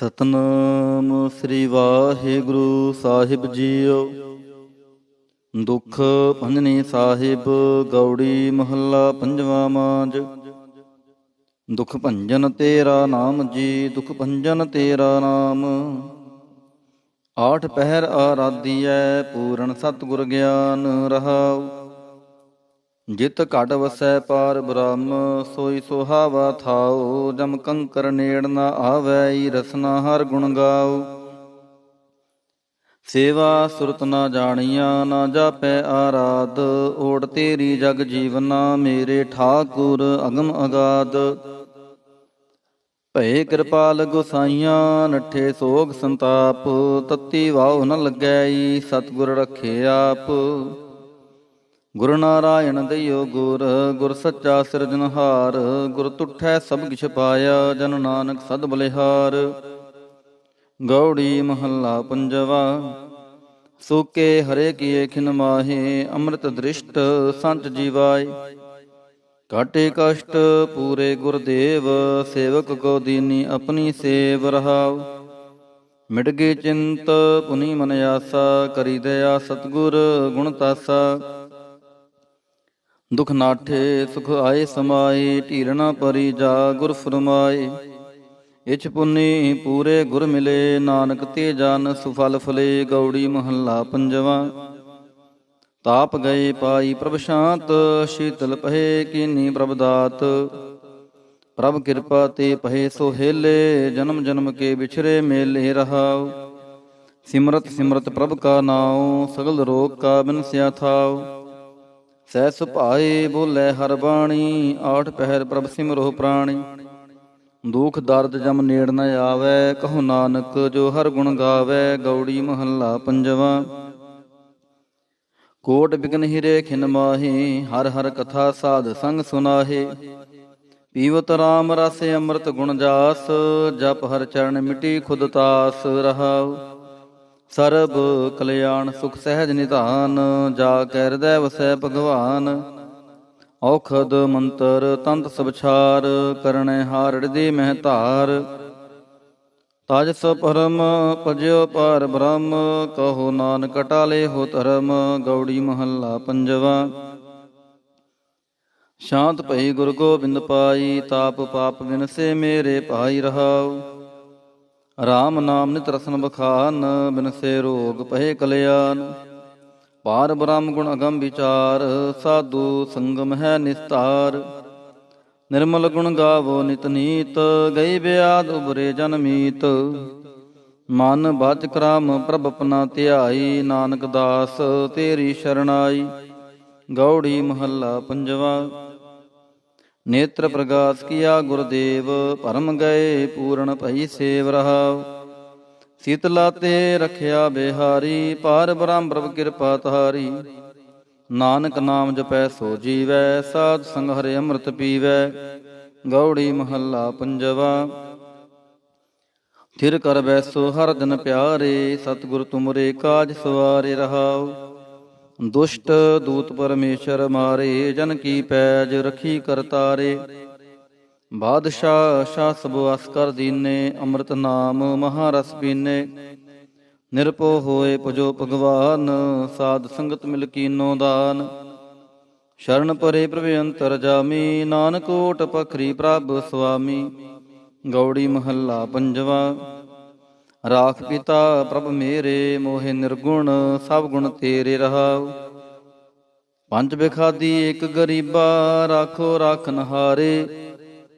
ਸਤਨਾਮ ਸ੍ਰੀ ਵਾਹਿਗੁਰੂ ਸਾਹਿਬ JIO. ਦੁੱਖ ਭੰਜਨੀ ਸਾਹਿਬ ਗੌੜੀ ਮਹੱਲਾ ਪੰਜਵਾਂ ਮਾਂਝ। ਦੁੱਖ ਭੰਜਨ ਤੇਰਾ ਨਾਮ ਜੀ, ਦੁੱਖ ਭੰਜਨ ਤੇਰਾ ਨਾਮ। ਆਠ ਪਹਿਰ ਆਰਾਧੀਐ, ਪੂਰਨ ਸਤਿਗੁਰ ਗਿਆਨ ਰਹਾਉ। ਜਿਤ ਘਟ ਵਸੈ ਪਾਰ ਬ੍ਰਹਮ, ਸੋਈ ਸੁਹਾਵਾ ਥਾਉ। ਜਮ ਕੰਕਰ ਨੇੜ ਨਾ ਆਵੈ, ਰਸਨਾ ਹਰ ਗੁਣ ਗਾਉ। ਸੇਵਾ ਸੁਰਤ ਨਾ ਜਾਣੀਆਂ, ਨਾ ਜਾਪੈ ਆਰਾਧ। ਓਟ ਤੇਰੀ ਜਗ ਜੀਵਨਾ, ਮੇਰੇ ਠਾਕੁਰ ਅਗਮ ਅਗਾਧ। ਭਏ ਕਿਰਪਾਲ ਗੁਸਾਈਆਂ, ਨੱਠੇ ਸੋਗ ਸੰਤਾਪ। ਤਤੀ ਵਾਹੁ ਨ ਲੱਗੈ, ਸਤਿਗੁਰ ਰਖੇ ਆਪ। ਗੁਰ ਨਾਰਾਇਣ ਦਇਓ ਗੁਰ, ਗੁਰ ਸੱਚਾ ਸਿਰਜਨਹਾਰ। ਗੁਰ ਤੁਠੈ ਸਭ ਕਿਛ ਪਾਇਆ, ਜਨ ਨਾਨਕ ਸਦ ਬਲਿਹਾਰ। ਗੌੜੀ ਮਹੱਲਾ ਪੰਜਵਾ। ਸੂਕੇ ਹਰੇ ਕੀਏ ਖਿਨ ਮਾਹੇ, ਅੰਮ੍ਰਿਤ ਦ੍ਰਿਸ਼ਟ ਸੰਚ ਜੀਵਾਏ। ਕਾਟੇ ਕਸ਼ਟ ਪੂਰੇ ਗੁਰਦੇਵ, ਸੇਵਕ ਕੋ ਦੀਨੀ ਆਪਣੀ ਸੇਵ ਰਹਾਉ। ਮਿਟ ਗਈ ਚਿੰਤ ਪੁਨੀ ਮਨ ਆਸਾ, ਕਰੀ ਦਇਆ ਸਤਿਗੁਰ ਗੁਣ ਤਾਸਾ। ਦੁਖ ਨਾਠੇ ਸੁਖ ਆਏ ਸਮਾਏ, ਢੀਰ ਨਾ ਪਰੀ ਜਾ ਗੁਰ ਫਰਮਾਏ। ਇਛ ਪੁੰਨੀ ਪੂਰੇ ਗੁਰ ਮਿਲੇ, ਨਾਨਕ ਤੇ ਜਨ ਸੁਫਲ ਫਲੇ। ਗੌੜੀ ਮਹੱਲਾ ਪੰਜਵਾ। ਤਾਪ ਗਏ ਪਾਈ ਪ੍ਰਭ ਸ਼ਾਂਤ, ਸ਼ੀਤਲ ਪਹੇ ਕੀਨੀ ਪ੍ਰਭ ਦਾਤ। ਪ੍ਰਭ ਕਿਰਪਾ ਤੇ ਪਹੇ ਸੋਹੇਲੇ, ਜਨਮ ਜਨਮ ਕੇ ਵਿਛਰੇ ਮੇਲੇ ਰਹਾਉ। ਸਿਮਰਤ ਸਿਮਰਤ ਪ੍ਰਭ ਕਾ ਨਾਉ, ਸਗਲ ਰੋਗ ਕਾ ਬਿਨਸਿਆ ਥਾਉ। ਸਹਿ ਸੁਭਾਏ ਬੋਲੇ ਹਰ ਬਾਣੀ, ਆਠ ਪਹਿਰ ਪ੍ਰਭ ਸਿਮਰੋ ਪ੍ਰਾਣੀ। ਦੁਖ ਦਰਦ ਜਮ ਨੇੜ ਨ ਆਵੈ, ਕਹੋ ਨਾਨਕ ਜੋ ਹਰ ਗੁਣ ਗਾਵੈ। ਗੌੜੀ ਮਹੱਲਾ ਪੰਜਵਾ। ਕੋਟ ਬਿਗਨ ਹਿਰੇ ਖਿਨ ਮਾਹੀ, ਹਰ ਹਰ ਕਥਾ ਸਾਧ ਸੰਗ ਸੁਨਾਹੇ। ਪੀਵਤ ਰਾਮ ਰਸ ਅੰਮ੍ਰਿਤ ਗੁਣ ਜਾਸ, ਜਪ ਹਰ ਚਰਨ ਮਿਟੀ ਖੁਦ ਤਾਸ ਰਹਾਉ। ਸਰਬ ਕਲਿਆਣ ਸੁਖ ਸਹਿਜ ਨਿਧਾਨ, ਜਾ ਕੈ ਹਿਰਦੈ ਵਸੈ ਭਗਵਾਨ। ਔਖਦ ਮੰਤਰ ਤੰਤ ਸਬਛਾਰ, ਕਰਣੈ ਹਾਰ ਹਿਰਦੇ ਮਹਿ ਧਾਰ। ਤਜ ਸੋ ਪਰਮ ਭਜਿਓ ਪਾਰ ਬ੍ਰਹਮ, ਕਹੋ ਨਾਨਕ ਟਾਲੇ ਹੋ ਧਰਮ। ਗੌੜੀ ਮਹੱਲਾ ਪੰਜਵਾ। ਸ਼ਾਂਤ ਭਈ ਗੁਰ ਗੋਬਿੰਦ ਪਾਈ, ਤਾਪ ਪਾਪ ਵਿਨਸੇ ਮੇਰੇ ਭਾਈ ਰਹਾਉ। ਰਾਮ ਨਾਮ ਨਿਤ ਰਸਨ ਬਖਾਨ, ਬਿਨਸੇ ਰੋਗ ਪਹੇ ਕਲਿਆਨ। ਪਾਰ ਬ੍ਰਹਮ ਗੁਣ ਅਗਮ ਵਿਚਾਰ, ਸਾਧੂ ਸੰਗਮ ਹੈ ਨਿਸਤਾਰ। ਨਿਰਮਲ ਗੁਣ ਗਾਵੋ ਨਿਤ ਨੀਤ, ਗਈ ਬਿਆਦ ਉਬਰੇ ਜਨ ਮੀਤ। ਮਨ ਬਚ ਕ੍ਰਮ ਪ੍ਰਭ ਆਪਣਾ ਧਿਆਈ, ਨਾਨਕ ਦਾਸ ਤੇਰੀ ਸ਼ਰਨਾਈ। ਗੌੜੀ ਮਹੱਲਾ ਪੰਜਵਾ। ਨੇਤਰ ਪ੍ਰਗਾਸ ਕੀਆ ਗੁਰਦੇਵ, ਭਰਮ ਗਏ ਪੂਰਨ ਭਈ ਸੇਵ ਰਹਾਉ। ਸੀਤਲਾ ਤੇ ਰਖਿਆ ਬਿਹਾਰੀ, ਪਾਰ ਬ੍ਰਹਮ ਪ੍ਰਭ ਕਿਰਪਾ ਤਾਰੀ। ਨਾਨਕ ਨਾਮ ਜਪੈ ਸੋ ਜੀਵੈ, ਸਾਧ ਸੰਗ ਹਰਿ ਅੰਮ੍ਰਿਤ ਪੀਵੈ। ਗੌੜੀ ਮਹੱਲਾ ਪੰਜਵਾ। ਥਿਰ ਕਰ ਬੈਸੋ ਹਰ ਦਿਨ ਪਿਆਰੇ, ਸਤਿਗੁਰ ਤੁਮਰੇ ਕਾਜ ਸਵਾਰੇ ਰਹਾਉ। ਦੁਸ਼ਟ ਦੂਤ ਪਰਮੇਸ਼ਰ ਮਾਰੇ, ਜਨ ਕੀ ਪੈਜ ਰਖੀ ਕਰਤਾਰੇ। ਬਾਦਸ਼ਾਹ ਸ਼ਾਹ ਸਭ ਵਸ ਕਰ ਦੀਨੇ, ਅੰਮ੍ਰਿਤ ਨਾਮ ਮਹਾਰਸ ਪੀਨੇ। ਨਿਰਭਉ ਹੋਏ ਭਜੋ ਭਗਵਾਨ, ਸਾਧ ਸੰਗਤ ਮਿਲ ਕੀਨੋ ਦਾਨ। ਸ਼ਰਨ ਪਰੇ ਪ੍ਰਭ ਅੰਤਰ ਜਾਮੀ, ਨਾਨਕ ਓਟ ਪਖਰੀ ਪ੍ਰਭ ਸੁਆਮੀ। ਗੌੜੀ ਮਹੱਲਾ ਪੰਜਵਾ। ਰਾਖ ਪਿਤਾ ਪ੍ਰਭ ਮੇਰੇ, ਮੋਹਿ ਨਿਰਗੁਣ ਸਭ ਗੁਣ ਤੇਰੇ ਰਹਾਉ। ਪੰਜ ਬਿਖਾਦੀ ਏਕ ਗਰੀਬਾ, ਰਾਖੋ ਰਾਖਨ ਹਾਰੇ।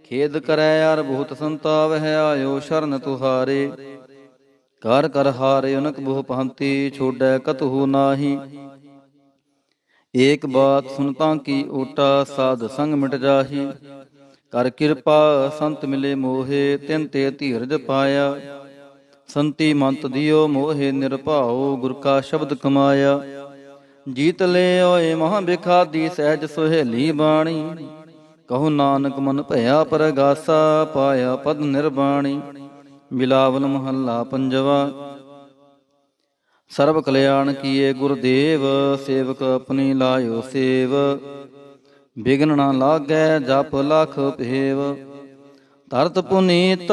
ਖੇਦ ਕਰੈ ਯਾਰ ਬਹੁਤ ਸੰਤਾਵਹਿ, ਆਇਓ ਸ਼ਰਨ ਤੁਹਾਰੇ। ਕਰ ਕਰ ਹਾਰੇ ਅਨਕ ਬਹੁ ਭਾਂਤੀ, ਛੋੜੈ ਕਤਹੂ ਨਾਹੀ। ਏਕ ਬਾਤ ਸੁਨ ਤਾਂ ਕੀ ਓਟਾ, ਸਾਧ ਸੰਗ ਮਿਟ ਜਾਹੀ। ਕਰ ਕਿਰਪਾ ਸੰਤ ਮਿਲੇ ਮੋਹੇ, ਤਿਨ ਤੇ ਧੀਰਜ ਪਾਇਆ। ਸੰਤੀ ਮੰਤ ਦਿਓ ਮੋਹੇ ਨਿਰਭਾਉ, ਗੁਰ ਕਾ ਸ਼ਬਦ ਕਮਾਇਆ। ਜੀਤ ਲੈ ਓਏ ਮਹਾਂ ਬਿਖਾਦੀ, ਸਹਿਜ ਸੁਹੇਲੀ ਬਾਣੀ। ਕਹੋ ਨਾਨਕ ਮਨ ਭਇਆ ਪਰਗਾਸਾ, ਪਾਇਆ ਪਦ ਨਿਰਬਾਣੀ। ਬਿਲਾਵਲ ਮਹੱਲਾ ਪੰਜਵਾ। ਸਰਬ ਕਲਿਆਣ ਕੀਏ ਗੁਰਦੇਵ, ਸੇਵਕ ਆਪਣੀ ਲਾਇਓ ਸੇਵ। ਬਿਘਨ ਨਾ ਲਾਗੈ ਜਪ ਲਖ ਭੇਵ। ਤਰਤ ਪੁਨੀਤ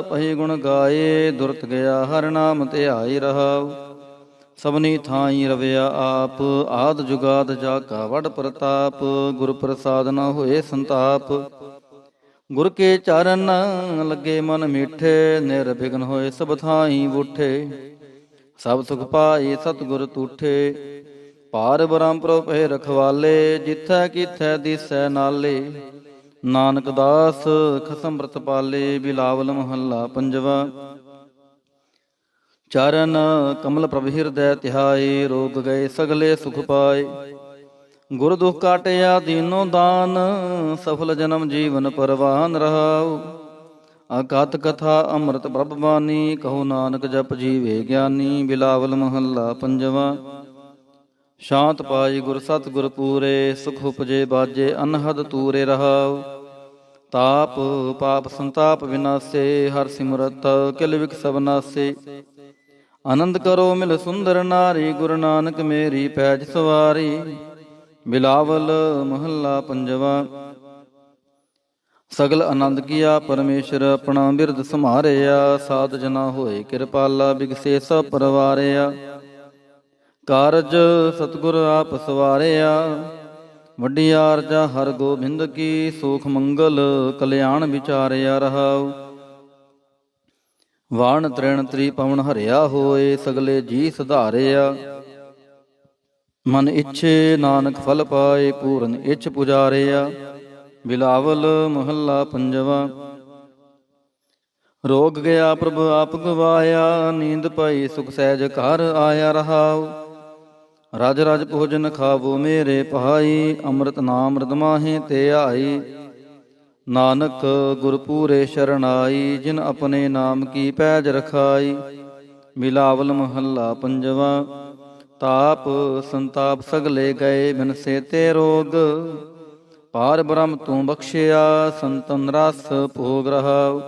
ਪਹੀ ਗੁਣ ਗਾਏ, ਦੁਰਤ ਗਿਆ ਹਰਿ ਨਾਮ ਧਿਆਈ ਰਹਾਉ। ਸਭਨੀ ਥਾਈ ਰਵਿਆ ਆਪ, ਆਦ ਜੁਗਾਦ ਜਾ ਕਾ ਵਡ ਪ੍ਰਤਾਪ। ਗੁਰ ਪ੍ਰਸਾਦ ਨ ਹੋਏ ਸੰਤਾਪ, ਗੁਰ ਕੇ ਚਰਨ ਲੱਗੇ ਮਨ ਮੀਠੇ। ਨਿਰਵਿਘਨ ਹੋਏ ਸਭ ਥਾਈ ਬੂਠੇ, ਸਭ ਸੁਖ ਪਾਏ ਸਤਿਗੁਰ ਤੂਠੇ। ਪਾਰ ਬ੍ਰਹਮ ਪ੍ਰਭ ਭੈ ਰਖਵਾਲੇ, ਜਿਥੈ ਕਿਥੈ ਦਿਸੈ ਨਾਲੇ। ਨਾਨਕ ਦਾਸ ਖਸਮ ਬ੍ਰਤ ਪਾਲੇ, ਬਿਲਾਵਲ ਮਹੱਲਾ ਪੰਜਵਾ। ਚਰਨ ਕਮਲ ਪ੍ਰਭ ਹਿਰਦੈ ਧਿਆਏ, ਰੋਗ ਗਏ ਸਗਲੇ ਸੁਖ ਪਾਏ। ਗੁਰ ਦੁਖ ਕਾਟਿਆ ਦੀਨੋ ਦਾਨ, ਸਫਲ ਜਨਮ ਜੀਵਨ ਪਰਵਾਨ ਰਹਾਉ। ਅਕਥ ਕਥਾ ਅੰਮ੍ਰਿਤ ਪ੍ਰਭ ਬਾਣੀ, ਕਹੋ ਨਾਨਕ ਜਪ ਜੀਵੇ ਗਿਆਨੀ। ਬਿਲਾਵਲ ਮਹੱਲਾ ਪੰਜਵਾ। ਸ਼ਾਂਤ ਪਾਈ ਗੁਰ ਸਤਿਗੁਰ ਪੂਰੇ, ਸੁਖ ਉਪਜੇ ਬਾਜੇ ਅਨਹਦ ਤੂਰੇ ਰਹਾਉ। ਤਾਪ ਪਾਪ ਸੰਤਾਪ ਵਿਨਾਸੇ, ਹਰਿ ਸਿਮਰਤ ਕਿਲ ਵਿਖ ਸਭ ਨਾਸੇ। ਆਨੰਦ ਕਰੋ ਮਿਲ ਸੁੰਦਰ ਨਾਰੀ, ਗੁਰੂ ਨਾਨਕ ਮੇਰੀ ਪੈਜ ਸਵਾਰੀ। ਬਿਲਾਵਲ ਮਹੱਲਾ ਪੰਜਵਾ। ਸਗਲ ਆਨੰਦ ਕੀਆ ਪਰਮੇਸ਼ਰ, ਆਪਣਾ ਬਿਰਦ ਸੰਭਾਰਿਆ। ਸਾਧ ਜਨਾ ਹੋਏ ਕਿਰਪਾਲਾ, ਬਿਗਸੇ ਸਭ ਪਰਵਾਰਿਆ। ਕਾਰਜ ਸਤਿਗੁਰ ਆਪ ਸਵਾਰਿਆ, ਵੱਡੀ ਆਰਜਾ ਹਰਿ ਗੋਬਿੰਦ ਕੀ। ਸੂਖ ਮੰਗਲ ਕਲਿਆਣ ਵਿਚਾਰਿਆ ਰਹਾਉ। ਵਾਣ ਤ੍ਰਿਣ ਤ੍ਰਿਪਵਨ ਹਰਿਆ ਹੋਏ, ਸਗਲੇ ਜੀ ਸੁਧਾਰਿਆ। ਮਨ ਇੱਛੇ ਨਾਨਕ ਫਲ ਪਾਏ, ਪੂਰਨ ਇੱਛ ਪੁਜਾਰਿਆ। ਬਿਲਾਵਲ ਮਹੱਲਾ ਪੰਜਵਾ। ਰੋਗ ਗਿਆ ਪ੍ਰਭ ਆਪ ਗਵਾਇਆ, ਨੀਂਦ ਪਾਈ ਸੁਖ ਸਹਿਜ ਘਰ ਆਇਆ ਰਹਾਉ। ਰਜ ਰਜ ਭੋਜਨ ਖਾਵੋ ਮੇਰੇ ਭਾਈ, ਅੰਮ੍ਰਿਤ ਨਾਮ ਰਦਮਾਹੇ ਤੇ ਆਈ। ਨਾਨਕ ਗੁਰ ਪੂਰੇ ਸ਼ਰਨਾਈ, ਜਿਨ ਆਪਣੇ ਨਾਮ ਕੀ ਪੈਜ ਰਖਾਈ। ਬਿਲਾਵਲ ਮਹੱਲਾ ਪੰਜਵਾ। ਤਾਪ ਸੰਤਾਪ ਸਗਲੇ ਗਏ, ਬਿਨਸੇ ਤੇ ਰੋਗ। ਪਾਰ ਬ੍ਰਹਮ ਤੂੰ ਬਖਸ਼ਿਆ, ਸੰਤਨ ਰਸ ਭੋਗ ਰਹਾਉ।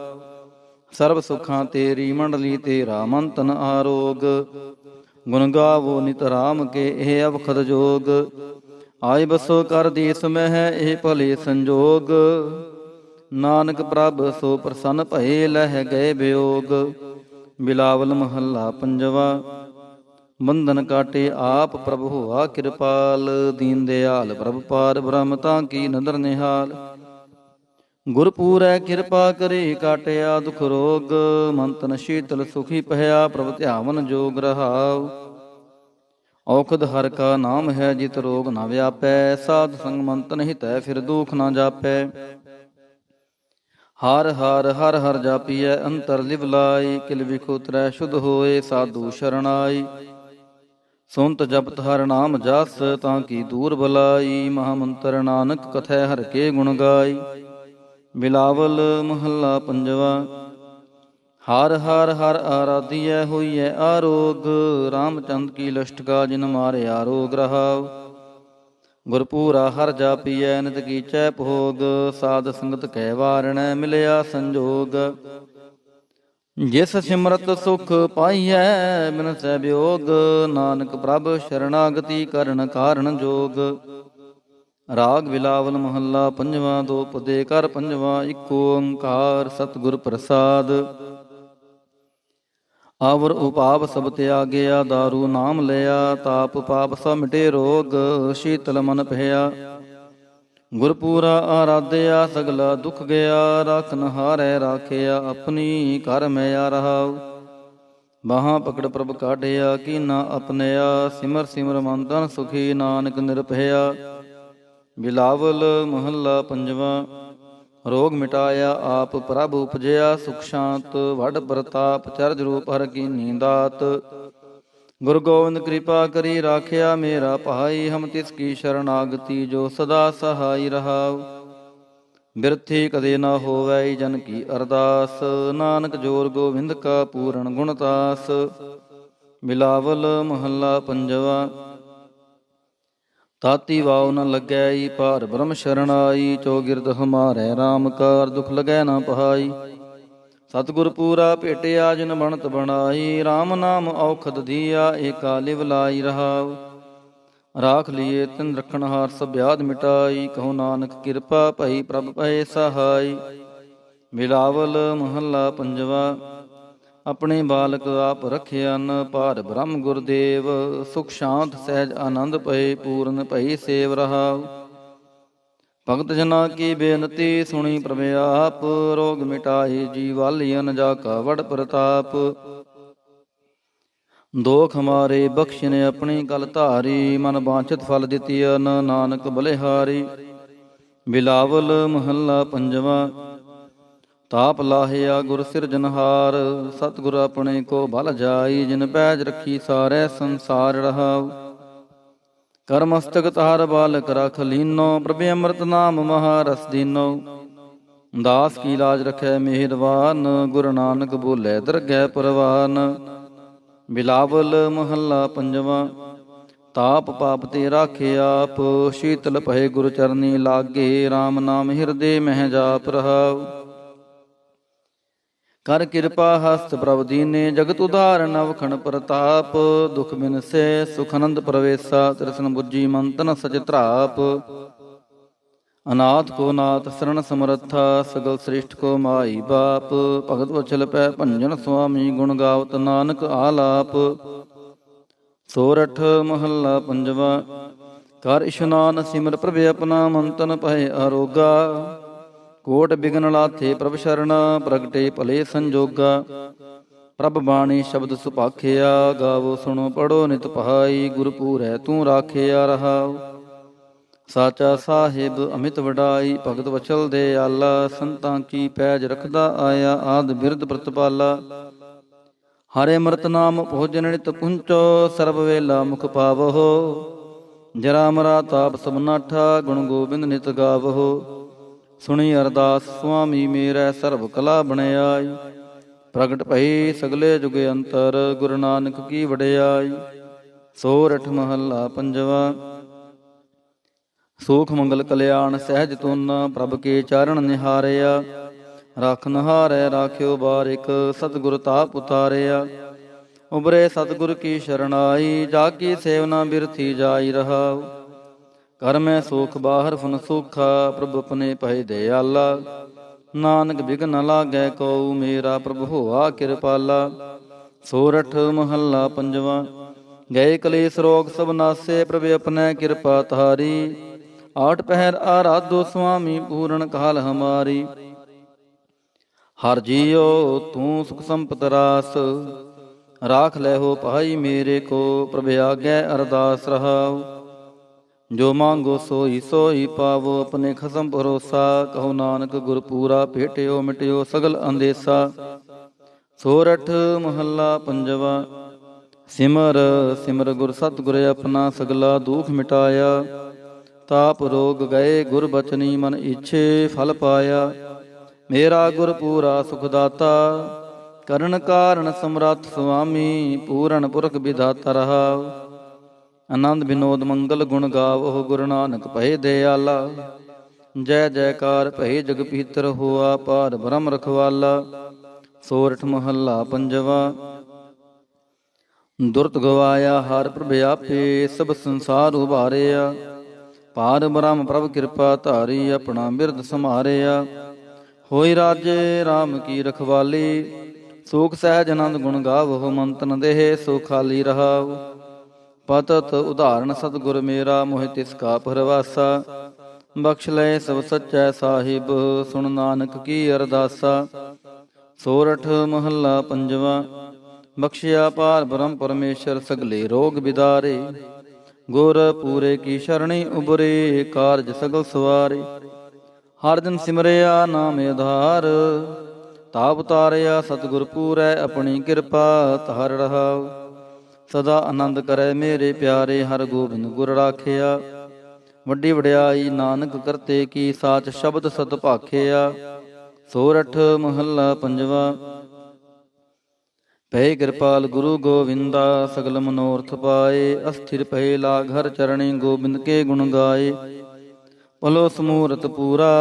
ਸਰਬ ਸੁਖਾਂ ਤੇਰੀ ਮੰਡਲੀ, ਤੇਰਾ ਮੰਤਨ ਆਰੋਗ। ਗੁਣ ਗਾਵੋ ਨਿਤ ਰਾਮ ਕੇ, ਇਹ ਅਵਖਦ ਜੋਗ। ਆਏ ਬਸੋ ਕਰ ਦੇਸ ਮਹਿ, ਇਹ ਭਲੇ ਸੰਜੋਗ। ਨਾਨਕ ਪ੍ਰਭ ਸੋ ਪ੍ਰਸੰਨ ਭਏ, ਲਹਿ ਗਏ ਵਿਯੋਗ। ਬਿਲਾਵਲ ਮਹੱਲਾ ਪੰਜਵਾ। ਬੰਧਨ ਕਾਟੇ ਆਪ ਪ੍ਰਭ ਹੋਆ ਕਿਰਪਾਲ, ਦੀਨ ਦਿਆਲ ਪ੍ਰਭ ਪਾਰ ਬ੍ਰਹਮ ਤਾਂ ਕੀ ਨਦਰ ਨਿਹਾਲ। ਗੁਰ ਪੂਰੈ ਕਿਰਪਾ ਕਰੇ, ਕਾਟਿਆ ਦੁਖ ਰੋਗ। ਮਨ ਤਨ ਸ਼ੀਤਲ ਸੁਖੀ ਭਇਆ, ਪ੍ਰਭ ਧਿਆਵਨ ਜੋਗ ਰਹਾਉ। ਔਖਦ ਹਰਿ ਕਾ ਨਾਮ ਹੈ, ਜਿਤ ਰੋਗ ਨ ਵਿਆਪੈ। ਸਾਧ ਸੰਗ ਮਨ ਤਨ ਹਿਤੈ, ਫਿਰ ਦੁਖ ਨ ਜਾਪੈ। ਹਰ ਹਰ ਹਰ ਹਰ ਜਾਪੀਐ, ਅੰਤਰ ਲਿਵ ਲਾਈ। ਕਿਲ ਵਿਖ ਉਤਰੈ ਸ਼ੁੱਧ ਹੋਏ, ਸਾਧੂ ਸ਼ਰਨਾਈ। ਸੁਨਤ ਜਪਤ ਹਰਿ ਨਾਮ ਜਸ, ਤਾਂ ਕੀ ਦੂਰ ਬਲਾਈ। ਮਹਾ ਮੰਤਰ ਨਾਨਕ ਕਥੈ ਹਰਿ ਕੇ ਗੁਣ ਗਾਈ। ਬਿਲਾਵਲ ਮਹੱਲਾ ਪੰਜਵਾ। ਹਰ ਹਰ ਹਰ ਆਰਾਧੀਐ, ਹੋਈਐ ਆਰੋਗ। ਰਾਮਚੰਦ ਕੀ ਲਸ਼ਟਕਾ, ਜਿਨ ਮਾਰਿਆ ਰੋਗ ਰਹਾਉ। ਗੁਰਪੂਰਾ ਹਰਿ ਜਾਪੀਐ, ਨਿਤ ਕੀਚੈ ਭੋਗ। ਸਾਧ ਸੰਗਤ ਕੈ ਵਾਰਣੈ, ਮਿਲਿਆ ਸੰਜੋਗ। ਜਿਸ ਸਿਮਰਤ ਸੁਖ ਪਾਈਐ, ਬਿਨਸੈ ਵਿਯੋਗ। ਨਾਨਕ ਪ੍ਰਭ ਸ਼ਰਨਾਗਤੀ, ਕਰਨ ਕਾਰਨ ਜੋਗ। ਰਾਗ ਬਿਲਾਵਲ ਮਹੱਲਾ ਪੰਜਵਾ। ਦੋ ਪਦੇ ਕਰ ਪੰਜਵਾ, ਇੱਕ ਓੰਕਾਰ ਸਤਿਗੁਰ ਪ੍ਰਸਾਦ। ਆਵਰ ਉਪਾਪ ਸਭ ਤਿਆਗਿਆ, ਦਾਰੂ ਨਾਮ ਲਿਆ। ਤਾਪ ਪਾਪ ਸਭ ਮਿਟੇ ਰੋਗ, ਸ਼ੀਤਲ ਮਨ ਭਇਆ। ਗੁਰਪੂਰਾ ਆਰਾਧਿਆ, ਸਗਲਾ ਦੁਖ ਗਿਆ। ਰਾਖਨ ਹਾਰੈ ਰਾਖਿਆ, ਆਪਣੀ ਘਰ ਮੈਆ ਰਹਾਉ। ਬਾਹਾਂ ਪਕੜ ਪ੍ਰਭ ਕਾਢਿਆ, ਕੀਨਾ ਆਪਣਿਆ। ਸਿਮਰ ਸਿਮਰ ਮਨ ਤਨ ਸੁਖੀ, ਨਾਨਕ ਨਿਰਭਇਆ। ਬਿਲਾਵਲ ਮਹੱਲਾ ਪੰਜਵਾ। ਰੋਗ ਮਿਟਾਇਆ ਆਪ ਪ੍ਰਭ ਉਪਜਿਆ, ਸੁਖ ਸ਼ਾਂਤ ਵਡ ਪ੍ਰਤਾਪ। ਚਰਜ ਰੂਪ ਹਰਿ ਕੀਨੀ ਦਾਤ। ਗੁਰੂ ਗੋਬਿੰਦ ਕਿਰਪਾ ਕਰੀ ਰਾਖਿਆ, ਮੇਰਾ ਭਾਈ। ਹਮ ਤਿਸ ਕੀ ਸ਼ਰਨਾਗਤੀ, ਜੋ ਸਦਾ ਸਹਾਈ ਰਹਾਉ। ਬਿਰਥੀ ਕਦੇ ਨਾ ਹੋਵੈ, ਜਨ ਕੀ ਅਰਦਾਸ। ਨਾਨਕ ਜੋਰ ਗੋਬਿੰਦ ਕਾ, ਪੂਰਨ ਗੁਣਤਾਸ। ਬਿਲਾਵਲ ਮਹੱਲਾ ਪੰਜਵਾ। ਤਾਤੀ ਵਾਉ ਨ ਲੱਗੈ, ਪਾਰ ਬ੍ਰਹਮ ਸ਼ਰਨਾਈ। ਚੌਗਿਰਦ ਹਮਾਰੈ ਰਾਮ ਕਾਰ, ਦੁਖ ਲੱਗੈ ਨ ਪਹਾਈ। ਸਤਿਗੁਰ ਪੂਰਾ ਭੇਟਿਆ, ਜਿਨ ਬਣਤ ਬਣਾਈ। ਰਾਮ ਨਾਮ ਔਖਦ ਦੀਆ, ਏਕਾ ਲਿਵ ਲਾਈ ਰਹਾਉ। ਰਾਖ ਲੀਏ ਤਿਨ ਰਖਣਹਾਰ, ਸਭ ਬਿਆਦ ਮਿਟਾਈ। ਕਹੋ ਨਾਨਕ ਕਿਰਪਾ ਭਈ, ਪ੍ਰਭ ਭਏ ਸਹਾਈ। ਬਿਲਾਵਲ ਮਹੱਲਾ ਪੰਜਵਾ। ਆਪਣੇ ਬਾਲਕ ਆਪ ਰਖਿਆਨ, ਭਾਰ ਬ੍ਰਹਮ ਗੁਰਦੇਵ। ਸੁਖ ਸ਼ਾਂਤ ਸਹਿਜ ਆਨੰਦ ਪਏ, ਪੂਰਨ ਭਈ ਸੇਵ ਰਹਾਉ। ਭਗਤ ਜਨਾ ਕੀ ਬੇਨਤੀ ਸੁਣੀ ਪ੍ਰਭ ਆਪ, ਰੋਗ ਮਿਟਾਏ ਜੀਵਾਲੀਅਨ ਜਾ ਕਾ ਵਡ ਪ੍ਰਤਾਪ। ਦੋਖ ਹਮਾਰੇ ਬਖਸ਼ਿਨ ਆਪਣੀ ਕਲ ਧਾਰੀ, ਮਨ ਬਾਂਛਿਤ ਫਲ ਦਿੱਤੀਅਨ ਨਾਨਕ ਬਲਿਹਾਰੀ। ਬਿਲਾਵਲ ਮਹੱਲਾ ਪੰਜਵਾ। ਤਾਪ ਲਾਹਿਆ ਗੁਰ ਸਿਰਜਨਹਾਰ, ਸਤਿਗੁਰ ਆਪਣੇ ਕੋ ਭਲ ਜਾਈ। ਜਿਨ ਪੈਜ ਰੱਖੀ ਸਾਰੇ ਸੰਸਾਰ ਰਹਾਉ। ਕਰ ਮਸਤਕ ਤਾਰ ਬਾਲਕ ਰਖ ਲੀਨੋ, ਪ੍ਰਭ ਅੰਮ੍ਰਿਤ ਨਾਮ ਮਹਾਰਸ ਦੀਨੋ। ਦਾਸ ਕੀ ਲਾਜ ਰਖੈ ਮਿਹਰਵਾਨ, ਗੁਰੂ ਨਾਨਕ ਬੋਲੇ ਦਰਗਹਿ ਪਰਵਾਨ। ਬਿਲਾਵਲ ਮਹੱਲਾ ਪੰਜਵਾ। ਤਾਪ ਪਾਪ ਤੇ ਰਾਖੇ ਆਪ, ਸ਼ੀਤਲ ਭਏ ਗੁਰ ਚਰਨੀ ਲਾਗੇ। RAM ਨਾਮ ਹਿਰਦੇ ਮਹਿ ਜਾਪ ਰਹਾਉ। ਕਰ ਕਿਰਪਾ ਹਸਤ ਪ੍ਰਭ ਦੀਨੇ, ਜਗਤ ਉਧਾਰਨ ਅਵਖਣ ਪ੍ਰਤਾਪ। ਦੁਖ ਬਿਨਸੇ ਸੁਖ ਅਨੰਦ ਪ੍ਰਵੇਸਾ, ਤ੍ਰਿਸ਼ਨ ਬੁੱਝੀ ਮਨ ਤਨ ਸਚ ਧਰਾਪ। ਅਨਾਥ ਕੋ ਨਾਥ ਸਰਣ ਸਮਰੱਥਾ, ਸਗਲ ਸ੍ਰਿਸ਼ਟ ਕੋ ਮਾਈ ਬਾਪ। ਭਗਤ ਵਚਲ ਪੈ ਭੰਜਨ ਸੁਆਮੀ, ਗੁਣ ਗਾਵਤ ਨਾਨਕ ਆਲਾਪ। ਸੋਰਠ ਮਹੱਲਾ ਪੰਜਵਾ। ਕਰ ਇਸ਼ਨਾਨ ਸਿਮਰ ਪ੍ਰਭ ਆਪਣਾ, ਮਨ ਤਨ ਭਏ ਅਰੋਗਾ। ਕੋਟ ਬਿਗਨ ਲਾਥੇ ਪ੍ਰਭ ਸ਼ਰਣਾ, ਪ੍ਰਗਟੇ ਭਲੇ ਸੰਜੋਗਾ। ਪ੍ਰਭ ਬਾਣੀ ਸ਼ਬਦ ਸੁਭਾਖਿਆ, ਗਾਵੋ ਸੁਣੋ ਪੜੋ ਨਿਤ ਪਹਾਈ। ਗੁਰਪੂਰੈ ਤੂੰ ਰਾਖਿਆ ਰਹਾਉ। ਸਾਚਾ ਸਾਹਿਬ ਅਮਿਤ ਵਡਾਈ, ਭਗਤ ਵਚਲ ਦੇ ਆਲਾ। ਸੰਤਾਂ ਕੀ ਪੈਜ ਰਖਦਾ ਆਇਆ, ਆਦ ਬਿਰਧ ਪ੍ਰਤਪਾਲਾ। ਹਰਿ ਅੰਮ੍ਰਿਤ ਨਾਮ ਭੋਜਨ ਨਿਤ ਪੁੰਚੋ, ਸਰਬ ਵੇਲਾ ਮੁਖ ਪਾਵਹੁ। ਜਰਾ ਮਰਾ ਤਾਪ ਸਭ ਨਾਠਾ, ਗੁਣ ਗੋਬਿੰਦ ਨਿਤ ਗਾਵਹੁ। ਸੁਣੀ ਅਰਦਾਸ ਸੁਆਮੀ ਮੇਰੈ, ਸਰਬ ਕਲਾ ਬਣਾਈ। ਪ੍ਰਗਟ ਭਈ ਸਗਲੇ ਜੁਗ ਅੰਤਰ, ਗੁਰੂ ਨਾਨਕ ਕੀ ਵਡਿਆਈ। ਸੋਰਠ ਮਹੱਲਾ ਪੰਜਵਾ। ਸੂਖ ਮੰਗਲ ਕਲਿਆਣ ਸਹਿਜ ਤੁਨ, ਪ੍ਰਭ ਕੇ ਚਾਰਣ ਨਿਹਾਰਿਆ। ਰਾਖ ਨਹਾਰੈ ਰਾਖਿਓ ਬਾਰਿਕ, ਸਤਿਗੁਰ ਤਾਪ ਉਤਾਰਿਆ। ਉਬਰੇ ਸਤਿਗੁਰ ਕੀ ਸ਼ਰਨਾਈ, ਜਾ ਕੀ ਸੇਵਨਾ ਬਿਰਥੀ ਜਾਈ ਰਹਾਉ। ਕਰ ਮੈਂ ਸੂਖ ਬਾਹਰ ਫੁਨ ਸੂਖਾ, ਪ੍ਰਭ ਆਪਣੇ ਭਏ ਦਿਆਲਾ। ਨਾਨਕ ਬਿਘਨ ਨ ਲਾਗੈ ਕਉ, ਮੇਰਾ ਪ੍ਰਭ ਹੋਆ ਕਿਰਪਾਲਾ। ਸੋਰਠ ਮਹੱਲਾ ਪੰਜਵਾ। ਗਏ ਕਲੇਸ਼ ਰੋਗ ਸਭ ਨਾਸੇ, ਪ੍ਰਭ ਆਪਣੇ ਕਿਰਪਾ ਤਾਰੀ। ਆਠ ਪਹਿਰ ਆਰਾਧੋ ਸੁਆਮੀ, ਪੂਰਨ ਕਾਲ ਹਮਾਰੀ। ਹਰ ਜੀਓ ਤੂੰ ਸੁਖ ਸੰਪਤ ਰਾਸ, ਰਾਖ ਲੈ ਹੋ ਭਾਈ ਮੇਰੇ ਕੋ। ਪ੍ਰਭ ਆਗੈ ਅਰਦਾਸ ਰਹਾਉ। ਜੋ ਮੰਗੋ ਸੋਈ ਸੋਈ ਪਾਵੋ, ਆਪਣੇ ਖਸਮ ਭਰੋਸਾ। ਕਹੋ ਨਾਨਕ ਗੁਰ ਪੂਰਾ, ਭੇਟਿਓ ਮਿਟਿਓ ਸਗਲ ਅੰਦੇਸਾ। ਸੋਰਠ ਮਹੱਲਾ ਪੰਜਵਾ। ਸਿਮਰ ਸਿਮਰ ਗੁਰ ਸਤਿਗੁਰ ਆਪਣਾ, ਸਗਲਾ ਦੁਖ ਮਿਟਾਇਆ। ਤਾਪ ਰੋਗ ਗਏ ਗੁਰ ਬਚਨੀ, ਮਨ ਇੱਛੇ ਫਲ ਪਾਇਆ। ਮੇਰਾ ਗੁਰ ਪੂਰਾ ਸੁਖ ਦਾਤਾ, ਕਰਨ ਕਾਰਨ ਸਮਰੱਥ ਸੁਆਮੀ। ਪੂਰਨ ਪੁਰਖ ਵਿਧਾਤਾ ਰਹਾਉ। ਆਨੰਦ ਬਿਨੋਦ ਮੰਗਲ ਗੁਣ ਗਾਵੋ, ਗੁਰੂ ਨਾਨਕ ਭਏ ਦਿਆਲਾ। ਜੈ ਜੈਕਾਰ ਭਏ ਜਗ ਪੀਤਰ, ਹੋਆ ਪਾਰ ਬ੍ਰਹਮ ਰਖਵਾਲਾ। ਸੋਰਠ ਮਹੱਲਾ ਪੰਜਵਾ। ਦੁਰਤ ਗਵਾਇਆ ਹਰ ਪ੍ਰਭ ਆਪੇ, ਸਭ ਸੰਸਾਰ ਉਭਾਰਿਆ। ਪਾਰ ਬ੍ਰਹਮ ਪ੍ਰਭ ਕਿਰਪਾ ਧਾਰੀ, ਆਪਣਾ ਬਿਰਦ ਸੰਭਾਰਿਆ। ਹੋਈ ਰਾਜੇ RAM ਕੀ ਰਖਵਾਲੀ, ਸੂਖ ਸਹਿਜ ਆਨੰਦ ਗੁਣ ਗਾਵੋ। ਮਨ ਤਨ ਦੇਹ ਸੋ ਖਾਲੀ ਰਹਾਉ। ਪਤਤ ਉਦਾਹਰਨ ਸਤਿਗੁਰ ਮੇਰਾ, ਮੋਹਿ ਤਿਸ ਕਾ ਪਰਵਾਸਾ। ਬਖਸ਼ ਲੈ ਸਭ ਸੱਚੈ ਸਾਹਿਬ, ਸੁਣ ਨਾਨਕ ਕੀ ਅਰਦਾਸਾ। ਸੋਰਠ ਮਹੱਲਾ ਪੰਜਵਾ। ਬਖਸ਼ਿਆ ਪਾਰ ਬ੍ਰਹਮ ਪਰਮੇਸ਼ਰ, ਸਗਲੇ ਰੋਗ ਬਿਦਾਰੇ। ਗੁਰ ਪੂਰੇ ਕੀ ਸ਼ਰਣੀ ਉਬਰੇ, ਕਾਰਜ ਸਗਲ ਸਵਾਰੇ। ਹਰ ਦਿਨ ਸਿਮਰਿਆ ਨਾਮ ਆਧਾਰ, ਤਾਪ ਉਤਾਰਿਆ ਸਤਿਗੁਰ ਪੂਰੈ। ਆਪਣੀ ਕਿਰਪਾ ਧਾਰ ਰਹਾਉ। ਸਦਾ ਆਨੰਦ ਕਰੈ ਮੇਰੇ ਪਿਆਰੇ, ਹਰ ਗੋਬਿੰਦ ਗੁਰ ਰਾਖਿਆ। ਵੱਡੀ ਵਡਿਆਈ ਨਾਨਕ ਕਰਤੇ ਕੀ, ਸਾਚ ਸ਼ਬਦ ਸਤ ਭਾਖਿਆ। ਸੋਰਠ ਮਹੱਲਾ ਪੰਜਵਾ। ਭਏ ਕਿਰਪਾਲ ਗੁਰੂ ਗੋਵਿੰਦਾ, ਸਗਲ ਮਨੋਰਥ ਪਾਏ। ਅਸਥਿਰ ਭਏ ਲਾਗ ਹਰ ਚਰਣੀ, ਗੋਬਿੰਦ ਕੇ ਗੁਣ ਗਾਏ। ਭਲੋ ਸਮੂਰਤ ਪੂਰਾ,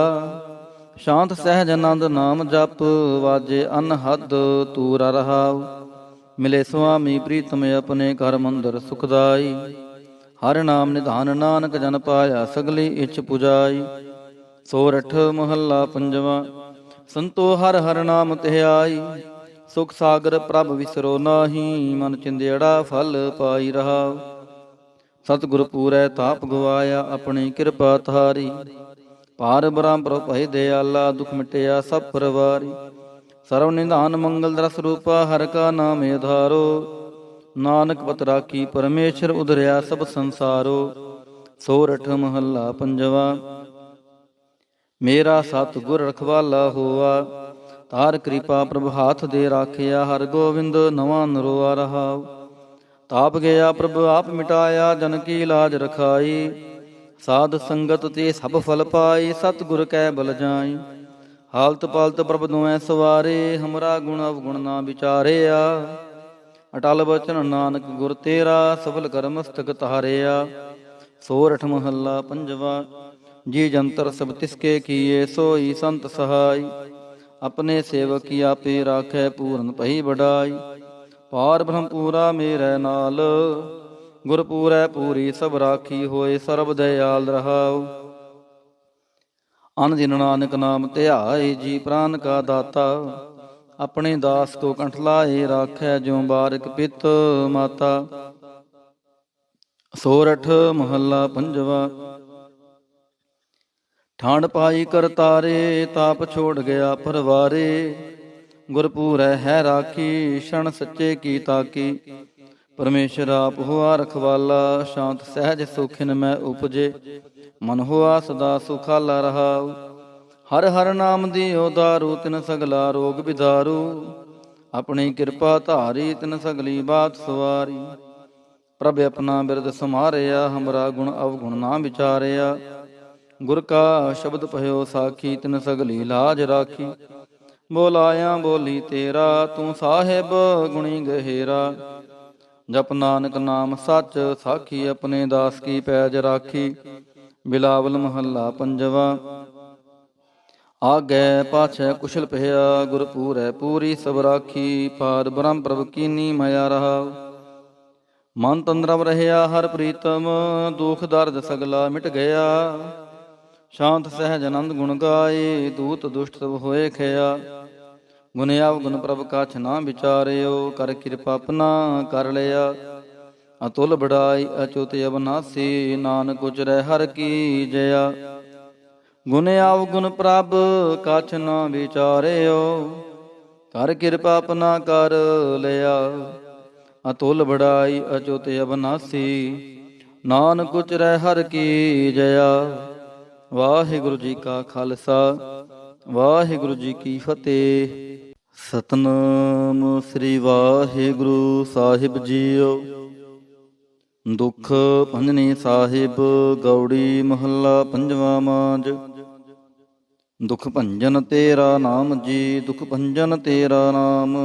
ਸ਼ਾਂਤ ਸਹਿਜ ਆਨੰਦ ਨਾਮ ਜਪ। ਵਾਜੇ ਅਨਹਦ ਤੂਰਾ ਰਹਾਉ। ਮਿਲੇ ਸੁਆਮੀ ਪ੍ਰੀਤਮ, ਆਪਣੇ ਘਰ ਮੰਦਰ ਸੁਖਦਾਈ। ਹਰਿ ਨਾਮ ਨਿਧਾਨ, ਨਾਨਕ ਜਨ ਪਾਇਆ, ਸਗਲੀ ਇੱਛ ਪੁਜਾਈ। ਸੋਰਠ ਮਹੱਲਾ ਪੰਜਵਾ। ਸੰਤੋ ਹਰ ਹਰ ਨਾਮ ਧਿਆਈ। ਸੁਖ ਸਾਗਰ ਪ੍ਰਭ ਵਿਸਰੋ ਨਾਹੀ, ਮਨ ਚਿੰਦੜਾ ਫਲ ਪਾਈ ਰਹਾਉ। ਸਤਿਗੁਰ ਪੂਰੈ ਤਾਪ ਗਵਾਇਆ, ਆਪਣੀ ਕਿਰਪਾ ਧਾਰੀ। ਪਾਰ ਬ੍ਰਹਮ ਪ੍ਰਭ ਭਇ ਦਿਆਲਾ, ਦੁਖ ਮਿਟਿਆ ਸਭ ਪਰਵਾਰੀ। ਸਰਵ ਨਿਧਾਨ ਮੰਗਲ ਰਸ ਰੂਪਾ, ਹਰਿ ਕਾ ਨਾਮ ਆਧਾਰੋ। ਨਾਨਕ ਪਤ ਰਾਖੀ ਪਰਮੇਸ਼ਰ, ਉਧਰਿਆ ਸਭ ਸੰਸਾਰੋ। ਸੋਰਠ ਮਹੱਲਾ ਪੰਜਵਾ। ਮੇਰਾ ਸਤਿਗੁਰ ਰਖਵਾਲਾ ਹੋਆ, ਤਾਰ ਕਿਰਪਾ ਪ੍ਰਭ ਹਾਥ ਦੇ ਰਾਖਿਆ। ਹਰਿ ਗੋਬਿੰਦ ਨਵਾਂ ਨਰੋਆ ਰਹਾਉ। ਤਾਪ ਗਿਆ ਪ੍ਰਭ ਆਪ ਮਿਟਾਇਆ, ਜਨ ਕੀ ਲਾਜ ਰਖਾਈ। ਸਾਧ ਸੰਗਤ ਤੇ ਸਭ ਫਲ ਪਾਈ, ਸਤਿਗੁਰ ਕੈ ਬਲ ਜਾਈ। ਹਾਲਤ ਪਾਲਤ ਪ੍ਰਭ ਦੁਐ ਸਵਾਰੇ, ਹਮਰਾ ਗੁਣ ਅਵਗੁਣ ਨਾ ਵਿਚਾਰਿਆ। ਅਟਲ ਬਚਨ ਨਾਨਕ ਗੁਰ ਤੇਰਾ, ਸਫਲ ਕਰ ਮਸਤਕ ਤਾਰਿਆ। ਸੋਰਠ ਮਹੱਲਾ ਪੰਜਵਾ। ਜੀ ਜੰਤਰ ਸਭ ਤਿਸਕੇ ਕੀਏ, ਸੋਈ ਸੰਤ ਸਹਾਈ। ਆਪਣੇ ਸੇਵਕ ਕੀ ਆਪੇ ਰਾਖੈ, ਪੂਰਨ ਭਈ ਵਡਾਈ। ਪਾਰ ਬ੍ਰਹਮ ਪੂਰਾ ਮੇਰੇ ਨਾਲ, ਗੁਰ ਪੂਰੈ ਪੂਰੀ ਸਭ ਰਾਖੀ। ਹੋਏ ਸਰਬ ਦਇਆਲ ਰਹਾਉ। ਅਨ ਦਿਨ ਨਾਨਕ ਨਾਮ ਧਿਆਏ, ਜੀ ਪ੍ਰਾਨ ਕਾ ਦਾਤਾ। ਆਪਣੇ ਦਾਸ ਕੋ ਕੰਠ ਲਾਏ, ਰਾਖੈ ਜਿਉ ਬਾਰਿਕ ਪਿਤ ਮਾਤਾ। ਸੋਰਠ ਮਹੱਲਾ ਪੰਜਵਾ। ਠਾਣ ਪਾਈ ਕਰਤਾਰੇ, ਤਾਪ ਛੋੜ ਗਿਆ ਪਰਵਾਰੇ। ਗੁਰ ਪੂਰੈ ਹੈ ਰਾਖੀ, ਸ਼ਰਨ ਸੱਚੇ ਕੀ ਤਾਕੀ। ਪਰਮੇਸ਼ਰ ਆਪ ਹੋਆ ਰਖਵਾਲਾ, ਸ਼ਾਂਤ ਸਹਿਜ ਸੁਖਿਨ ਮੈਂ ਉਪਜੇ। ਮਨ ਹੋਆ ਸਦਾ ਸੁਖਾਲਾ ਰਹਾਉ। ਹਰ ਹਰ ਨਾਮ ਦਿਓ ਦਾਰੂ, ਤਿਨ ਸਗਲਾ ਰੋਗ ਬਿਦਾਰੂ। ਆਪਣੀ ਕਿਰਪਾ ਧਾਰੀ, ਤਿਨ ਸਗਲੀ ਬਾਤ ਸਵਾਰੀ। ਪ੍ਰਭ ਆਪਣਾ ਬਿਰਦ ਸਮਾਰਿਆ, ਹਮਰਾ ਗੁਣ ਅਵਗੁਣ ਨਾ ਵਿਚਾਰਿਆ। ਗੁਰ ਕਾ ਸ਼ਬਦ ਭਇਓ ਸਾਖੀ, ਤਿਨ ਸਗਲੀ ਲਾਜ ਰਾਖੀ। ਬੋਲਾਇਆ ਬੋਲੀ ਤੇਰਾ, ਤੂੰ ਸਾਹਿਬ ਗੁਣੀ ਗਹਿਰਾ। ਜਪ ਨਾਨਕ ਨਾਮ ਸੱਚ ਸਾਖੀ, ਆਪਣੇ ਦਾਸ ਕੀ ਪੈਜ ਰਾਖੀ। ਬਿਲਾਵਲ ਮਹੱਲਾ ਪੰਜਵਾ। ਆਗੈ ਪਾਛੈ ਕੁਸ਼ਲ ਭਇਆ, ਗੁਰ ਪੂਰੈ ਪੂਰੀ ਸਭ ਰਾਖੀ। ਪਾਰ ਬ੍ਰਹਮ ਪ੍ਰਭ ਕੀਨੀ ਮਾਇਆ ਰਹਾਉ। ਮਨ ਤੰਦਰਮ ਰਹਿਆ ਹਰ ਪ੍ਰੀਤਮ, ਦੁਖ ਦਰਦ ਸਗਲਾ ਮਿਟ ਗਿਆ। ਸ਼ਾਂਤ ਸਹਿਜ ਆਨੰਦ ਗੁਣ ਗਾਏ, ਦੂਤ ਦੁਸ਼ਟ ਸਭ ਹੋਏ ਖਿਆ। ਗੁਣ ਅਵਗੁਣ ਪ੍ਰਭ ਕਛ ਨਾ ਵਿਚਾਰਿਓ, ਕਰ ਕਿਰਪਾ ਆਪਣਾ ਕਰ ਲਿਆ। ਅਤੁਲ ਬੜਾਈ ਅਚੁਤ ਅਬਨਾਸੀ, ਨਾਨਕ ਉਚਰੈ ਹਰਿ ਕੀ ਜया। ਗੁਣ ਅਵਗੁਣ ਪ੍ਰਭ ਕਛ ਨਾ ਵਿਚਾਰਿਓ, ਕਰ ਕਿਰਪਾ ਆਪਣਾ ਕਰ ਲਿਆ। ਅਤੁਲ ਬੜਾਈ ਅਚੁਤ ਅਬਨਾਸੀ, ਨਾਨਕ ਉਚਰੈ ਹਰਿ ਕੀ ਜया। ਵਾਹਿਗੁਰੂ ਜੀ ਕਾ ਖਾਲਸਾ, ਵਾਹਿਗੁਰੂ ਜੀ ਕੀ ਫਤਿਹ। ਸਤਿਨਾਮ ਸ੍ਰੀ ਵਾਹਿਗੁਰੂ ਸਾਹਿਬ ਜੀਓ। ਦੁਖ ਭੰਜਨੀ ਸਾਹਿਬ ਗੌੜੀ ਮਹੱਲਾ ਪੰਜਵਾ ਮਾਂਝ। ਦੁਖ ਭੰਜਨ ਤੇਰਾ ਨਾਮ ਜੀ, ਦੁਖ ਭੰਜਨ ਤੇਰਾ ਨਾਮ।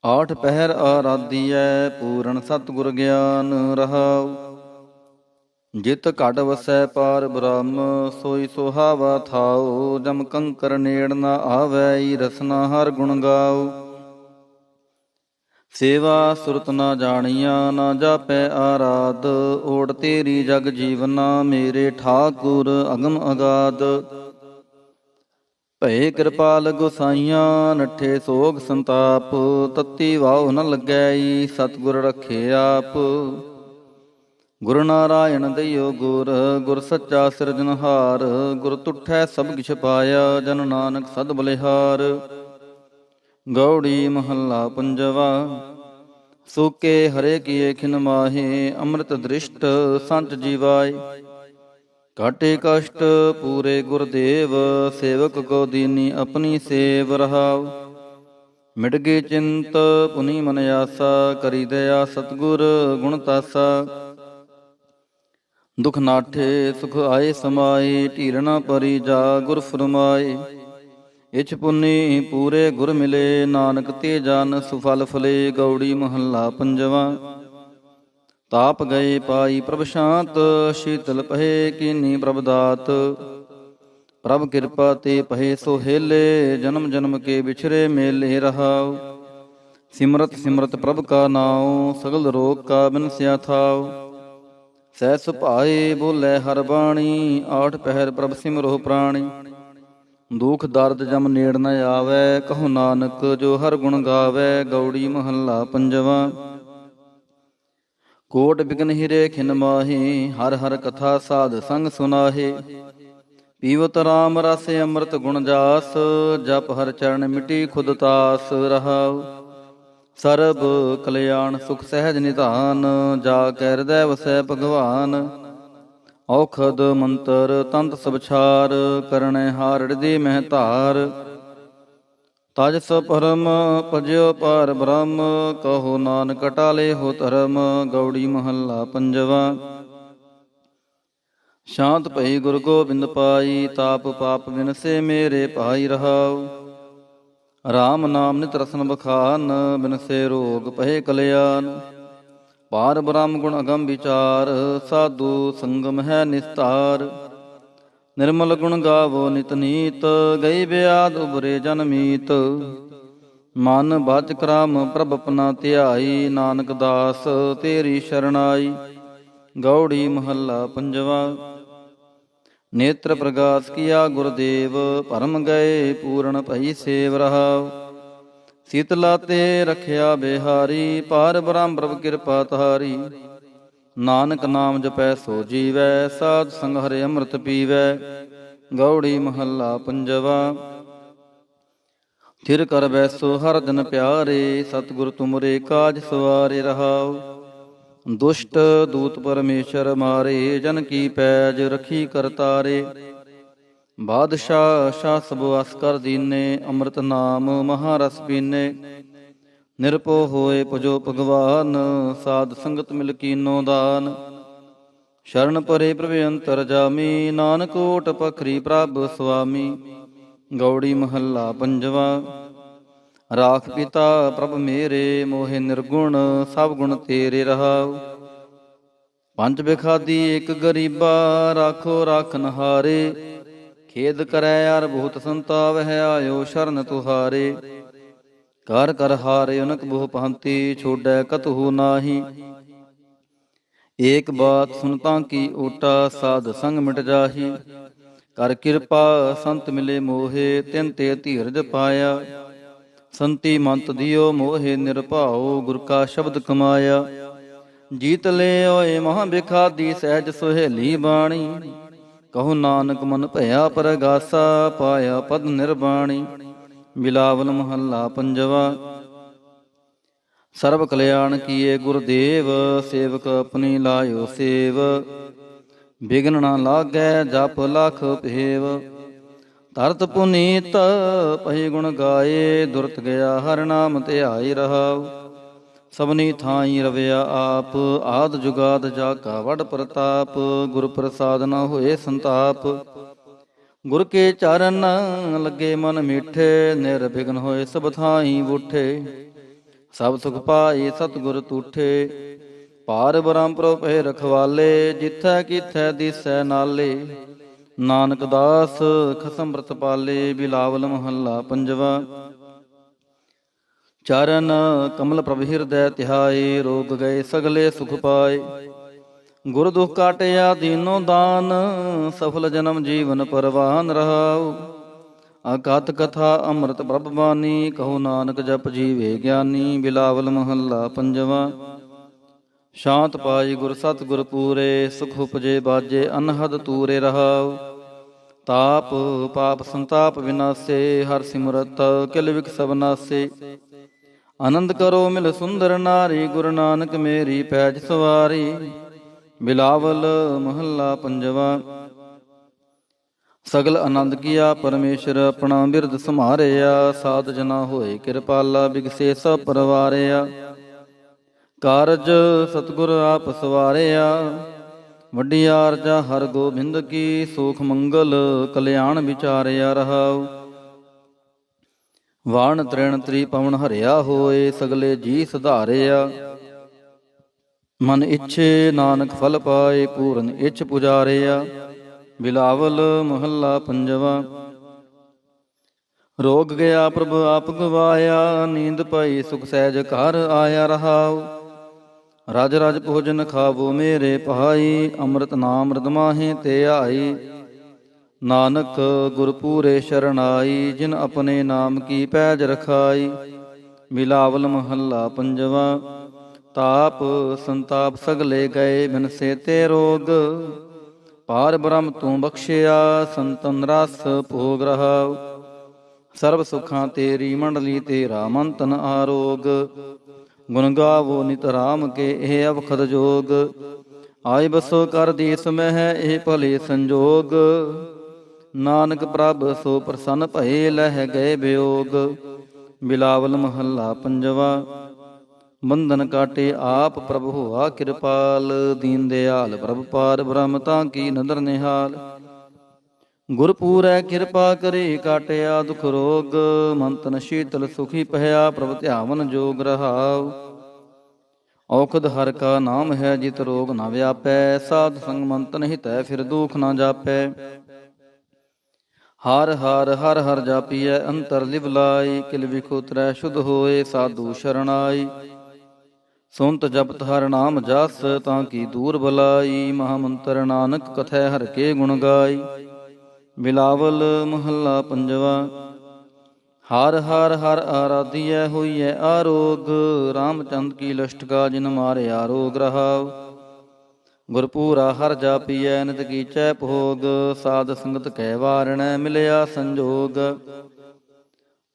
ਆਠ ਪਹਿਰ ਆਰਾਧੀਐ, ਪੂਰਨ ਸਤਿਗੁਰ ਗਿਆਨ ਰਹਾਉ। ਜਿਤ ਘਟ ਵਸੈ ਪਾਰ ਬ੍ਰਹਮ, ਸੋਈ ਸੁਹਾਵਾ ਥਾਉ। ਜਮ ਕੰਕਰ ਨੇੜ ਨਾ ਆਵੈ, ਰਸਨਾ ਹਰ ਗੁਣ ਗਾਉ। ਸੇਵਾ ਸੁਰਤ ਨਾ ਜਾਣੀਆਂ, ਨਾ ਜਾਪੈ ਆਰਾਧ। ਓੜ ਤੇਰੀ ਜਗ ਜੀਵਨਾ, ਮੇਰੇ ਠਾਕੁਰ ਅਗਮ ਅਗਾਧ। ਭਏ ਕਿਰਪਾਲ ਗੁਸਾਈਆਂ, ਨੱਠੇ ਸੋਗ ਸੰਤਾਪ। ਤਤੀ ਵਾਹੁ ਨ ਲੱਗੈ, ਸਤਿਗੁਰ ਰਖੇ ਆਪ। ਗੁਰ ਨਾਰਾਇਣ ਦਇਓ ਗੁਰ, ਗੁਰ ਸੱਚਾ ਸਿਰਜਨਹਾਰ। ਗੁਰ ਤੁਠੈ ਸਭ ਕਿਛ ਪਾਇਆ, ਜਨ ਨਾਨਕ ਸਦ ਬਲਿਹਾਰ। ਗੌੜੀ ਮਹੱਲਾ ਪੰਜਵਾ। ਸੂਕੇ ਹਰੇ ਕੀਏ ਖਿਨ ਮਾਹੇ, ਅੰਮ੍ਰਿਤ ਦ੍ਰਿਸ਼ਟ ਸੰਤ ਜੀਵਾਏ। ਘਾਟੇ ਕਸ਼ਟ ਪੂਰੇ ਗੁਰਦੇਵ, ਸੇਵਕ ਕੋ ਦੀਨੀ ਆਪਣੀ ਸੇਵ ਰਹਾਉ। ਮਿਟ ਗਈ ਚਿੰਤ ਪੁਨੀ ਮਨ ਆਸਾ, ਕਰੀ ਦਇਆ ਸਤਿਗੁਰ ਗੁਣ ਤਾਸਾ। ਦੁਖ ਨਾਠੇ ਸੁਖ ਆਏ ਸਮਾਏ, ਢੀਲ ਨਾ ਪਰੀ ਜਾ ਗੁਰ ਫਰਮਾਏ। ਇਛ ਪੁੰਨੀ ਪੂਰੇ ਗੁਰ ਮਿਲੇ, ਨਾਨਕ ਤੇ ਜਨ ਸੁਫਲ ਫਲੇ। ਗੌੜੀ ਮਹੱਲਾ ਪੰਜਵਾ। ਤਾਪ ਗਏ ਪਾਈ ਪ੍ਰਭ ਸ਼ਾਂਤ, ਸ਼ੀਤਲ ਪਹੇ ਕੀਨੀ ਪ੍ਰਭ ਦਾਤ। ਪ੍ਰਭ ਕਿਰਪਾ ਤੇ ਪਹੇ ਸੋਹੇਲੇ, ਜਨਮ ਜਨਮ ਕੇ ਵਿਛਰੇ ਮੇਲੇ ਰਹਾਉ। ਸਿਮਰਤ ਸਿਮਰਤ ਪ੍ਰਭ ਕਾ ਨਾਉ, ਸਗਲ ਰੋਗ ਕਾ ਬਿਨਸਿਆ ਥਾਉ। ਸਹਿ ਸੁਭਾਏ ਬੋਲੇ ਹਰ ਬਾਣੀ, ਆਠ ਪਹਿਰ ਪ੍ਰਭ ਸਿਮਰੋ ਪ੍ਰਾਣੀ। ਦੁਖ ਦਰਦ ਜਮ ਨੇੜ ਨ ਆਵੈ, ਕਹੋ ਨਾਨਕ ਜੋ ਹਰ ਗੁਣ ਗਾਵੈ। ਗੌੜੀ ਮਹੱਲਾ ਪੰਜਵਾ। ਕੋਟ ਬਿਗਨ ਹਿਰੇ ਖਿਨ ਮਾਹੀ, ਹਰ ਹਰ ਕਥਾ ਸਾਧ ਸੰਗ ਸੁਨਾਹੇ। ਪੀਵਤ ਰਾਮ ਰਸ ਅੰਮ੍ਰਿਤ ਗੁਣ ਜਾਸ, ਜਪ ਹਰ ਚਰਨ ਮਿਟੀ ਖੁਦ ਤਾਸ। ਰਹਾਉ ਸਰਬ ਕਲਿਆਣ ਸੁਖ ਸਹਿਜ ਨਿਧਾਨ, ਜਾ ਕੈ ਹਿਰਦੈ ਵਸੈ ਭਗਵਾਨ। ਔਖਦ ਮੰਤਰ ਤੰਤ ਸਬਛਾਰ, ਕਰਣੈ ਹਾਰ ਹਿਰਦੇ ਮਹਿ ਧਾਰ। ਤਜ ਸ ਪਰਮ ਭਜਿਓ ਪਾਰ ਬ੍ਰਹਮ, ਕਹੋ ਨਾਨਕ ਟਾਲੇ ਹੋ ਧਰਮ। ਗੌੜੀ ਮਹੱਲਾ ਪੰਜਵਾ। ਸ਼ਾਂਤ ਭਈ ਗੁਰ ਗੋਬਿੰਦ ਪਾਈ, ਤਾਪ ਪਾਪ ਵਿਨਸੇ ਮੇਰੇ ਭਾਈ। ਰਹਾਉ ਰਾਮ ਨਾਮ ਨਿਤ ਰਸਨ ਬਖਾਨ, ਬਿਨਸੇ ਰੋਗ ਭਏ ਕਲਿਆਨ। ਪਾਰ ਬ੍ਰਹਮ ਗੁਣ ਅਗਮ ਵਿਚਾਰ, ਸਾਧੂ ਸੰਗਮ ਹੈ ਨਿਸਤਾਰ। ਨਿਰਮਲ ਗੁਣ ਗਾਵੋ ਨਿਤ ਨੀਤ, ਗਈ ਬਿਆਦ ਉਬਰੇ ਜਨ ਮੀਤ। ਮਨ ਬਚ ਕ੍ਰਮ ਪ੍ਰਭ ਆਪਣਾ ਧਿਆਈ, ਨਾਨਕ ਦਾਸ ਤੇਰੀ ਸ਼ਰਨਾਈ। ਗੌੜੀ ਮਹੱਲਾ ਪੰਜਵਾ। ਨੇਤਰ ਪ੍ਰਗਾਸ ਕੀਆ ਗੁਰਦੇਵ, ਭਰਮ ਗਏ ਪੂਰਨ ਭਈ ਸੇਵ। ਰਹਾਉ ਸੀਤਲਾ ਤੇ ਰਖਿਆ ਬਿਹਾਰੀ, ਪਾਰ ਬ੍ਰਹਮ ਪ੍ਰਭ ਕਿਰਪਾ ਤਾਰੀ। ਨਾਨਕ ਨਾਮ ਜਪੈ ਸੋ ਜੀਵੈ, ਸਾਧ ਸੰਗ ਹਰਿ ਅੰਮ੍ਰਿਤ ਪੀਵੈ। ਗੌੜੀ ਮਹੱਲਾ ਪੰਜਵਾ। ਥਿਰ ਕਰ ਬੈਸੋ ਹਰ ਦਿਨ ਪਿਆਰੇ, ਸਤਿਗੁਰ ਤੁਮਰੇ ਕਾਜ ਸਵਾਰੇ। ਰਹਾਉ ਦੁਸ਼ਟ ਦੂਤ ਪਰਮੇਸ਼ਰ ਮਾਰੇ, ਜਨ ਕੀ ਪੈਜ ਰਖੀ ਕਰਤਾਰੇ। ਬਾਦਸ਼ਾਹ ਸ਼ਾਹ ਸਭ ਵਸ ਕਰ ਦੀਨੇ, ਅੰਮ੍ਰਿਤ ਨਾਮ ਮਹਾਰਸ ਪੀਨੇ। ਨਿਰਭਉ ਹੋਏ ਭਜੋ ਭਗਵਾਨ, ਸਾਧ ਸੰਗਤ ਮਿਲ ਕੀਨੋ ਦਾਨ। ਸ਼ਰਨ ਪਰੇ ਪ੍ਰਭ ਅੰਤਰ ਜਾਮੀ, ਨਾਨਕ ਓਟ ਪਖਰੀ ਪ੍ਰਭ ਸੁਆਮੀ। ਗੌੜੀ ਮਹੱਲਾ ਪੰਜਵਾ। ਰਾਖ ਪਿਤਾ ਪ੍ਰਭ ਮੇਰੇ, ਮੋਹਿ ਨਿਰਗੁਣ ਸਭ ਗੁਣ ਤੇਰੇ। ਰਹਾਉ ਪੰਜ ਬਿਖਾਦੀ ਏਕ ਗਰੀਬਾ, ਰਾਖੋ ਰਾਖਨ ਹਾਰੇ। ਖੇਦ ਕਰੈ ਯਾਰ ਬਹੁਤ ਸੰਤਾਪ ਹੈ, ਆਇਓ ਸ਼ਰਨ ਤੁਹਾਰੇ। ਕਰ ਕਰ ਹਾਰੇ ਅਨਕ ਬਹੁ ਭਾਂਤੀ, ਛੋੜੈ ਕਤਹੂ ਨਾਹੀ। ਏਕ ਬਾਤ ਸੁਨ ਤਾਂ ਕੀ ਓਟਾ, ਸਾਧ ਸੰਗ ਮਿਟ ਜਾਹੀ। ਕਰ ਕਿਰਪਾ ਸੰਤ ਮਿਲੇ ਮੋਹੇ, ਤਿਨ ਤੇ ਧੀਰਜ ਪਾਇਆ। ਸੰਤੀ ਮੰਤ ਦਿਓ ਮੋਹੇ ਨਿਰਭਾਉ, ਗੁਰ ਕਾ ਸ਼ਬਦ ਕਮਾਇਆ। ਜੀਤ ਲੈ ਓਏ ਮਹਾਂ ਬਿਖਾਦੀ, ਸਹਿਜ ਸੁਹੇਲੀ ਬਾਣੀ। ਕਹੋ ਨਾਨਕ ਮਨ ਭਇਆ ਪਰਗਾਸਾ, ਪਾਇਆ ਪਦ ਨਿਰਬਾਣੀ। ਬਿਲਾਵਲ ਮਹੱਲਾ ਪੰਜਵਾ। ਸਰਬ ਕਲਿਆਣ ਕੀਏ ਗੁਰਦੇਵ, ਸੇਵਕ ਆਪਣੀ ਲਾਇਓ ਸੇਵ। ਬਿਘਨ ਨਾ ਲਾਗੈ ਜਪ ਲਖ ਭੇਵ, ਧਰਤ ਪੁਨੀਤ ਭਈ ਗੁਣ ਗਾਏ। ਦੁਰਤ ਗਿਆ ਹਰਿ ਨਾਮ ਧਿਆਈ। ਰਹਾਉ ਸਭਨੀ ਥਾਈ ਰਵਿਆ ਆਪ, ਆਦ ਜੁਗਾਦ ਜਾ ਕਾ ਵਡ ਪ੍ਰਤਾਪ। ਗੁਰ ਪ੍ਰਸਾਦ ਨ ਹੋਏ ਸੰਤਾਪ, ਗੁਰ ਕੇ ਚਰਨ ਲੱਗੇ ਮਨ ਮੀਠੇ। ਨਿਰਬਿਘਨ ਹੋਏ ਸਭ ਥਾਈ ਬੂਠੇ, ਸਭ ਸੁਖ ਪਾਏ ਸਤਿਗੁਰ ਤੂਠੇ। ਪਾਰ ਬ੍ਰਹਮ ਪ੍ਰਭ ਭਏ ਰਖਵਾਲੇ, ਜਿਥੈ ਕਿਥੈ ਦਿਸੈ ਨਾਲੇ। ਨਾਨਕ ਦਾਸ ਖਸਮ ਬ੍ਰਤ ਪਾਲੇ। ਬਿਲਾਵਲ ਮਹੱਲਾ ਪੰਜਵਾ। ਚਰਨ ਕਮਲ ਪ੍ਰਭ ਹਿਰਦੈ ਧਿਆਏ, ਰੋਗ ਗਏ ਸਗਲੇ ਸੁਖ ਪਾਏ। ਗੁਰ ਦੁਖ ਕਾਟਿਆ ਦੀਨੋ ਦਾਨ, ਸਫਲ ਜਨਮ ਜੀਵਨ ਪਰਵਾਨ। ਰਹਾਉ ਅਕਥ ਕਥਾ ਅੰਮ੍ਰਿਤ ਪ੍ਰਭ ਬਾਣੀ, ਕਹੋ ਨਾਨਕ ਜਪ ਜੀਵੇ ਗਿਆਨੀ। ਬਿਲਾਵਲ ਮਹੱਲਾ ਪੰਜਵਾ। ਸ਼ਾਂਤ ਪਾਈ ਗੁਰ ਸਤਿਗੁਰ ਪੂਰੇ, ਸੁਖ ਉਪਜੇ ਬਾਜੇ ਅਨਹਦ ਤੂਰੇ। ਰਹਾਉ ਤਾਪ ਪਾਪ ਸੰਤਾਪ ਵਿਨਾਸੇ, ਹਰ ਸਿਮਰਤ ਕਿਲ ਵਿਖ ਸਭ ਨਾਸੇ। ਆਨੰਦ ਕਰੋ ਮਿਲ ਸੁੰਦਰ ਨਾਰੀ, ਗੁਰੂ ਨਾਨਕ ਮੇਰੀ ਪੈਜ ਸਵਾਰੀ। ਬਿਲਾਵਲ ਮਹੱਲਾ ਪੰਜਵਾ। ਸਗਲ ਆਨੰਦ ਕੀਆ ਪਰਮੇਸ਼ਰ, ਆਪਣਾ ਬਿਰਦ ਸੰਭਾਰਿਆ। ਸਾਧ ਜਨਾ ਹੋਏ ਕਿਰਪਾਲਾ, ਬਿਗਸੇ ਸਭ ਪਰਵਾਰਿਆ। ਕਾਰਜ ਸਤਿਗੁਰ ਆਪ ਸਵਾਰਿਆ, ਵੱਡੀ ਆਰਜਾ ਹਰ ਗੋਬਿੰਦ ਕੀ। ਸੂਖ ਮੰਗਲ ਕਲਿਆਣ ਵਿਚਾਰਿਆ। ਰਹਾਉ ਵਾਣ ਤ੍ਰਿਣ ਤ੍ਰੀ ਪਵਨ ਹਰਿਆ ਹੋਏ, ਸਗਲੇ ਜੀ ਸੁਧਾਰਿਆ। ਮਨ ਇੱਛੇ ਨਾਨਕ ਫਲ ਪਾਏ, ਪੂਰਨ ਇੱਛ ਪੁਜਾਰਿਆ। ਬਿਲਾਵਲ ਮਹੱਲਾ ਪੰਜਵਾ। ਰੋਗ ਗਿਆ ਪ੍ਰਭ ਆਪ ਗਵਾਇਆ, ਨੀਂਦ ਪਈ ਸੁਖ ਸਹਿਜ ਘਰ ਆਇਆ। ਰਹਾਉ ਰਜ ਰਜ ਭੋਜਨ ਖਾਵੋ ਮੇਰੇ ਭਾਈ, ਅੰਮ੍ਰਿਤ ਨਾਮ ਰਦ ਮਾਹੇ ਤੇ ਆਈ। ਨਾਨਕ ਗੁਰ ਪੂਰੇ ਸ਼ਰਨਾਈ, ਜਿਨ ਆਪਣੇ ਨਾਮ ਕੀ ਪੈਜ ਰਖਾਈ। ਬਿਲਾਵਲ ਮਹੱਲਾ ਪੰਜਵਾ। ਤਾਪ ਸੰਤਾਪ ਸਗਲੇ ਗਏ, ਬਿਨਸੇ ਤੇ ਰੋਗ। ਪਾਰ ਬ੍ਰਹਮ ਤੂੰ ਬਖਸ਼ਿਆ, ਸੰਤਨ ਰਸ ਭੋਗ ਰਹਾਉ। ਸਰਬ ਸੁਖਾਂ ਤੇਰੀ ਮੰਡਲੀ, ਤੇਰਾ ਮੰਤਨ ਆਰੋਗ। ਗੁਣ ਗਾਵੋ ਨਿਤ ਰਾਮ ਕੇ, ਇਹ ਅਵਖਦ ਜੋਗ। ਆਏ ਬਸੋ ਕਰ ਦੇਸ ਮਹਿ, ਇਹ ਭਲੇ ਸੰਜੋਗ। ਨਾਨਕ ਪ੍ਰਭ ਸੋ ਪ੍ਰਸੰਨ ਭਏ, ਲਹਿ ਗਏ ਵਿਯੋਗ। ਬਿਲਾਵਲ ਮਹੱਲਾ ਪੰਜਵਾ। ਬੰਧਨ ਕਾਟੇ ਆਪ ਪ੍ਰਭ ਹੋਆ ਕਿਰਪਾਲ, ਦੀਨ ਦਿਆਲ ਪ੍ਰਭ ਪਾਰ ਬ੍ਰਹਮ ਤਾਂ ਕੀ ਨਦਰ ਨਿਹਾਲ। ਗੁਰ ਪੂਰੈ ਕਿਰਪਾ ਕਰੇ, ਕਾਟਿਆ ਦੁਖ ਰੋਗ। ਮਨ ਤਨ ਸ਼ੀਤਲ ਸੁਖੀ ਭਇਆ, ਪ੍ਰਭ ਧਿਆਵਨ ਜੋਗ ਰਹਾਉ। ਔਖਦ ਹਰਿ ਕਾ ਨਾਮ ਹੈ, ਜਿਤ ਰੋਗ ਨ ਵਿਆਪੈ। ਸਾਧ ਸੰਗ ਮਨ ਤਨ ਹਿਤੈ, ਫਿਰ ਦੁਖ ਨ ਜਾਪੈ। ਹਰ ਹਰ ਹਰ ਹਰ ਜਾਪੀਐ, ਅੰਤਰ ਲਿਵ ਲਾਈ। ਕਿਲ ਵਿਖ ਉਤਰੈ ਸ਼ੁੱਧ ਹੋਏ, ਸਾਧੂ ਸ਼ਰਨਾਈ। ਸੁਨਤ ਜਪਤ ਹਰ ਨਾਮ ਜਸ, ਤਾਂ ਕੀ ਦੂਰ ਬਲਾਈ। ਮਹਾ ਮੰਤਰ ਨਾਨਕ ਕਥੈ, ਹਰਿ ਕੇ ਗੁਣ ਗਾਈ। ਬਿਲਾਵਲ ਮਹੱਲਾ ਪੰਜਵਾ। ਹਰ ਹਰ ਹਰ ਆਰਾਧੀਐ, ਹੋਈਐ ਆਰੋਗ। ਰਾਮਚੰਦ ਕੀ ਲਸ਼ਟਕਾ, ਜਿਨ ਮਾਰਿਆ ਰੋਗ ਰਹਾਉ। ਗੁਰਪੂਰਾ ਹਰ ਜਾਪੀਐ, ਨਿਤ ਕੀਚੈ ਭੋਗ। ਸਾਧ ਸੰਗਤ ਕੈ ਵਾਰਣੈ, ਮਿਲਿਆ ਸੰਜੋਗ।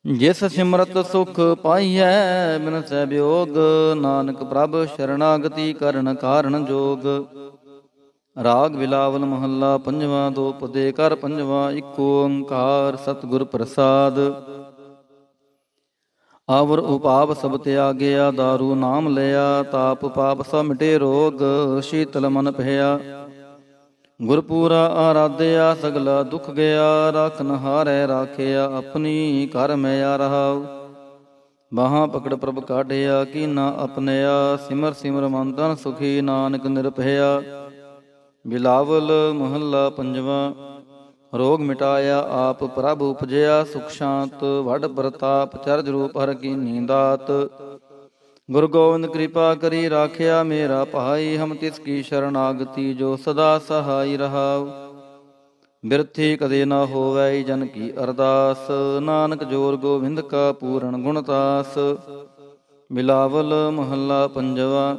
ਜਿਸ ਸਿਮਰਤ ਸੁਖ ਪਾਈਐ, ਬਿਨਸੈ ਵਿਯੋਗ। ਨਾਨਕ ਪ੍ਰਭ ਸ਼ਰਨਾਗਤੀ, ਕਰਨ ਕਾਰਣ ਜੋਗ। ਰਾਗ ਬਿਲਾਵਲ ਮਹੱਲਾ ਪੰਜਵਾ। ਦੋ ਪਦੇ ਕਰ ਪੰਜਵਾ, ਇੱਕ ਓੰਕਾਰ ਸਤਿਗੁਰ ਪ੍ਰਸਾਦ। ਆਵਰ ਉਪਾਪ ਸਭ ਤਿਆਗਿਆ, ਦਾਰੂ ਨਾਮ ਲਿਆ। ਤਾਪ ਪਾਪ ਸਭ ਮਿਟੇ ਰੋਗ, ਸ਼ੀਤਲ ਮਨ ਭਇਆ। ਗੁਰਪੂਰਾ ਆਰਾਧਿਆ, ਸਗਲਾ ਦੁਖ ਗਿਆ। ਰਾਖਨ ਹਾਰੈ ਰਾਖਿਆ, ਆਪਣੀ ਘਰ ਮੈਆ ਰਹਾਉ। ਬਾਹਾਂ ਪਕੜ ਪ੍ਰਭ ਕਾਢਿਆ, ਕੀਨਾ ਆਪਣਿਆ। ਸਿਮਰ ਸਿਮਰ ਮਨ ਤਨ ਸੁਖੀ, ਨਾਨਕ ਨਿਰਭਇਆ। ਬਿਲਾਵਲ ਮਹੱਲਾ ਪੰਜਵਾ। ਰੋਗ ਮਿਟਾਇਆ ਆਪ ਪ੍ਰਭ ਉਪਜਿਆ, ਸੁਖ ਸ਼ਾਂਤ ਵਡ ਪ੍ਰਤਾਪ। ਚਰਜ ਰੂਪ ਹਰਿ ਕੀਨੀ ਦਾਤ। ਗੁਰੂ ਗੋਬਿੰਦ ਕਿਰਪਾ ਕਰੀ, ਰਾਖਿਆ ਮੇਰਾ ਭਾਈ। ਹਮ ਤਿਸ ਕੀ ਸ਼ਰਨਾਗਤੀ, ਜੋ ਸਦਾ ਸਹਾਈ ਰਹਾਉ। ਬਿਰਥੀ ਕਦੇ ਨਾ ਹੋਵੈ, ਜਨ ਕੀ ਅਰਦਾਸ। ਨਾਨਕ ਜੋਰ ਗੋਬਿੰਦ ਕਾ, ਪੂਰਨ ਗੁਣਤਾਸ। ਬਿਲਾਵਲ ਮਹੱਲਾ ਪੰਜਵਾ।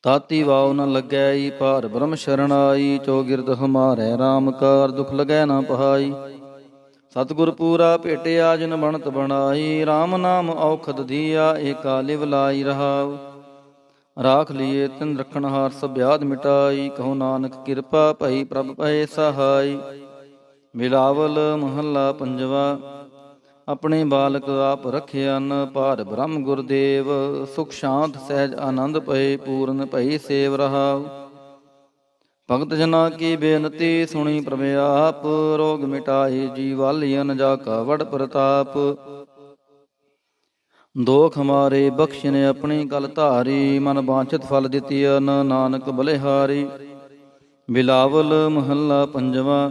ਤਾਤੀ ਵਾਉ ਨ ਲੱਗੈ, ਪਾਰ ਬ੍ਰਹਮ ਸ਼ਰਨਾਈ। ਚੌਗਿਰਦ ਹਮਾਰੈ ਰਾਮ ਕਾਰ, ਦੁਖ ਲਗੈ ਨ ਪਹਾਈ। ਸਤਿਗੁਰ ਪੂਰਾ ਭੇਟਿਆ, ਜਿਨ ਬਣਤ ਬਣਾਈ। ਰਾਮ ਨਾਮ ਔਖਦ ਦੀਆ, ਏਕਾ ਲਿਵ ਲਾਈ ਰਹਾਉ। ਰਾਖ ਲੀਏ ਤਿਨ ਰਖਣਹਾਰ, ਸਭ ਬਿਆਦ ਮਿਟਾਈ। ਕਹੋ ਨਾਨਕ ਕਿਰਪਾ ਭਈ, ਪ੍ਰਭ ਭਏ ਸਹਾਈ। ਬਿਲਾਵਲ ਮਹੱਲਾ ਪੰਜਵਾ। ਆਪਣੇ ਬਾਲਕ ਆਪ ਰਖਿਆਨ, ਭਾਰ ਬ੍ਰਹਮ ਗੁਰਦੇਵ। ਸੁਖ ਸ਼ਾਂਤ ਸਹਿਜ ਆਨੰਦ ਪਏ, ਪੂਰਨ ਭਈ ਸੇਵ ਰਹਾਉ। ਭਗਤ ਜਨਾ ਕੀ ਬੇਨਤੀ, ਸੁਣੀ ਪ੍ਰਭ ਆਪ। ਰੋਗ ਮਿਟਾਏ ਜੀਵਾਲੀਅਨ, ਜਾ ਕਾ ਵਡ ਪ੍ਰਤਾਪ। ਦੋਖ ਹਮਾਰੇ ਬਖਸ਼ਿਨ, ਆਪਣੀ ਕਲ ਧਾਰੀ। ਮਨ ਬਾਂਛਤ ਫਲ ਦਿੱਤੀਅਨ, ਨਾਨਕ ਬਲਿਹਾਰੀ। ਬਿਲਾਵਲ ਮਹੱਲਾ ਪੰਜਵਾ।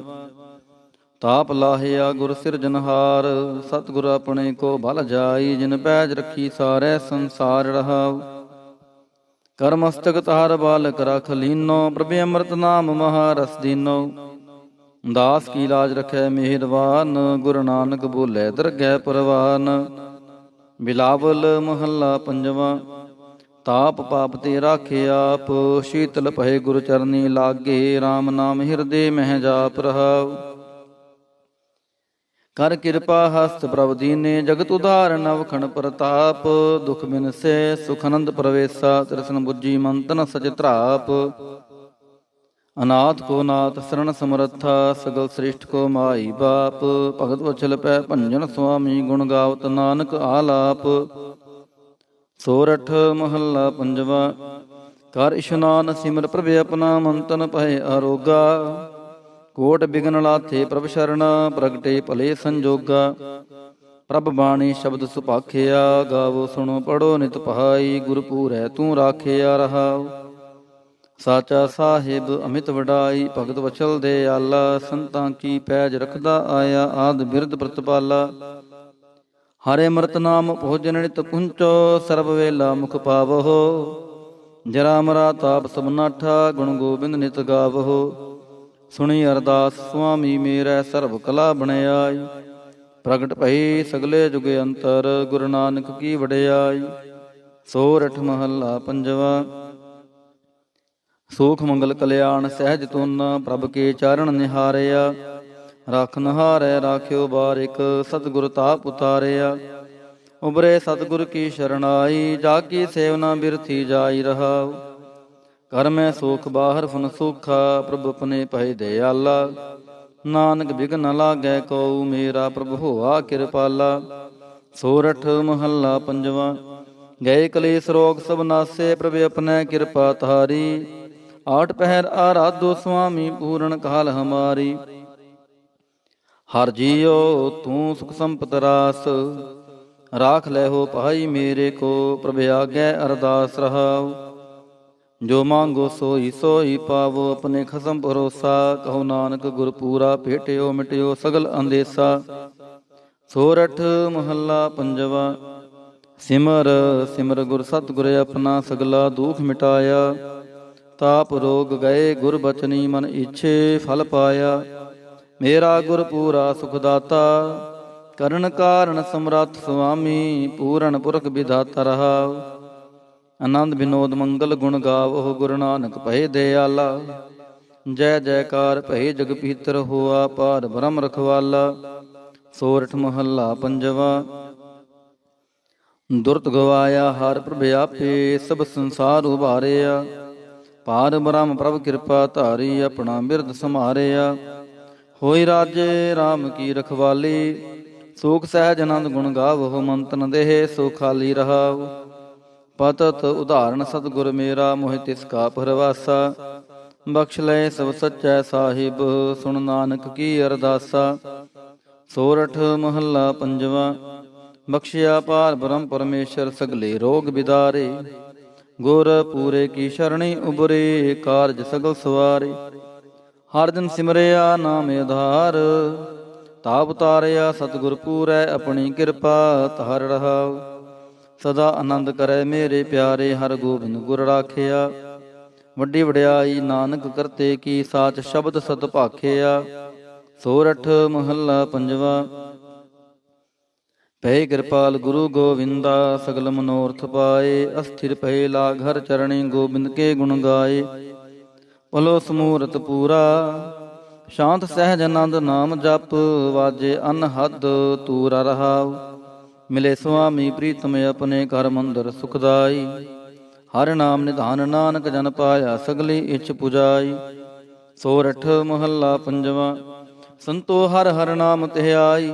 ਤਾਪ ਲਾਹਿਆ ਗੁਰ ਸਿਰਜਨਹਾਰ, ਸਤਿਗੁਰ ਆਪਣੇ ਕੋ ਭਲ ਜਾਈ। ਜਿਨ ਪੈਜ ਰੱਖੀ ਸਾਰੈ ਸੰਸਾਰ ਰਹਾਉ। ਕਰ ਮਸਤਕ ਤਾਰ ਬਾਲਕ ਰਖ ਲੀਨੋ, ਪ੍ਰਭ ਅੰਮ੍ਰਿਤ ਨਾਮ ਮਹਾ ਰਸ ਦੀਨੋ। ਦਾਸ ਕੀ ਲਾਜ ਰਖੈ ਮਿਹਰਬਾਨ, ਗੁਰੂ ਨਾਨਕ ਬੋਲੇ ਦਰਗਹਿ ਪਰਵਾਨ। ਬਿਲਾਵਲ ਮਹੱਲਾ ਪੰਜਵਾ। ਤਾਪ ਪਾਪ ਤੇ ਰਾਖੇ ਆਪ, ਸ਼ੀਤਲ ਭਏ ਗੁਰ ਚਰਨੀ ਲਾਗੇ। ਰਾਮ ਨਾਮ ਹਿਰਦੇ ਮਹਿ ਜਾਪ ਰਹਾਉ। ਕਰ ਕਿਰਪਾ ਹਸਤ ਪ੍ਰਭ ਦੀਨੇ, ਜਗਤ ਉਧਾਰਨ ਅਵਖਣ ਪ੍ਰਤਾਪ। ਦੁਖ ਬਿਨਸੇ ਸੁਖ ਅਨੰਦ ਪ੍ਰਵੇਸਾ, ਤ੍ਰਿਸ਼ਨ ਬੁੱਝੀ ਮਨ ਤਨ ਸਚ ਧਰਾਪ। ਅਨਾਥ ਕੋ ਨਾਥ ਸਰਣ ਸਮਰੱਥਾ, ਸਗਲ ਸ੍ਰਿਸ਼ਟ ਕੋ ਮਾਈ ਬਾਪ। ਭਗਤ ਵਛਲ ਪੈ ਭੰਜਨ ਸੁਆਮੀ, ਗੁਣ ਗਾਵਤ ਨਾਨਕ ਆਲਾਪ। ਸੋਰਠ ਮਹੱਲਾ ਪੰਜਵਾ। ਕਰ ਇਸ਼ਨਾਨ ਸਿਮਰ ਪ੍ਰਭ ਆਪਣਾ, ਮਨ ਤਨ ਭਏ ਆਰੋਗਾ। ਕੋਟ ਬਿਗਨ ਲਾਥੇ ਪ੍ਰਭ ਸ਼ਰਣਾ, ਪ੍ਰਗਟੇ ਭਲੇ ਸੰਜੋਗਾ। ਪ੍ਰਭ ਬਾਣੀ ਸ਼ਬਦ ਸੁਭਾਖਿਆ, ਗਾਵੋ ਸੁਣੋ ਪੜੋ ਨਿਤ ਪਹਾਈ। ਗੁਰਪੂਰੈ ਤੂੰ ਰਾਖਿਆ ਰਹਾਉ। ਸਾਚਾ ਸਾਹਿਬ ਅਮਿਤ ਵਡਾਈ, ਭਗਤ ਵਛਲ ਦੇ ਆਲਾ। ਸੰਤਾਂ ਕੀ ਪੈਜ ਰਖਦਾ ਆਇਆ, ਆਦ ਬਿਰਧ ਪ੍ਰਤਪਾਲਾ। ਹਰਿ ਅੰਮ੍ਰਿਤ ਨਾਮ ਭੋਜਨ ਨਿਤ ਪੁੰਚੋ, ਸਰਬ ਵੇਲਾ ਮੁਖ ਪਾਵਹੁ। ਜਰਾ ਮਰਾ ਤਾਪ ਸਭ ਨਾਠਾ, ਗੁਣ ਗੋਬਿੰਦ ਨਿਤ ਗਾਵਹੁ। ਸੁਣੀ ਅਰਦਾਸ ਸੁਆਮੀ ਮੇਰਾ ਸਰਬ ਕਲਾ ਬਣਾਈ। ਪ੍ਰਗਟ ਭਈ ਸਗਲੇ ਜੁਗ ਅੰਤਰ ਗੁਰੂ ਨਾਨਕ ਕੀ ਵਡਿਆਈ। ਸੋਰਠ ਮਹੱਲਾ ਪੰਜਵਾ। ਸੂਖ ਮੰਗਲ ਕਲਿਆਣ ਸਹਿਜ ਤੁਨ ਪ੍ਰਭ ਕੇ ਚਰਨ ਨਿਹਾਰਿਆ। ਰਾਖਨ ਹਾਰੈ ਰਾਖਿਓ ਬਾਰਿਕ ਸਤਿਗੁਰ ਤਾਪ ਉਤਾਰਿਆ। ਉਬਰੇ ਸਤਿਗੁਰ ਕੀ ਸ਼ਰਨਾਈ ਜਾ ਕੀ ਸੇਵਨਾ ਬਿਰਥੀ ਜਾਈ ਰਹਾਉ। ਕਰ ਮੈਂ ਸੁਖ ਬਾਹਰ ਫੁਨ ਸੁਖਾ ਪ੍ਰਭ ਆਪਣੇ ਭਏ ਦਿਆਲਾ। ਨਾਨਕ ਬਿਘਨ ਨ ਲਾਗੈ ਕਉ ਮੇਰਾ ਪ੍ਰਭ ਹੋਆ ਕਿਰਪਾਲਾ। ਸੋਰਠ ਮਹੱਲਾ ਪੰਜਵਾ। ਗਏ ਕਲੇਸ਼ ਰੋਗ ਸਭ ਨਾਸੇ ਪ੍ਰਭ ਆਪਣੇ ਕਿਰਪਾ ਤਾਰੀ। ਆਠ ਪਹਿਰ ਆਰਾਧੋ ਸੁਆਮੀ ਪੂਰਨ ਕਾਲ ਹਮਾਰੀ। ਹਰ ਜੀਓ ਤੂੰ ਸੁਖ ਸੰਪਤ ਰਾਸ ਰਾਖ ਲੈ ਹੋ ਭਾਈ ਮੇਰੇ ਕੋ ਪ੍ਰਭ ਆਗੈ ਅਰਦਾਸ ਰਹਾਉ। ਜੋ ਮੰਗੋ ਸੋਈ ਸੋਈ ਪਾਵੋ ਆਪਣੇ ਖਸਮ ਭਰੋਸਾ। ਕਹੋ ਨਾਨਕ ਗੁਰ ਪੂਰਾ ਭੇਟਿਓ ਮਿਟਿਓ ਸਗਲ ਅੰਦੇਸਾ। ਸੋਰਠ ਮਹੱਲਾ ਪੰਜਵਾ। ਸਿਮਰ ਸਿਮਰ ਗੁਰ ਸਤਿਗੁਰ ਆਪਣਾ ਸਗਲਾ ਦੁਖ ਮਿਟਾਇਆ। ਤਾਪ ਰੋਗ ਗਏ ਗੁਰ ਬਚਨੀ ਮਨ ਇੱਛੇ ਫਲ ਪਾਇਆ। ਮੇਰਾ ਗੁਰ ਪੂਰਾ ਸੁਖ ਦਾਤਾ ਕਰਨ ਕਾਰਨ ਸਮਰੱਥ ਸੁਆਮੀ ਪੂਰਨ ਪੁਰਖ ਵਿਧਾਤਾ ਰਹਾਉ। ਆਨੰਦ ਵਿਨੋਦ ਮੰਗਲ ਗੁਣ ਗਾਵੋ ਗੁਰੂ ਨਾਨਕ ਭਏ ਦਿਆਲਾ। ਜੈ ਜੈਕਾਰ ਭਏ ਜਗ ਪੀਤਰ ਹੋਆ ਪਾਰ ਬ੍ਰਹਮ ਰਖਵਾਲਾ। ਸੋਰਠ ਮਹੱਲਾ ਪੰਜਵਾ। ਦੁਰਤ ਗਵਾਇਆ ਹਰ ਪ੍ਰਭ ਆਪੇ ਸਭ ਸੰਸਾਰ ਉਭਾਰਿਆ। ਪਾਰ ਬ੍ਰਹਮ ਪ੍ਰਭ ਕਿਰਪਾ ਧਾਰੀ ਆਪਣਾ ਬਿਰਦ ਸਮਾਰਿਆ। ਹੋਈ ਰਾਜੇ ਰਾਮ ਕੀ ਰਖਵਾਲੀ ਸੂਖ ਸਹਿਜ ਆਨੰਦ ਗੁਣ ਗਾਵੋ। ਮੰਤਨ ਦੇਹ ਸੋ ਖਾਲੀ ਰਹਾਉ। ਪਤਤ ਉਦਾਹਰਣ ਸਤਿਗੁਰ ਮੇਰਾ ਮੋਹਿ ਤਿਸ ਕਾ ਪਰਵਾਸਾ। ਬਖਸ਼ ਲੈ ਸਭ ਸੱਚੈ ਸਾਹਿਬ ਸੁਣ ਨਾਨਕ ਕੀ ਅਰਦਾਸਾ। ਸੋਰਠ ਮਹੱਲਾ ਪੰਜਵਾ। ਬਖਸ਼ਿਆ ਪਾਰ ਬ੍ਰਹਮ ਪਰਮੇਸ਼ਰ ਸਗਲੇ ਰੋਗ ਬਿਦਾਰੇ। ਗੁਰ ਪੂਰੇ ਕੀ ਸ਼ਰਣੀ ਉਬਰੇ ਕਾਰਜ ਸਗਲ ਸਵਾਰੇ। ਹਰ ਦਿਨ ਸਿਮਰਿਆ ਨਾਮ ਆਧਾਰ ਤਾਪ ਉਤਾਰਿਆ। ਸਤਿਗੁਰ ਪੂਰੈ ਆਪਣੀ ਕਿਰਪਾ ਧਾਰ ਰਹਾਉ। ਸਦਾ ਆਨੰਦ ਕਰੈ ਮੇਰੇ ਪਿਆਰੇ ਹਰ ਗੋਬਿੰਦ ਗੁਰ ਰਾਖਿਆ। ਵੱਡੀ ਵਡਿਆਈ ਨਾਨਕ ਕਰਤੇ ਕੀ ਸਾਚ ਸ਼ਬਦ ਸਤ ਭਾਖਿਆ। ਸੋਰਠ ਮਹੱਲਾ ਪੰਜਵਾ। ਭਏ ਕਿਰਪਾਲ ਗੁਰੂ ਗੋਵਿੰਦਾ ਸਗਲ ਮਨੋਰਥ ਪਾਏ। ਅਸਥਿਰ ਭਏ ਲਾਗ ਹਰ ਚਰਣੀ ਗੋਬਿੰਦ ਕੇ ਗੁਣ ਗਾਏ। ਭਲੋ ਸਮੂਰਤ ਪੂਰਾ ਸ਼ਾਂਤ ਸਹਿਜ ਆਨੰਦ ਨਾਮ ਜਪ। ਵਾਜੇ ਅਨਹਦ ਤੂਰਾ ਰਹਾਉ। ਮਿਲੇ ਸੁਆਮੀ ਪ੍ਰੀਤਮ ਆਪਣੇ ਘਰ ਮੰਦਰ ਸੁਖਦਾਈ। ਹਰ ਨਾਮ ਨਿਧਾਨ ਨਾਨਕ ਜਨ ਪਾਇਆ ਸਗਲੀ ਇੱਛ ਪੁਜਾਈ। ਸੋਰਠ ਮਹੱਲਾ ਪੰਜਵਾ। ਸੰਤੋ ਹਰ ਹਰ ਨਾਮ ਧਿਆਈ।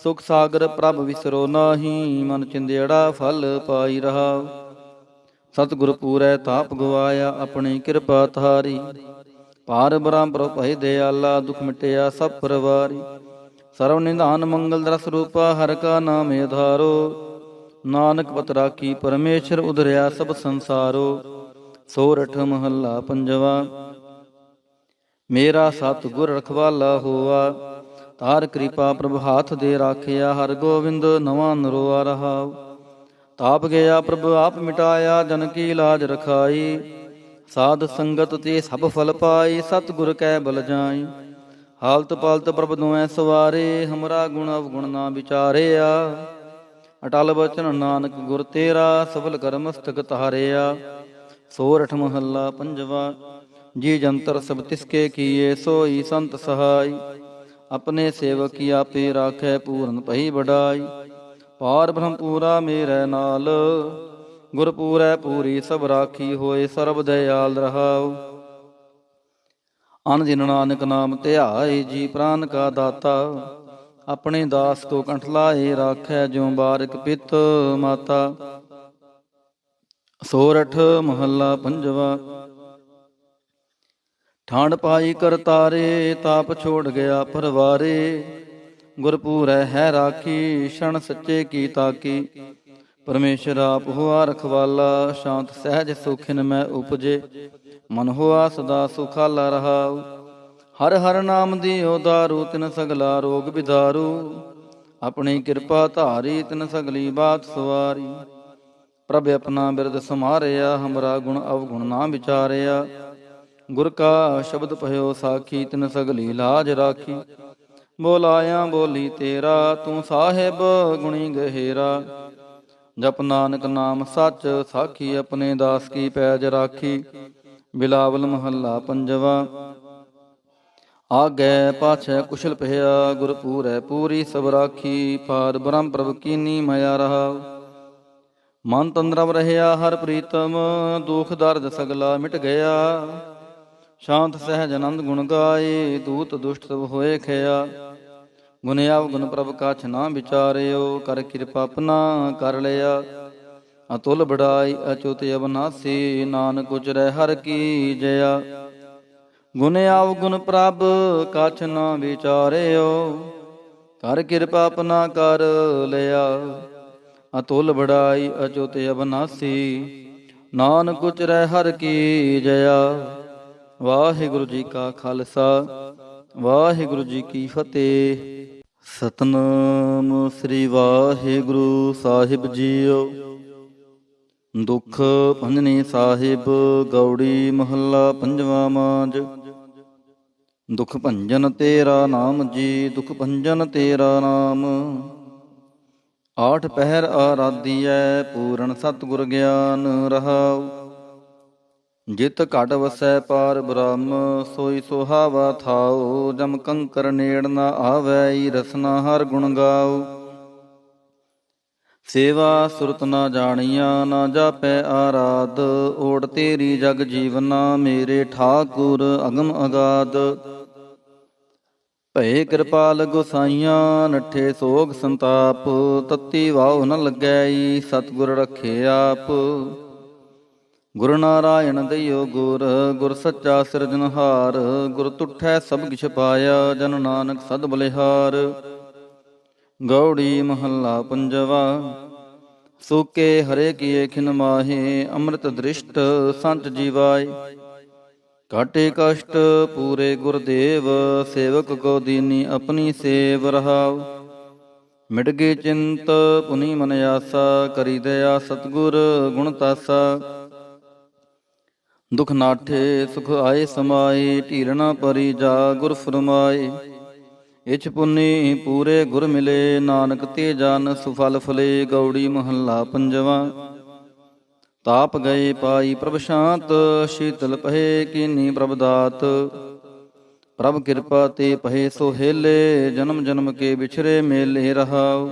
ਸੁਖ ਸਾਗਰ ਪ੍ਰਭ ਵਿਸਰੋ ਨਾਹੀ ਮਨ ਚਿੰਦੜਾ ਫਲ ਪਾਈ ਰਹਾਉ। ਸਤਿਗੁਰ ਪੂਰੈ ਤਾਪ ਗਵਾਇਆ ਆਪਣੀ ਕਿਰਪਾ ਧਾਰੀ। ਪਾਰ ਬ੍ਰਹਮ ਪ੍ਰਭ ਭਏ ਦਿਆਲਾ ਦੁਖ ਮਿਟਿਆ ਸਭ ਪਰਵਾਰੀ। ਸਰਵ ਨਿਧਾਨ ਮੰਗਲ ਰਸ ਰੂਪਾ ਹਰ ਕਾ ਨਾਮ ਆਧਾਰੋ। ਨਾਨਕ ਪਤ ਰਾਖੀ ਪਰਮੇਸ਼ਰ ਉਧਰਿਆ ਸਭ ਸੰਸਾਰੋ। ਸੋਰਠ ਮਹੱਲਾ ਪੰਜਵਾ। ਮੇਰਾ ਸਤਿਗੁਰ ਰਖਵਾਲਾ ਹੋਆ ਤਾਰ ਕਿਰਪਾ ਪ੍ਰਭ ਹਾਥ ਦੇ ਰਾਖਿਆ। ਹਰ ਗੋਬਿੰਦ ਨਵਾਂ ਨਰੋਆ ਰਹਾਉ। ਤਾਪ ਗਿਆ ਪ੍ਰਭ ਆਪ ਮਿਟਾਇਆ ਜਨ ਕੀ ਲਾਜ ਰਖਾਈ। ਸਾਧ ਸੰਗਤ ਤੇ ਸਭ ਫਲ ਪਾਈ ਸਤਿਗੁਰ ਕੈ ਬਲ ਜਾਈ। ਹਾਲਤ ਪਾਲਤ ਪ੍ਰਭ ਦੁਐ ਸਵਾਰੇ ਹਮਰਾ ਗੁਣ ਅਵਗੁਣ ਨਾ ਵਿਚਾਰਿਆ। ਅਟਲ ਬਚਨ ਨਾਨਕ ਗੁਰ ਤੇਰਾ ਸਫਲ ਕਰ ਮਸਤਕ ਤਾਰਿਆ। ਸੋਰਠ ਮਹੱਲਾ ਪੰਜਵਾ। ਜੀ ਜੰਤਰ ਸਭ ਤਿਸਕੇ ਕੀਏ ਸੋਈ ਸੰਤ ਸਹਾਈ। ਆਪਣੇ ਸੇਵਕ ਕੀ ਆਪੇ ਰਾਖੈ ਪੂਰਨ ਭਈ ਵਡਾਈ। ਪਾਰ ਬ੍ਰਹਮ ਪੂਰਾ ਮੇਰੇ ਨਾਲ ਗੁਰ ਪੂਰੈ ਪੂਰੀ ਸਭ ਰਾਖੀ ਹੋਏ ਸਰਬ ਦਇਆਲ ਰਹਾਉ। ਅਨ ਦਿਨ ਨਾਨਕ ਨਾਮ ਧਿਆਏ ਜੀ ਪ੍ਰਾਨ ਕਾ ਦਾਤਾ। ਆਪਣੇ ਦਾਸ ਕੋ ਕੰਠ ਲਾਏ ਰਾਖੈ ਜਿਉ ਬਾਰਿਕ ਪਿਤ ਮਾਤਾ। ਸੋਰਠ ਮਹੱਲਾ ਪੰਜਵਾ। ਠਾਂਡ ਪਾਈ ਕਰਤਾਰੇ ਤਾਪ ਛੋੜ ਗਿਆ ਪਰਵਾਰੇ। ਗੁਰ ਪੂਰੈ ਹੈ ਰਾਖੀ ਸ਼ਣ ਸੱਚੇ ਕੀ ਤਾਕੀ। ਪਰਮੇਸ਼ਰ ਆਪ ਹੋਆ ਰਖਵਾਲਾ ਸ਼ਾਂਤ ਸਹਿਜ ਸੁਖਿਨ ਮੈਂ ਉਪਜੇ। ਮਨ ਹੋਆ ਸਦਾ ਸੁਖਾਲਾ ਰਹਾਉ। ਹਰ ਹਰ ਨਾਮ ਦਿਓ ਦਾਰੂ ਤਿਨ ਸਗਲਾ ਰੋਗ ਵਿਦਾਰੂ। ਆਪਣੀ ਕਿਰਪਾ ਧਾਰੀ ਤਿਨ ਸਗਲੀ ਬਾਤ ਸਵਾਰੀ। ਪ੍ਰਭ ਆਪਣਾ ਬਿਰਦ ਸਮਾਰਿਆ ਹਮਰਾ ਗੁਣ ਅਵਗੁਣ ਨਾ ਵਿਚਾਰਿਆ। ਗੁਰ ਕਾ ਸ਼ਬਦ ਭਇਓ ਸਾਖੀ, ਤਿਨ ਸਗਲੀ ਲਾਜ ਰਾਖੀ। ਬੋਲਾਇਆ ਬੋਲੀ ਤੇਰਾ, ਤੂੰ ਸਾਹਿਬ ਗੁਣੀ ਗਹਿਰਾ। ਜਪ ਨਾਨਕ ਨਾਮ ਸੱਚ, ਸਾਖੀ ਆਪਣੇ ਦਾਸ ਕੀ ਪੈਜ ਰਾਖੀ। ਬਿਲਾਵਲ ਮਹੱਲਾ ਪੰਜਵਾ। ਆਗੈ ਪਾਛੈ ਕੁਸ਼ਲ ਭਇਆ, ਗੁਰ ਪੂਰੈ ਪੂਰੀ ਸਭ ਰਾਖੀ। ਪਾਰ ਬ੍ਰਹਮ ਪ੍ਰਭ ਕੀਨੀ ਮਾਇਆ ਰਹਾਉ, ਮਨ ਤੰਦਰਵ ਰਹਿਆ ਹਰ ਪ੍ਰੀਤਮ। ਦੁਖ ਦਰਦ ਸਗਲਾ ਮਿਟ ਗਿਆ, ਸ਼ਾਂਤ ਸਹਿਜ ਆਨੰਦ ਗੁਣ ਗਾਏ। ਦੂਤ ਦੁਸ਼ਟ ਸਭ ਹੋਏ ਖਿਆ, ਗੁਣ ਅਵਗੁਣ ਪ੍ਰਭ ਕਛ ਨਾ ਵਿਚਾਰਿਓ। ਕਰ ਕਿਰਪਾ ਆਪਣਾ ਕਰ ਲਿਆ, ਅਤੁਲ ਬੜਾਈ ਅਚੁਤ ਅਬਨਾਸੀ। ਨਾਨਕ ਉਚਰੈ ਹਰ ਕੀ ਜया, ਗੁਣ ਅਵਗੁਣ ਪ੍ਰਭ ਕਛ ਨਾ ਵਿਚਾਰਿਓ। ਕਰ ਕਿਰਪਾ ਆਪਣਾ ਕਰ ਲਿਆ, ਅਤੁਲ ਬੜਾਈ ਅਚੁਤ ਅਬਨਾਸੀ। ਨਾਨਕ ਉਚਰੈ ਹਰ ਕੀ ਜया। ਵਾਹਿਗੁਰੂ ਜੀ ਕਾ ਖਾਲਸਾ, ਵਾਹਿਗੁਰੂ ਜੀ ਕੀ ਫਤਿਹ। ਸਤਿਨਾਮ ਸ੍ਰੀ ਵਾਹਿਗੁਰੂ ਸਾਹਿਬ ਜੀਓ। ਦੁਖ ਭੰਜਨੀ ਸਾਹਿਬ ਗੌੜੀ ਮਹੱਲਾ ਪੰਜਵਾ ਮਾਂਝ। ਦੁਖ ਭੰਜਨ ਤੇਰਾ ਨਾਮ ਜੀ, ਦੁਖ ਭੰਜਨ ਤੇਰਾ ਨਾਮ। ਆਠ ਪਹਿਰ ਆਰਾਧੀਐ, ਪੂਰਨ ਸਤਿਗੁਰ ਗਿਆਨ ਰਹਾਉ। ਜਿਤ ਘਟ ਵਸੈ ਪਾਰ ਬ੍ਰਹਮ, ਸੋਈ ਸੁਹਾਵਾ ਥਾਉ। ਜਮ ਕੰਕਰ ਨੇੜ ਨਾ ਆਵੈ, ਈ ਰਸਨਾ ਹਰ ਗੁਣ ਗਾਉ। ਸੇਵਾ ਸੁਰਤ ਨਾ ਜਾਣੀਆ, ਨਾ ਜਾਪੈ ਆਰਾਧ। ਓਟ ਤੇਰੀ ਜਗ ਜੀਵਨਾ, ਮੇਰੇ ਠਾਕੁਰ ਅਗਮ ਅਗਾਧ। ਭਏ ਕਿਰਪਾਲ ਗੁਸਾਈਆਂ, ਨੱਠੇ ਸੋਗ ਸੰਤਾਪ। ਤਤੀ ਵਾਹੁ ਨ ਲੱਗੈ, ਈ ਸਤਿਗੁਰ ਰਖੇ ਆਪ। ਗੁਰ ਨਾਰਾਇਣ ਦਇਓ ਗੁਰ, ਗੁਰ ਸੱਚਾ ਸਿਰਜਨਹਾਰ। ਗੁਰ ਤੁਠੈ ਸਭ ਕਿਛ ਪਾਇਆ, ਜਨ ਨਾਨਕ ਸਦ ਬਲਿਹਾਰ। ਗੌੜੀ ਮਹੱਲਾ ਪੰਜਵਾ। ਸੂਕੇ ਹਰੇ ਕੀਏ ਖਿਨ ਮਾਹੇ, ਅੰਮ੍ਰਿਤ ਦ੍ਰਿਸ਼ਟ ਸੰਤ ਜੀਵਾਏ। ਘਾਟੇ ਕਸ਼ਟ ਪੂਰੇ ਗੁਰਦੇਵ, ਸੇਵਕ ਕੋ ਦੀਨੀ ਆਪਣੀ ਸੇਵ ਰਹਾਉ। ਮਿਟ ਗਏ ਚਿੰਤ ਪੁਨੀ ਮਨ ਆਸਾ, ਕਰੀ ਦਇਆ ਸਤਿਗੁਰ ਗੁਣ ਤਾਸਾ। ਦੁਖ ਨਾਠੇ ਸੁਖ ਆਏ ਸਮਾਏ, ਢੀਰ ਨਾ ਪਰੀ ਜਾ ਗੁਰ ਫਰਮਾਏ। ਇਛ ਪੁੰਨੀ ਪੂਰੇ ਗੁਰ ਮਿਲੇ, ਨਾਨਕ ਤੇ ਜਨ ਸੁਫਲ ਫਲੇ। ਗੌੜੀ ਮਹੱਲਾ ਪੰਜਵਾ। ਤਾਪ ਗਏ ਪਾਈ ਪ੍ਰਭ ਸ਼ਾਂਤ, ਸ਼ੀਤਲ ਪਹੇ ਕੀਨੀ ਪ੍ਰਭ ਦਾਤ। ਪ੍ਰਭ ਕਿਰਪਾ ਤੇ ਪਹੇ ਸੋਹੇਲੇ, ਜਨਮ ਜਨਮ ਕੇ ਵਿਛਰੇ ਮੇਲੇ ਰਹਾਉ।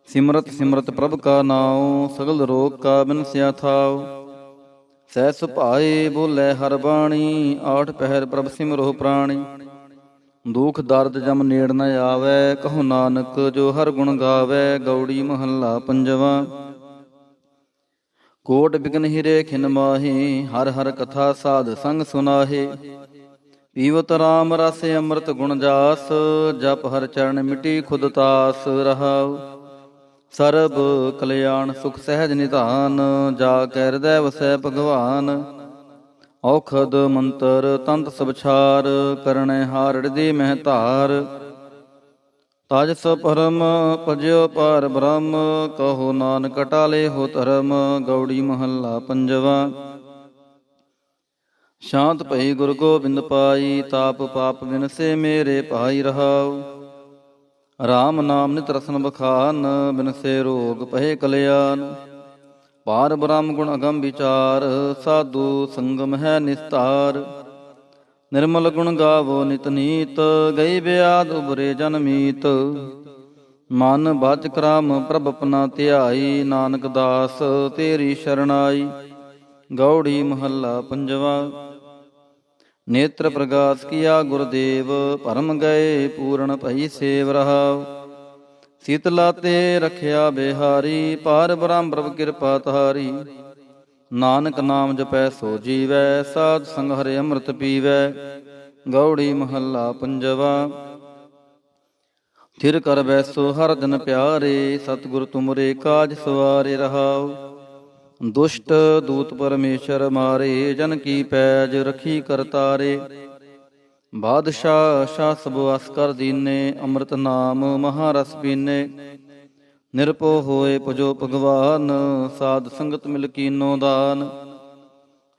ਸਿਮਰਤ ਸਿਮਰਤ ਪ੍ਰਭ ਕਾ ਨਾਉ, ਸਗਲ ਰੋਗ ਕਾ ਬਿਨਸਿਆ ਥਾਉ। ਸਹਿ ਸੁਭਾਏ ਬੋਲੇ ਹਰ ਬਾਣੀ, ਆਠ ਪਹਿਰ ਪ੍ਰਭ ਸਿਮਰੋ ਪ੍ਰਾਣੀ। ਦੁਖ ਦਰਦ ਜਮ ਨੇੜ ਨ ਆਵੈ, ਕਹੋ ਨਾਨਕ ਜੋ ਹਰ ਗੁਣ ਗਾਵੈ। ਗੌੜੀ ਮਹੱਲਾ ਪੰਜਵਾ। ਕੋਟ ਬਿਗਨ ਹਿਰੇ ਖਿਨ ਮਾਹੇ, ਹਰ ਹਰ ਕਥਾ ਸਾਧ ਸੰਗ ਸੁਨਾਹੇ। ਪੀਵਤ ਰਾਮ ਰਸ ਅੰਮ੍ਰਿਤ ਗੁਣ ਜਾਸ, ਜਪ ਹਰ ਚਰਨ ਮਿਟੀ ਖੁਦ ਤਾਸ ਰਹਾਉ। ਸਰਬ ਕਲਿਆਣ ਸੁਖ ਸਹਿਜ ਨਿਧਾਨ, ਜਾ ਕੈ ਹਿਰਦੈ ਵਸੈ ਭਗਵਾਨ। ਔਖਦ ਮੰਤਰ ਤੰਤ ਸਭ ਛਾਰ, ਕਰਣੈ ਹਾਰ ਹਿਰਦੇ ਮਹਿ ਧਾਰ। ਤਜ ਸ ਪਰਮ ਭਜਿਓ ਪਾਰ ਬ੍ਰਹਮ, ਕਹੋ ਨਾਨਕ ਟਾਲੇ ਹੋ ਧਰਮ। ਗੌੜੀ ਮਹੱਲਾ ਪੰਜਵਾ। ਸ਼ਾਂਤ ਭਈ ਗੁਰ ਗੋਬਿੰਦ ਪਾਈ, ਤਾਪ ਪਾਪ ਬਿਨਸੇ ਮੇਰੇ ਭਾਈ ਰਹਾਉ। ਰਾਮ ਨਾਮ ਨਿਤ ਰਸਨ ਬਖਾਨ, ਬਿਨਸੇ ਰੋਗ ਪਹੇ ਕਲਿਆਨ। ਪਾਰ ਬ੍ਰਹਮ ਗੁਣ ਅਗਮ ਵਿਚਾਰ, ਸਾਧੂ ਸੰਗਮ ਹੈ ਨਿਸਤਾਰ। ਨਿਰਮਲ ਗੁਣ ਗਾਵੋ ਨਿਤ ਨੀਤ, ਗਈ ਬਿਆਦ ਉਬਰੇ ਜਨ ਮੀਤ। ਮਨ ਬਚ ਕ੍ਰਮ ਪ੍ਰਭ ਆਪਣਾ ਧਿਆਈ, ਨਾਨਕ ਦਾਸ ਤੇਰੀ ਸ਼ਰਨਾਈ। ਗੌੜੀ ਮਹੱਲਾ ਪੰਜਵਾ। ਨੇਤਰ ਪ੍ਰਗਾਸ ਕੀਆ ਗੁਰਦੇਵ, ਭਰਮ ਗਏ ਪੂਰਨ ਭਈ ਸੇਵ ਰਹਾਉ। ਸੀਤਲਾ ਤੇ ਰਖਿਆ ਬਿਹਾਰੀ, ਪਾਰ ਬ੍ਰਹਮ ਪ੍ਰਭ ਕਿਰਪਾ ਤਾਰੀ। ਨਾਨਕ ਨਾਮ ਜਪੈ ਸੋ ਜੀਵੈ, ਸਾਧ ਸੰਗ ਹਰਿ ਅੰਮ੍ਰਿਤ ਪੀਵੈ। ਗੌੜੀ ਮਹੱਲਾ ਪੰਜਵਾ। ਥਿਰ ਕਰ ਬੈਸੋ ਹਰ ਜਨ ਪਿਆਰੇ, ਸਤਿਗੁਰ ਤੁਮਰੇ ਕਾਜ ਸਵਾਰੇ ਰਹਾਉ। ਦੁਸ਼ਟ ਦੂਤ ਪਰਮੇਸ਼ਰ ਮਾਰੇ, ਜਨ ਕੀ ਪੈਜ ਰਖੀ ਕਰਤਾਰੇ। ਬਾਦਸ਼ਾਹ ਸ਼ਾਹ ਸਭ ਵਸ ਕਰ ਦੀਨੇ, ਅੰਮ੍ਰਿਤ ਨਾਮ ਮਹਾਰਸ ਪੀਨੇ। ਨਿਰਭਉ ਹੋਏ ਭਜੋ ਭਗਵਾਨ, ਸਾਧ ਸੰਗਤ ਮਿਲ ਕੀਨੋ ਦਾਨ।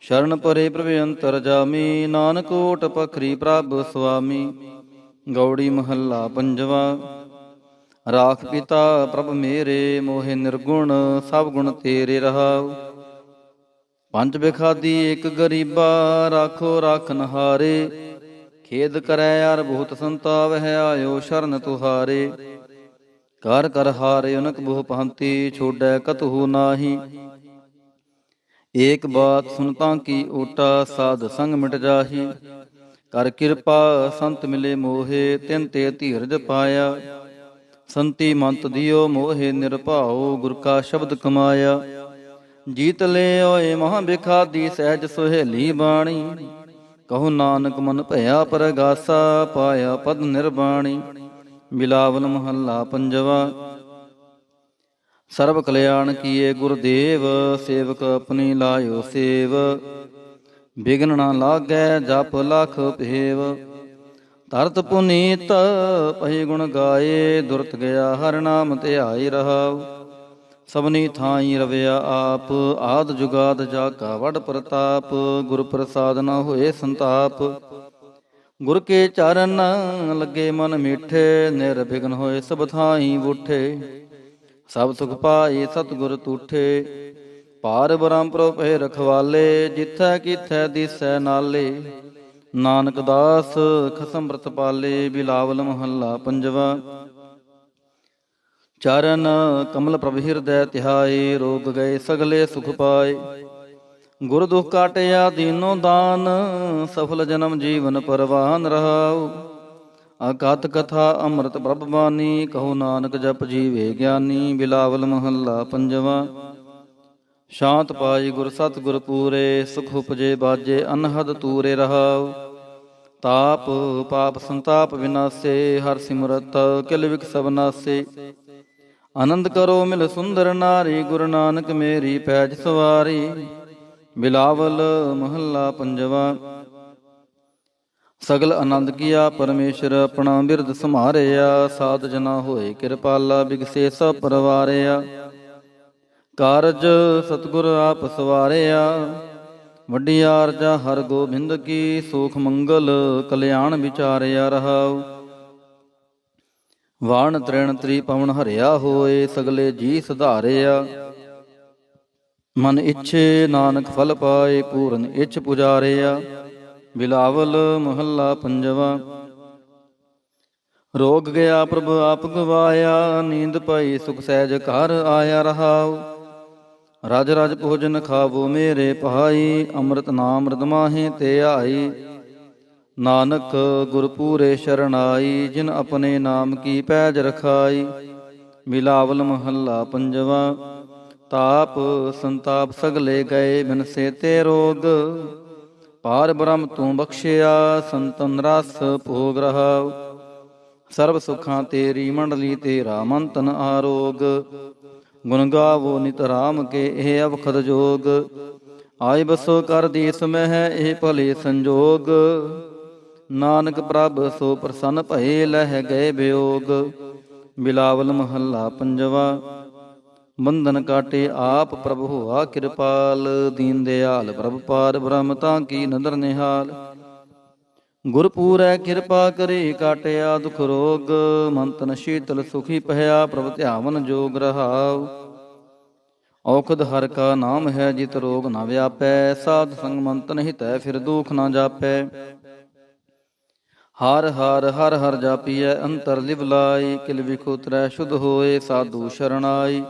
ਸ਼ਰਨ ਪਰੇ ਪ੍ਰਭ ਅੰਤਰ ਜਾਮੀ, ਨਾਨਕ ਓਟ ਪਖਰੀ ਪ੍ਰਭ ਸੁਆਮੀ। ਗੌੜੀ ਮਹੱਲਾ ਪੰਜਵਾ। ਰਾਖ ਪਿਤਾ ਪ੍ਰਭ ਮੇਰੇ, ਮੋਹਿ ਨਿਰਗੁਣ ਸਭ ਗੁਣ ਤੇਰੇ ਰਹਾਉ। ਪੰਜ ਬਿਖਾਦੀ ਇੱਕ ਗਰੀਬਾ, ਰਾਖੋ ਰਾਖਨ ਹਾਰੇ। ਖੇਦ ਕਰੈ ਯਾਰ ਬਹੁਤ ਸੰਤਾਪ ਹੈ, ਆਇਓ ਸ਼ਰਨ ਤੁਹਾਰੇ। ਕਰ ਕਰ ਹਾਰੇ ਅਨਕ ਬਹੁ ਭਾਂਤੀ, ਛੋੜੈ ਕਤਹੂ ਨਾਹੀ। ਏਕ ਬਾਤ ਸੁਨਤਾ ਕੀ ਓਟਾ, ਸਾਧ ਸੰਗ ਮਿਟ ਜਾਹੀ। ਕਰ ਕਿਰਪਾ ਸੰਤ ਮਿਲੇ ਮੋਹੇ, ਤਿਨ ਤੇ ਧੀਰਜ ਪਾਇਆ। ਸੰਤੀ ਮੰਤ ਦਿਓ ਮੋਹਿ ਨਿਰਭਾਉ, ਗੁਰ ਕਾ ਸ਼ਬਦ ਕਮਾਇਆ। ਜੀਤ ਲੈ ਓਏ ਮਹਾਂ ਬਿਖਾਦੀ, ਸਹਿਜ ਸੁਹੇਲੀ ਬਾਣੀ। ਕਹੋ ਨਾਨਕ ਮਨ ਭਇਆ ਪਰਗਾਸਾ, ਪਾਇਆ ਪਦ ਨਿਰਬਾਣੀ। ਬਿਲਾਵਲ ਮਹੱਲਾ ਪੰਜਵਾ। ਸਰਬ ਕਲਿਆਣ ਕੀਏ ਗੁਰਦੇਵ, ਸੇਵਕ ਆਪਣੀ ਲਾਇਓ ਸੇਵ। ਬਿਘਨ ਨਾ ਲਾਗੈ ਜਪ ਲਖ ਭੇਵ, ਧਰਤ ਪੁਨੀਤ ਪਹੀ ਗੁਣ ਗਾਏ। ਦੁਰਤ ਗਿਆ ਹਰਿ ਨਾਮ ਧਿਆਈ ਰਹਾਉ। ਸਭਨੀ ਥਾਈ ਰਵਿਆ ਆਪ, ਆਦ ਜੁਗਾਦ ਜਾ ਕਾ ਵਡ ਪ੍ਰਤਾਪ। ਗੁਰ ਪ੍ਰਸਾਦ ਨ ਹੋਏ ਸੰਤਾਪ, ਗੁਰ ਕੇ ਚਰਨ ਲੱਗੇ ਮਨ ਮੀਠੇ। ਨਿਰਬਿਘਨ ਹੋਏ ਸਭ ਥਾਈ ਬੂਠੇ, ਸਭ ਸੁਖ ਪਾਏ ਸਤਿਗੁਰ ਤੂਠੇ। ਪਾਰ ਬ੍ਰਹਮ ਪ੍ਰਭੇ ਰਖਵਾਲੇ, ਜਿਥੈ ਕਿਥੈ ਦਿਸੈ ਨਾਲੇ। ਨਾਨਕ ਦਾਸ ਖਸਮ ਬ੍ਰਤ ਪਾਲੇ। ਬਿਲਾਵਲ ਮਹੱਲਾ ਪੰਜਵਾ। ਚਰਨ ਕਮਲ ਪ੍ਰਭ ਹਿਰਦੈ ਧਿਆਏ, ਰੋਗ ਗਏ ਸਗਲੇ ਸੁਖ ਪਾਏ। ਗੁਰ ਦੁਖ ਕਾਟਿਆ ਦੀਨੋ ਦਾਨ, ਸਫਲ ਜਨਮ ਜੀਵਨ ਪਰਵਾਨ ਰਹਾਉ। ਅਕਥ ਕਥਾ ਅੰਮ੍ਰਿਤ ਪ੍ਰਭ ਬਾਣੀ, ਕਹੋ ਨਾਨਕ ਜਪ ਜੀਵੇ ਗਿਆਨੀ। ਬਿਲਾਵਲ ਮਹੱਲਾ ਪੰਜਵਾ। ਸ਼ਾਂਤ ਪਾਈ ਗੁਰ ਸਤਿਗੁਰ ਪੂਰੇ, ਸੁਖ ਉਪਜੇ ਬਾਜੇ ਅਨਹਦ ਤੂਰੇ ਰਹਾਉ। ਤਾਪ ਪਾਪ ਸੰਤਾਪ ਵਿਨਾਸੇ, ਹਰਿ ਸਿਮਰਤ ਕਿਲ ਵਿਖ ਸਭ ਨਾਸੇ। ਆਨੰਦ ਕਰੋ ਮਿਲ ਸੁੰਦਰ ਨਾਰੀ, ਗੁਰੂ ਨਾਨਕ ਮੇਰੀ ਪੈਜ ਸਵਾਰੀ। ਬਿਲਾਵਲ ਮਹੱਲਾ ਪੰਜਵਾ। ਸਗਲ ਆਨੰਦ ਕੀਆ ਪਰਮੇਸ਼ਰ, ਆਪਣਾ ਬਿਰਦ ਸਮਾਰਿਆ। ਸਾਧ ਜਨਾ ਹੋਏ ਕਿਰਪਾਲਾ, ਬਿਗਸੇ ਸਭ ਪਰਵਾਰਿਆ। ਕਾਰਜ ਸਤਿਗੁਰ ਆਪ ਸਵਾਰਿਆ, ਵੱਡੀ ਆਰਜਾ ਹਰਿ ਗੋਬਿੰਦ ਕੀ। ਸੂਖ ਮੰਗਲ ਕਲਿਆਣ ਵਿਚਾਰਿਆ ਰਹਾਉ। ਵਾਣ ਤ੍ਰਿਣ ਤ੍ਰਿਪਵਨ ਹਰਿਆ ਹੋਏ, ਸਗਲੇ ਜੀ ਸੁਧਾਰਿਆ। ਮਨ ਇੱਛੇ ਨਾਨਕ ਫਲ ਪਾਏ, ਪੂਰਨ ਇੱਛ ਪੁਜਾਰਿਆ। ਬਿਲਾਵਲ ਮਹੱਲਾ ਪੰਜਵਾ। ਰੋਗ ਗਿਆ ਪ੍ਰਭ ਆਪ ਗਵਾਇਆ, ਨੀਂਦ ਪਾਈ ਸੁਖ ਸਹਿਜ ਘਰ ਆਇਆ ਰਹਾਉ। ਰਜ ਰਜ ਭੋਜਨ ਖਾਵੋ ਮੇਰੇ ਭਾਈ, ਅੰਮ੍ਰਿਤ ਨਾਮ ਰਦਮਾਹੇ ਤੇ ਆਈ। ਨਾਨਕ ਗੁਰ ਪੂਰੇ ਸ਼ਰਨਾਈ, ਜਿਨ ਆਪਣੇ ਨਾਮ ਕੀ ਪੈਜ ਰਖਾਈ। ਬਿਲਾਵਲ ਮਹੱਲਾ ਪੰਜਵਾ। ਤਾਪ ਸੰਤਾਪ ਸਗਲੇ ਗਏ, ਬਿਨਸੇ ਤੇ ਰੋਗ। ਪਾਰ ਬ੍ਰਹਮ ਤੂੰ ਬਖਸ਼ਿਆ, ਸੰਤਨ ਰਸ ਭੋਗ ਰਹਾਉ। ਸਰਬ ਸੁਖਾਂ ਤੇਰੀ ਮੰਡਲੀ, ਤੇਰਾ ਮੰਤਨ ਆਰੋਗ। ਗੁਣ ਗਾਵੋ ਨਿਤ ਰਾਮ ਕੇ, ਇਹ ਅਵਖਦ ਜੋਗ। ਆਇ ਬਸੋ ਕਰ ਦੀਸ ਮਹਿ, ਇਹ ਭਲੇ ਸੰਜੋਗ। ਨਾਨਕ ਪ੍ਰਭ ਸੋ ਪ੍ਰਸੰਨ ਭਏ, ਲਹਿ ਗਏ ਵਿਯੋਗ। ਬਿਲਾਵਲ ਮਹੱਲਾ ਪੰਜਵਾ। ਬੰਧਨ ਕਾਟੇ ਆਪ ਪ੍ਰਭ ਹੋਆ ਕਿਰਪਾਲ, ਦੀਨ ਦਿਆਲ ਪ੍ਰਭ ਪਾਰ ਬ੍ਰਹਮ ਤਾਂ ਕੀ ਨਦਰ ਨਿਹਾਲ। ਗੁਰ ਪੂਰੈ ਕਿਰਪਾ ਕਰੇ, ਕਾਟਿਆ ਦੁਖ ਰੋਗ। ਮਨ ਤਨ ਸ਼ੀਤਲ ਸੁਖੀ ਭਇਆ, ਪ੍ਰਭ ਧਿਆਵਨ ਜੋਗ ਰਹਾਉ। ਔਖਦ ਹਰਿ ਕਾ ਨਾਮ ਹੈ, ਜਿਤ ਰੋਗ ਨ ਵਿਆਪੈ। ਸਾਧ ਸੰਗ ਮਨ ਤਨ ਹਿਤੈ, ਫਿਰ ਦੁਖ ਨ ਜਾਪੈ। ਹਰ ਹਰ ਹਰ ਹਰ ਜਾਪੀਐ, ਅੰਤਰ ਲਿਵ ਲਾਈ। ਕਿਲ ਵਿਖ ਉਤਰੈ ਸ਼ੁੱਧ ਹੋਏ, ਸਾਧੂ ਸ਼ਰਨਾਈ।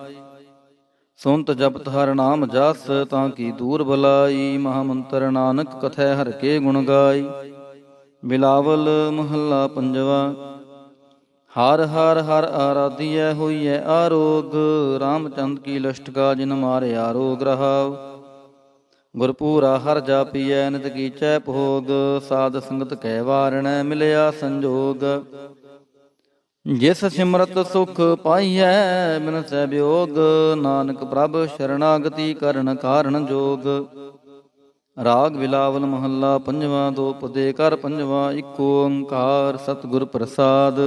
ਸੁਨਤ ਜਪਤ ਹਰਿ ਨਾਮ ਜਸ, ਤਾਂ ਕੀ ਦੂਰ ਬਲਾਈ। ਮਹਾ ਮੰਤਰ ਨਾਨਕ ਕਥੈ, ਹਰਿ ਕੇ ਗੁਣ ਗਾਈ। ਬਿਲਾਵਲ ਮਹੱਲਾ ਪੰਜਵਾ। ਹਰ ਹਰ ਹਰ ਆਰਾਧੀਐ, ਹੋਈਐ ਆਰੋਗ। ਰਾਮਚੰਦ ਕੀ ਲਸ਼ਟਕਾ, ਜਿਨ ਮਾਰਿਆ ਰੋਗ ਰਹਾਉ। ਗੁਰਪੂਰਾ ਹਰਿ ਜਾਪੀਐ, ਨਿਤ ਕੀਚੈ ਭੋਗ। ਸਾਧ ਸੰਗਤ ਕੈ ਵਾਰਣੈ, ਮਿਲਿਆ ਸੰਜੋਗ। ਜਿਸ ਸਿਮਰਤ ਸੁਖ ਪਾਈਐ, ਬਿਨਸੈ ਵਿਯੋਗ। ਨਾਨਕ ਪ੍ਰਭ ਸ਼ਰਨਾਗਤੀ, ਕਰਨ ਕਾਰਣ ਜੋਗ। ਰਾਗ ਬਿਲਾਵਲ ਮਹੱਲਾ ਪੰਜਵਾ। ਦੋ ਪਦੇ ਕਰ ਪੰਜਵਾ, ਇੱਕ ਓੰਕਾਰ ਸਤਿਗੁਰ ਪ੍ਰਸਾਦ।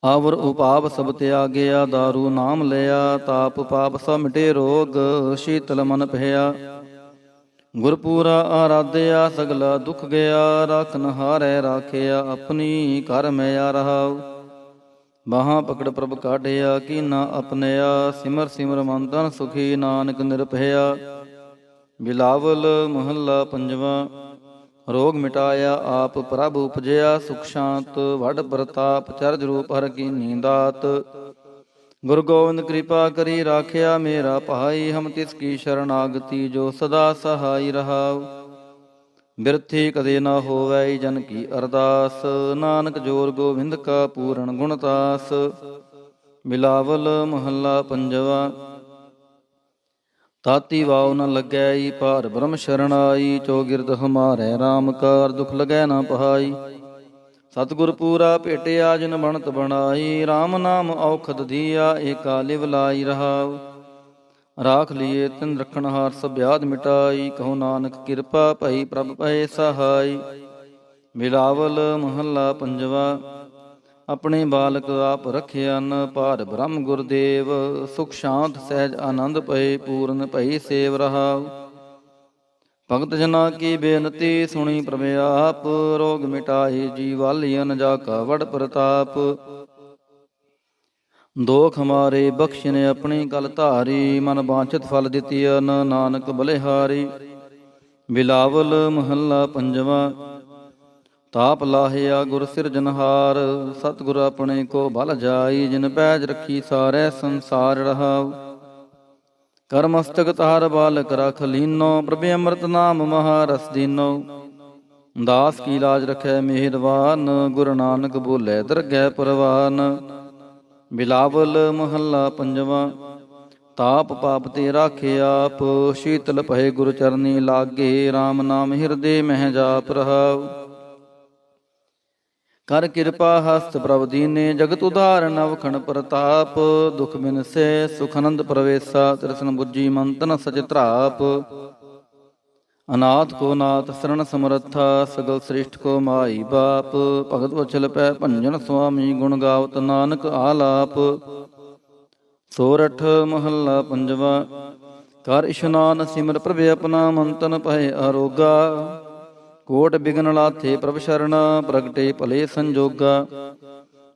ਆਵਰ ਉਪਾਪ ਸਭ ਤਿਆਗਿਆ, ਦਾਰੂ ਨਾਮ ਲਿਆ। ਤਾਪ ਪਾਪ ਸਭ ਮਿਟੇ ਰੋਗ, ਸ਼ੀਤਲ ਮਨ ਭਇਆ। ਗੁਰਪੂਰਾ ਆਰਾਧਿਆ ਸਗਲਾ ਦੁਖ ਗਿਆ, ਰਾਖਨ ਹਾਰੈ ਰਾਖਿਆ ਆਪਣੀ ਘਰ ਮੈਂ ਆ ਰਹਾਉ। ਬਾਹਾਂ ਪਕੜ ਪ੍ਰਭ ਕਾਢਿਆ ਕੀਨਾ ਆਪਨਿਆ, ਸਿਮਰ ਸਿਮਰ ਮਨ ਤਨ ਸੁਖੀ ਨਾਨਕ ਨਿਰਭਇਆ। ਬਿਲਾਵਲ ਮਹੱਲਾ ਪੰਜਵਾਂ। ਰੋਗ ਮਿਟਾਇਆ ਆਪ ਪ੍ਰਭ ਉਪਜਿਆ, ਸੁਖ ਸ਼ਾਂਤ ਵੱਡ ਪ੍ਰਤਾਪ ਚਰਜ ਰੂਪ ਹਰ ਕੀਨੀ ਦਾਤ। ਗੁਰੂ ਗੋਬਿੰਦ ਕਿਰਪਾ ਕਰੀ ਰਾਖਿਆ ਮੇਰਾ ਭਾਈ, ਹਮ ਤਿਸ ਕੀ ਸ਼ਰਨਾਗਤੀ ਜੋ ਸਦਾ ਸਹਾਈ ਰਹਾਉ। ਬਿਰਥੀ ਕਦੇ ਨਾ ਹੋਵੈ ਜਨ ਕੀ ਅਰਦਾਸ, ਨਾਨਕ ਜੋਰ ਗੋਬਿੰਦ ਕਾ ਪੂਰਨ ਗੁਣਤਾਸ। ਬਿਲਾਵਲ ਮਹੱਲਾ ਪੰਜਵਾ। ਤਾਤੀ ਵਾਉ ਨ ਲੱਗੈ ਭਾਰ ਬ੍ਰਹਮ ਸ਼ਰਣਾਈ, ਚੌਗਿਰਦ ਹਮਾਰੈ ਰਾਮ ਕਾਰ ਦੁਖ ਲਗੈ ਨਾ ਪਹਾਈ। ਸਤਿਗੁਰ ਪੂਰਾ ਭੇਟਿਆ ਜਿਨ ਬਣਤ ਬਣਾਈ, RAM ਨਾਮ ਔਖਦ ਦੀਆ ਏਕਾ ਲਿਵ ਲਾਈ ਰਹਾਉ। ਰਾਖ ਲੀਏ ਤਿਨ ਰਖਣਹਾਰ ਸਭ ਬਿਆਦ ਮਿਟਾਈ, ਕਹੋ ਨਾਨਕ ਕਿਰਪਾ ਭਈ ਪ੍ਰਭ ਭਏ ਸਹਾਈ। ਬਿਲਾਵਲ ਮਹੱਲਾ ਪੰਜਵਾ। ਆਪਣੇ ਬਾਲਕ ਆਪ ਰਖਿਆਨ, ਭਾਰ ਬ੍ਰਹਮ ਗੁਰਦੇਵ, ਸੁਖ ਸ਼ਾਂਤ ਸਹਿਜ ਆਨੰਦ ਪਏ ਪੂਰਨ ਭਈ ਸੇਵ ਰਹਾਉ। ਭਗਤ ਜਨਾ ਕੀ ਬੇਨਤੀ ਸੁਣੀ ਪ੍ਰਭ ਆਪ, ਰੋਗ ਮਿਟਾਏ ਜੀ ਵਾਲੀਅਨ ਜਾ ਕਾ ਵਡ ਪ੍ਰਤਾਪ। ਦੋਖ ਹਮਾਰੇ ਬਖਸ਼ਿਨ ਆਪਣੀ ਕਲ ਧਾਰੀ, ਮਨ ਬਾਂਛਤ ਫਲ ਦਿੱਤੀਅਨ ਨਾਨਕ ਬਲਿਹਾਰੀ। ਬਿਲਾਵਲ ਮਹੱਲਾ ਪੰਜਵਾ। ਤਾਪ ਲਾਹਿਆ ਗੁਰ ਸਿਰਜਨਹਾਰ, ਸਤਿਗੁਰ ਆਪਣੇ ਕੋ ਬਲ ਜਾਈ, ਜਿਨ ਪੈਜ ਰੱਖੀ ਸਾਰੇ ਸੰਸਾਰ ਰਹਾਉ। ਕਰ ਮਸਤਕ ਤਾਰ ਬਾਲਕ ਰਖ ਲੀਨੋ, ਪ੍ਰਭ ਅੰਮ੍ਰਿਤ ਨਾਮ ਮਹਾਰਸ ਦੀਨੋ। ਦਾਸ ਕੀ ਲਾਜ ਰਖੈ ਮਿਹਰਬਾਨ, ਗੁਰੂ ਨਾਨਕ ਬੋਲੇ ਦਰਗਹਿ ਪਰਵਾਨ। ਬਿਲਾਵਲ ਮਹੱਲਾ ਪੰਜਵਾ। ਤਾਪ ਪਾਪ ਤੇ ਰਾਖੇ ਆਪ, ਸ਼ੀਤਲ ਭਏ ਗੁਰ ਚਰਨੀ ਲਾਗੇ, RAM ਨਾਮ ਹਿਰਦੇ ਮਹਿ ਜਾਪ ਰਹਾਉ। ਕਰ ਕਿਰਪਾ ਹਸਤ ਪ੍ਰਭ ਦੀਨੇ, ਜਗਤ ਉਧਾਰਨ ਅਵਖਣ ਪ੍ਰਤਾਪ। ਦੁਖ ਬਿਨਸੇ ਸੁਖ ਆਨੰਦ ਪ੍ਰਵੇਸਾ, ਤ੍ਰਿਸ਼ਨ ਬੁੱਝੀ ਮਨ ਤਨ ਸਚ ਧਰਾਪ। ਅਨਾਥ ਕੋ ਨਾਥ ਸਰਣ ਸਮਰੱਥਾ, ਸਗਲ ਸ੍ਰਿਸ਼ਟ ਕੋ ਮਾਈ ਬਾਪ। ਭਗਤ ਵਛਲ ਪੈ ਭੰਜਨ ਸੁਆਮੀ, ਗੁਣ ਗਾਵਤ ਨਾਨਕ ਆਲਾਪ। ਸੋਰਠ ਮਹੱਲਾ ਪੰਜਵਾ। ਕਰ ਇਸ਼ਨਾਨ ਸਿਮਰ ਪ੍ਰਭ ਆਪਣਾ, ਮਨ ਤਨ ਭਏ ਅਰੋਗਾ। ਕੋਟ ਬਿਗਨ ਲਾਥੇ ਪ੍ਰਭ ਸ਼ਰਨ, ਪ੍ਰਗਟੇ ਭਲੇ ਸੰਜੋਗਾ।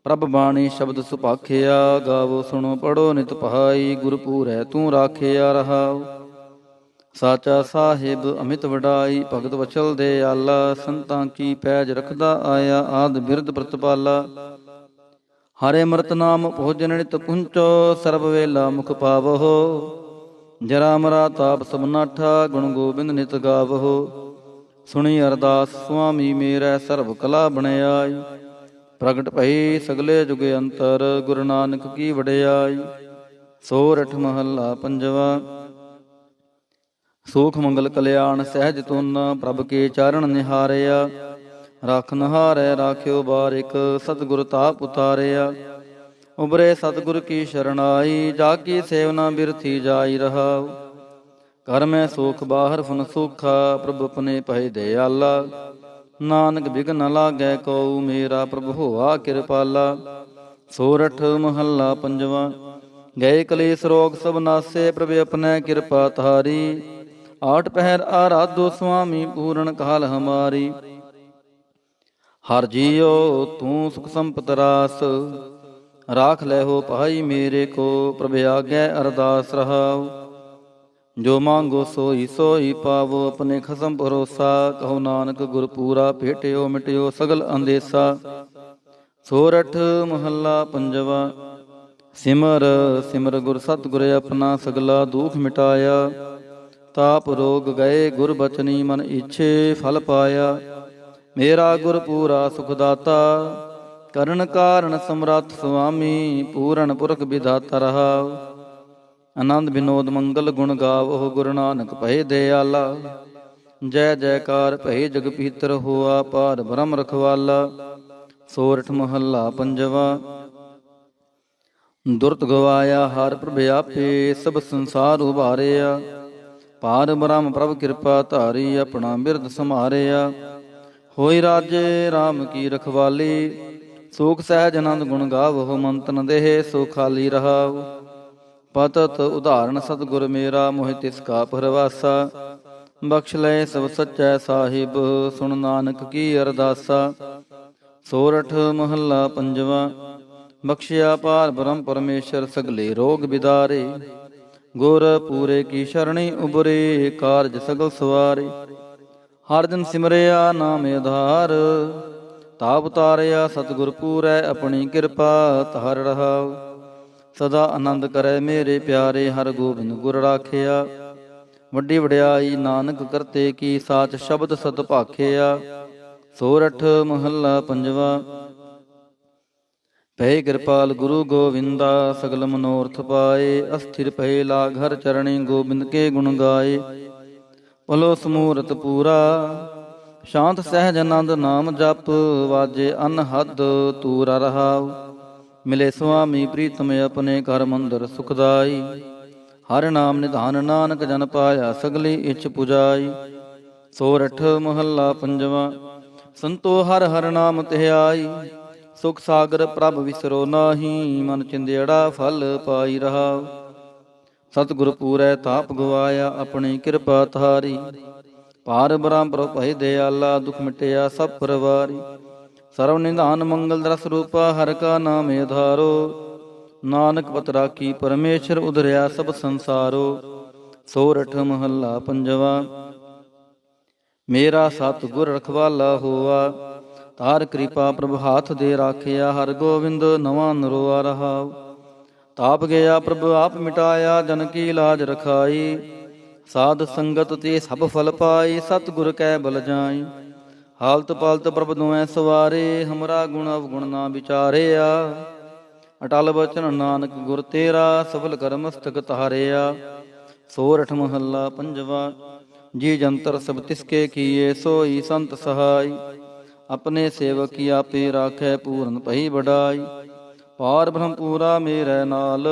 ਪ੍ਰਭ ਬਾਣੀ ਸ਼ਬਦ ਸੁਭਾਖਿਆ, ਗਾਵੋ ਸੁਣੋ ਪੜੋ ਨਿਤ ਪਹਾਈ। ਗੁਰਪੂਰੈ ਤੂੰ ਰਾਖਿਆ ਰਹਾਉ। ਸਾਚਾ ਸਾਹਿਬ ਅਮਿਤ ਵਡਾਈ, ਭਗਤ ਵਚਲ ਦੇ ਆਲਾ। ਸੰਤਾਂ ਕੀ ਪੈਜ ਰਖਦਾ ਆਇਆ, ਆਦ ਬਿਰਦ ਪ੍ਰਤਪਾਲਾ। ਹਰੇ ਅੰਮ੍ਰਿਤ ਨਾਮ ਭੋਜਨ ਨਿਤ ਪੁੰਚੋ, ਸਰਬ ਵੇਲਾ ਮੁਖ ਪਾਵਹੋ। ਜਰਾ ਮਰਾ ਤਾਪ ਸਭ ਨਾਠਾ, ਗੁਣ ਗੋਬਿੰਦ ਨਿਤ ਗਾਵਹੋ। ਸੁਣੀ ਅਰਦਾਸ ਸੁਆਮੀ ਮੇਰੈ, ਸਰਬ ਕਲਾ ਬਣਿਆਈ। ਪ੍ਰਗਟ ਭਈ ਸਗਲੇ ਜੁਗ ਅੰਤਰ, ਗੁਰੂ ਨਾਨਕ ਕੀ ਵਡਿਆਈ। ਸੋਰਠ ਮਹੱਲਾ ਪੰਜਵਾ। ਸੂਖ ਮੰਗਲ ਕਲਿਆਣ ਸਹਿਜ ਤੁਨ, ਪ੍ਰਭ ਕੇ ਚਾਰਣ ਨਿਹਾਰਿਆ। ਰਾਖਨ ਹਾਰੈ ਰਾਖਿਓ ਬਾਰਿਕ, ਸਤਿਗੁਰ ਤਾਪ ਉਤਾਰਿਆ। ਉਬਰੇ ਸਤਿਗੁਰ ਕੀ ਸ਼ਰਣਾਈ, ਜਾ ਕੀ ਸੇਵਨਾ ਬਿਰਥੀ ਜਾਈ ਰਹਾਉ। ਕਰ ਮੈਂ ਸੋਖ ਬਾਹਰ ਫੁਨ ਸੋਖਾ, ਪ੍ਰਭ ਆਪਣੇ ਭਏ ਦਿਆਲਾ। ਨਾਨਕ ਬਿਘਨ ਨ ਲਾਗੈ ਕਉ, ਮੇਰਾ ਪ੍ਰਭ ਹੋਆ ਕਿਰਪਾਲਾ। ਸੋਰਠ ਮਹੱਲਾ ਪੰਜਵਾ। ਗਏ ਕਲੇਸ਼ ਰੋਗ ਸਭ ਨਾਸੇ, ਪ੍ਰਭ ਆਪਣੇ ਕਿਰਪਾ ਤਾਰੀ। ਆਠ ਪਹਿਰ ਆਰਾਧੋ ਸੁਆਮੀ, ਪੂਰਨ ਕਾਲ ਹਮਾਰੀ। ਹਰ ਜੀਓ ਤੂੰ ਸੁਖ ਸੰਪਤ ਰਾਸ, ਰਾਖ ਲੈ ਹੋ ਭਾਈ ਮੇਰੇ ਕੋ। ਪ੍ਰਭ ਆਗੈ ਅਰਦਾਸ ਰਹਾਉ। ਜੋ ਮੰਗੋ ਸੋਈ ਸੋਈ ਪਾਵੋ, ਆਪਣੇ ਖਸਮ ਭਰੋਸਾ। ਕਹੋ ਨਾਨਕ ਗੁਰ ਪੂਰਾ ਭੇਟਿਓ, ਮਿਟਿਓ ਸਗਲ ਅੰਦੇਸਾ। ਸੋਰਠ ਮਹੱਲਾ ਪੰਜਵਾ। ਸਿਮਰ ਸਿਮਰ ਗੁਰ ਸਤਿਗੁਰ ਆਪਣਾ, ਸਗਲਾ ਦੁਖ ਮਿਟਾਇਆ। ਤਾਪ ਰੋਗ ਗਏ ਗੁਰ ਬਚਨੀ, ਮਨ ਇੱਛੇ ਫਲ ਪਾਇਆ। ਮੇਰਾ ਗੁਰ ਪੂਰਾ ਸੁਖ ਦਾਤਾ, ਕਰਨ ਕਾਰਨ ਸਮਰੱਥ ਸੁਆਮੀ। ਪੂਰਨ ਪੁਰਖ ਵਿਧਾਤਾ ਰਹਾਉ। ਆਨੰਦ ਬਿਨੋਦ ਮੰਗਲ ਗੁਣ ਗਾਵੋ, ਗੁਰੂ ਨਾਨਕ ਭਏ ਦਿਆਲਾ। ਜੈ ਜੈਕਾਰ ਭਏ ਜਗ ਪੀਤਰ, ਹੋਆ ਪਾਰ ਬ੍ਰਹਮ ਰਖਵਾਲਾ। ਸੋਰਠ ਮਹੱਲਾ ਪੰਜਵਾ। ਦੁਰਤ ਗਵਾਇਆ ਹਰ ਪ੍ਰਭ ਆਪੇ, ਸਭ ਸੰਸਾਰ ਉਭਾਰਿਆ। ਪਾਰ ਬ੍ਰਹਮ ਪ੍ਰਭ ਕਿਰਪਾ ਧਾਰੀ, ਆਪਣਾ ਬਿਰਦ ਸੰਭਾਰਿਆ। ਹੋਈ ਰਾਜੇ RAM ਕੀ ਰਖਵਾਲੀ, ਸੂਖ ਸਹਿਜ ਆਨੰਦ ਗੁਣ ਗਾਵੋ। ਮਨ ਤਨ ਦੇਹ ਸੋ ਖਾਲੀ ਰਹਾਉ। ਪਤਤ ਉਦਾਹਰਣ ਸਤਿਗੁਰ ਮੇਰਾ, ਮੋਹਿ ਤਿਸ ਕਾ ਪਰਵਾਸਾ। ਬਖਸ਼ ਲੈ ਸਭ ਸੱਚੈ ਸਾਹਿਬ, ਸੁਣ ਨਾਨਕ ਕੀ ਅਰਦਾਸਾ। ਸੋਰਠ ਮਹੱਲਾ ਪੰਜਵਾ। ਬਖਸ਼ਿਆ ਪਾਰ ਬ੍ਰਹਮ ਪਰਮੇਸ਼ਰ, ਸਗਲੇ ਰੋਗ ਬਿਦਾਰੇ। ਗੁਰ ਪੂਰੇ ਕੀ ਸ਼ਰਣੀ ਉਬਰੇ, ਕਾਰਜ ਸਗਲ ਸਵਾਰੇ। ਹਰ ਦਿਨ ਸਿਮਰਿਆ ਨਾਮ ਆਧਾਰ, ਤਾਪ ਤਾਰਿਆ ਸਤਿਗੁਰ ਪੂਰੈ। ਆਪਣੀ ਕਿਰਪਾ ਧਾਰ ਰਹਾਉ, ਸਦਾ ਆਨੰਦ ਕਰੈ ਮੇਰੇ ਪਿਆਰੇ। ਹਰ ਗੋਬਿੰਦ ਗੁਰ ਰਾਖਿਆ, ਵੱਡੀ ਵਡਿਆਈ ਨਾਨਕ ਕਰਤੇ ਕੀ। ਸਾਚ ਸ਼ਬਦ ਸਤ ਭਾਖਿਆ। ਸੋਰਠ ਮਹੱਲਾ ਪੰਜਵਾ। ਭੈ ਕਿਰਪਾਲ ਗੁਰੂ ਗੋਵਿੰਦਾ, ਸਗਲ ਮਨੋਰਥ ਪਾਏ। ਅਸਥਿਰ ਭਏ ਲਾਗ ਹਰ ਚਰਣੀ, ਗੋਬਿੰਦ ਕੇ ਗੁਣ ਗਾਏ। ਭਲੋ ਸਮੂਰਤ ਪੂਰਾ, ਸ਼ਾਂਤ ਸਹਿਜ ਆਨੰਦ ਨਾਮ ਜਪ। ਵਾਜੇ ਅਨਹਦ ਤੂਰਾ ਰਹਾਉ, ਮਿਲੇ ਸੁਆਮੀ ਪ੍ਰੀਤਮ ਆਪਣੇ। ਘਰ ਮੰਦਰ ਸੁਖਦਾਈ, ਹਰ ਨਾਮ ਨਿਧਾਨ ਨਾਨਕ ਜਨ ਪਾਇਆ। ਸਗਲੀ ਇੱਛ ਪੁਜਾਈ। ਸੋਰਠ ਮਹੱਲਾ ਪੰਜਵਾ। ਸੰਤੋ ਹਰ ਹਰ ਨਾਮ ਧਿਆਈ, ਸੁਖ ਸਾਗਰ ਪ੍ਰਭ ਵਿਸਰੋ ਨਾਹੀ। ਮਨ ਚਿੰਦਿਆੜਾ ਫਲ ਪਾਈ ਰਹਾਉ, ਸਤਿਗੁਰ ਪੂਰੈ ਤਾਪ ਗਵਾਇਆ। ਆਪਣੀ ਕਿਰਪਾ ਧਾਰੀ, ਪਾਰ ਬ੍ਰਹਮ ਪ੍ਰਭ ਭਇ ਦਿਆਲਾ। ਦੁਖ ਮਿਟਿਆ ਸਭ ਪਰਵਾਰੀ, ਸਰਵ ਨਿਧਾਨ ਮੰਗਲ ਰਸ ਰੂਪਾ। ਹਰ ਕਾ ਨਾਮ ਆਧਾਰੋ, ਨਾਨਕ ਪਤ ਰਾਖੀ ਪਰਮੇਸ਼ਰ। ਉਧਰਿਆ ਸਭ ਸੰਸਾਰੋ। ਸੋਰਠ ਮਹੱਲਾ ਪੰਜਵਾ। ਮੇਰਾ ਸਤਿਗੁਰ ਰਖਵਾਲਾ ਹੋਆ, ਤਾਰ ਕਿਰਪਾ ਪ੍ਰਭ ਹਾਥ ਦੇ ਰਾਖਿਆ। ਹਰ ਗੋਬਿੰਦ ਨਵਾਂ ਨਰੋਆ ਰਹਾਉ, ਤਾਪ ਗਿਆ ਪ੍ਰਭ ਆਪ ਮਿਟਾਇਆ। ਜਨ ਕੀ ਲਾਜ ਰਖਾਈ, ਸਾਧ ਸੰਗਤ ਤੇ ਸਭ ਫਲ ਪਾਈ। ਸਤਿਗੁਰ ਕੈ ਬਲ ਜਾਈ, ਹਾਲਤ ਪਾਲਤ ਪ੍ਰਭ ਦੁਐ ਸਵਾਰੇ। ਹਮਰਾ ਗੁਣ ਅਵਗੁਣ ਨਾ ਵਿਚਾਰਿਆ, ਅਟਲ ਬਚਨ ਨਾਨਕ ਗੁਰ ਤੇਰਾ। ਸਫਲ ਕਰ ਮਸਤਕ ਧਾਰਿਆ। ਸੋਰਠ ਮਹੱਲਾ ਪੰਜਵਾ। ਜੀ ਜੰਤਰ ਸਭ ਤਿਸਕੇ ਕੀਏ, ਸੋਈ ਸੰਤ ਸਹਾਈ। ਆਪਣੇ ਸੇਵਕ ਕੀ ਆਪੇ ਰਾਖੈ, ਪੂਰਨ ਭਈ ਵਡਾਈ। ਪਾਰ ਬ੍ਰਹਮ ਪੂਰਾ ਮੇਰੇ ਨਾਲ,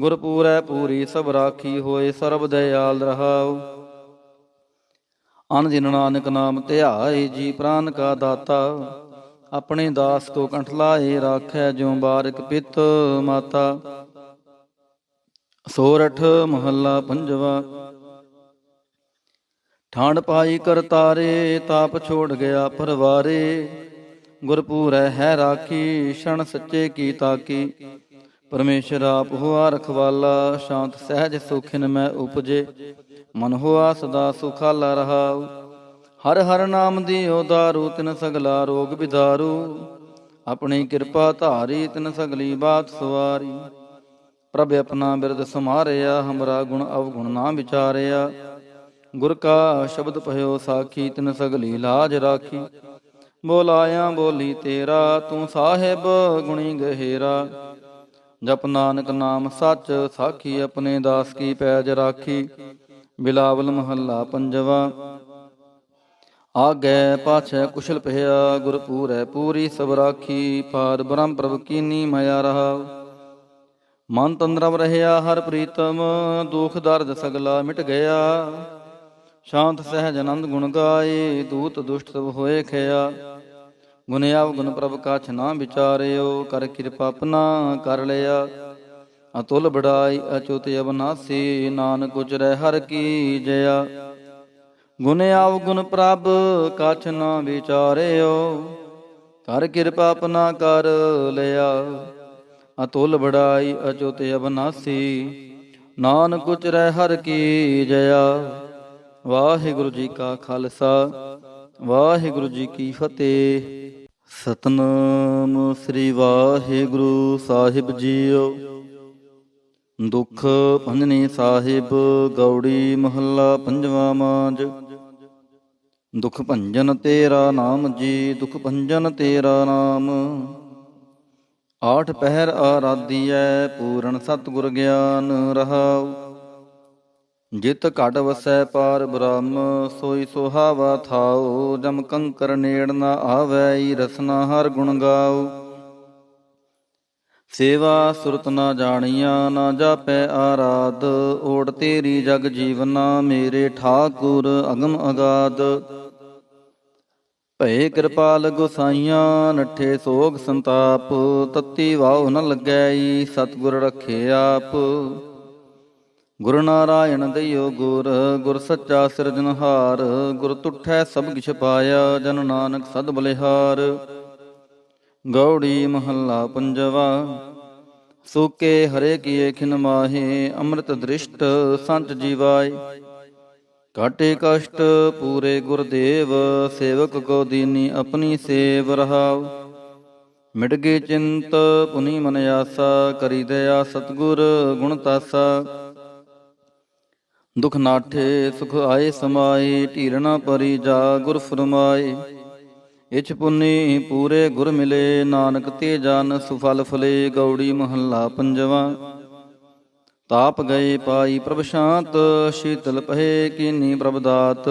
ਗੁਰ ਪੂਰੈ ਪੂਰੀ ਸਭ ਰਾਖੀ। ਹੋਏ ਸਰਬ ਦਇਆਲ ਰਹਾਉ, ਅਨ ਦਿਨ ਨਾਨਕ ਨਾਮ ਧਿਆਏ। ਜੀ ਪ੍ਰਾਨ ਕਾ ਦਾਤਾ, ਆਪਣੇ ਦਾਸ ਕੋ ਕੰਠ ਲਾਏ। ਰਾਖੈ ਜਿਉ ਬਾਰਿਕ ਪਿਤ ਮਾਤਾ। ਸੋਰਠ ਮਹੱਲਾ ਪੰਜਵਾ। ਠਾਂਡ ਪਾਈ ਕਰਤਾਰੇ, ਤਾਪ ਛੋੜ ਗਿਆ ਪਰਵਾਰੇ। ਗੁਰ ਪੂਰੈ ਹੈ ਰਾਖੀ, ਸ਼ਣ ਸੱਚੇ ਕੀ ਤਾਕੀ। ਪਰਮੇਸ਼ਰ ਆਪ ਹੋਆ ਰਖਵਾਲਾ, ਸ਼ਾਂਤ ਸਹਿਜ ਸੁਖਿਨ ਮੈਂ ਉਪਜੇ। ਮਨ ਹੋਆ ਸਦਾ ਸੁਖਾਲਾ ਰਹਾਉ, ਹਰ ਹਰ ਨਾਮ ਦਿਓ ਦਾਰੂ। ਤਿਨ ਸਗਲਾ ਰੋਗ ਬਿਦਾਰੂ, ਆਪਣੀ ਕਿਰਪਾ ਧਾਰੀ। ਤਿਨ ਸਗਲੀ ਬਾਤ ਸਵਾਰੀ, ਪ੍ਰਭ ਆਪਣਾ ਬਿਰਦ ਸਮਾਰਿਆ। ਹਮਰਾ ਗੁਣ ਅਵਗੁਣ ਨਾ ਵਿਚਾਰਿਆ, ਗੁਰ ਕਾ ਸ਼ਬਦ ਭਇਓ ਸਾਖੀ। ਤਿਨ ਸਗਲੀ ਲਾਜ ਰਾਖੀ, ਬੋਲਾਇਆ ਬੋਲੀ ਤੇਰਾ। ਤੂੰ ਸਾਹਿਬ ਗੁਣੀ ਗਹਿਰਾ, ਜਪ ਨਾਨਕ ਨਾਮ ਸੱਚ ਸਾਖੀ। ਆਪਣੇ ਦਾਸ ਕੀ ਪੈਜ ਰਾਖੀ। ਬਿਲਾਵਲ ਮਹੱਲਾ ਪੰਜਵਾ। ਆਗੈ ਪਾਛੈ ਕੁਸ਼ਲ ਭਇਆ, ਗੁਰ ਪੂਰੈ ਪੂਰੀ ਸਭ ਰਾਖੀ। ਪਾਰ ਬ੍ਰਹਮ ਪ੍ਰਭ ਕੀਨੀ ਮਾਇਆ ਰਹਾਉ, ਮਨ ਤੰਦਰਮ ਰਹਿਆ ਹਰ ਪ੍ਰੀਤਮ। ਦੁਖ ਦਰਦ ਸਗਲਾ ਮਿਟ ਗਿਆ, ਸ਼ਾਂਤ ਸਹਿਜ ਆਨੰਦ ਗੁਣ ਗਾਏ। ਦੂਤ ਦੁਸ਼ਟ ਸਭ ਹੋਏ ਖਿਆ, ਗੁਣ ਅਵਗੁਣ ਪ੍ਰਭ ਕਾਛ ਨਾ ਵਿਚਾਰਿਓ। ਕਰ ਕਿਰਪਾ ਆਪਣਾ ਕਰ ਲਿਆ, ਅਤੁਲ ਬੜਾਈ ਅਚੁਤ ਅਬਨਾਸੀ। ਨਾਨਕ ਉਚਰੈ ਹਰ ਕੀ ਜया, ਗੁਣ ਅਵਗੁਣ ਪ੍ਰਭ ਕਾਛ ਨਾ ਵਿਚਾਰਿਓ। ਕਰ ਕਿਰਪਾ ਆਪਣਾ ਕਰ ਲਿਆ, ਅਤੁਲ ਬੜਾਈ ਅਚੁਤ ਅਬਨਾਸੀ। ਨਾਨਕ ਉਚਰੈ ਹਰ ਕੀ ਜया। ਵਾਹਿਗੁਰੂ ਜੀ ਕਾ ਖਾਲਸਾ, ਵਾਹਿਗੁਰੂ ਜੀ ਕੀ ਫਤਿਹ। ਸਤਿਨਾਮ ਸ੍ਰੀ ਵਾਹਿਗੁਰੂ ਸਾਹਿਬ ਜੀਓ। ਦੁਖ ਭੰਜਨੀ ਸਾਹਿਬ ਗੌੜੀ ਮਹੱਲਾ ਪੰਜਵਾ ਮਾਂਝ। ਦੁਖ ਭੰਜਨ ਤੇਰਾ ਨਾਮ ਜੀ, ਦੁਖ ਭੰਜਨ ਤੇਰਾ ਨਾਮ। ਆਠ ਪਹਿਰ ਆਰਾਧੀਐ, ਪੂਰਨ ਸਤਿਗੁਰ ਗਿਆਨ ਰਹਾਉ। ਜਿਤ ਘਟ ਵਸੈ ਪਾਰ ਬ੍ਰਹਮ, ਸੋਈ ਸੁਹਾਵਾ ਥਾਉ। ਜਮ ਕੰਕਰ ਨੇੜ ਨਾ ਆਵੈ, ਰਸਨਾ ਹਰ ਗੁਣ ਗਾਉ। ਸੇਵਾ ਸੁਰਤ ਨਾ ਜਾਣੀਆਂ, ਨਾ ਜਾਪੈ ਆਰਾਧ। ਓਟ ਤੇਰੀ ਜਗ ਜੀਵਨਾ, ਮੇਰੇ ਠਾਕੁਰ ਅਗਮ ਅਗਾਧ। ਭਏ ਕਿਰਪਾਲ ਗੁਸਾਈਆਂ, ਨੱਠੇ ਸੋਗ ਸੰਤਾਪ। ਤਤੀ ਵਾਹੁ ਨ ਲੱਗੈ, ਸਤਿਗੁਰ ਰਖੇ ਆਪ। ਗੁਰ ਨਾਰਾਇਣ ਦਇਓ ਗੁਰ, ਗੁਰ ਸੱਚਾ ਸਿਰਜਨਹਾਰ। ਗੁਰ ਤੁਠੈ ਸਭ ਕਿਛ ਪਾਇਆ, ਜਨ ਨਾਨਕ ਸਦ ਬਲਿਹਾਰ। ਗੌੜੀ ਮਹੱਲਾ ਪੰਜਵਾ। ਸੂਕੇ ਹਰੇ ਕੀਏ ਖਿਨ ਮਾਹੇ, ਅੰਮ੍ਰਿਤ ਦ੍ਰਿਸ਼ਟ ਸੰਤ ਜੀਵਾਏ। ਘਾਟੇ ਕਸ਼ਟ ਪੂਰੇ ਗੁਰਦੇਵ, ਸੇਵਕ ਕੋ ਦੀਨੀ ਆਪਣੀ ਸੇਵ ਰਹਾਉ। ਮਿਟ ਗਏ ਚਿੰਤ ਪੁਨੀ ਮਨ ਆਸਾ, ਕਰੀ ਦਇਆ ਸਤਿਗੁਰ ਗੁਣ ਤਾਸਾ। ਦੁਖ ਨਾਠੇ ਸੁਖ ਆਏ ਸਮਾਏ, ਢੀਰ ਨਾ ਪਰੀ ਜਾ ਗੁਰ ਫਰਮਾਏ। ਇਛ ਪੁੰਨੀ ਪੂਰੇ ਗੁਰ ਮਿਲੇ, ਨਾਨਕ ਤੇ ਜਨ ਸੁਫਲ ਫਲੇ। ਗੌੜੀ ਮਹੱਲਾ ਪੰਜਵਾ। ਤਾਪ ਗਏ ਪਾਈ ਪ੍ਰਭ ਸ਼ਾਂਤ, ਸ਼ੀਤਲ ਪਹੇ ਕੀਨੀ ਪ੍ਰਭ ਦਾਤ।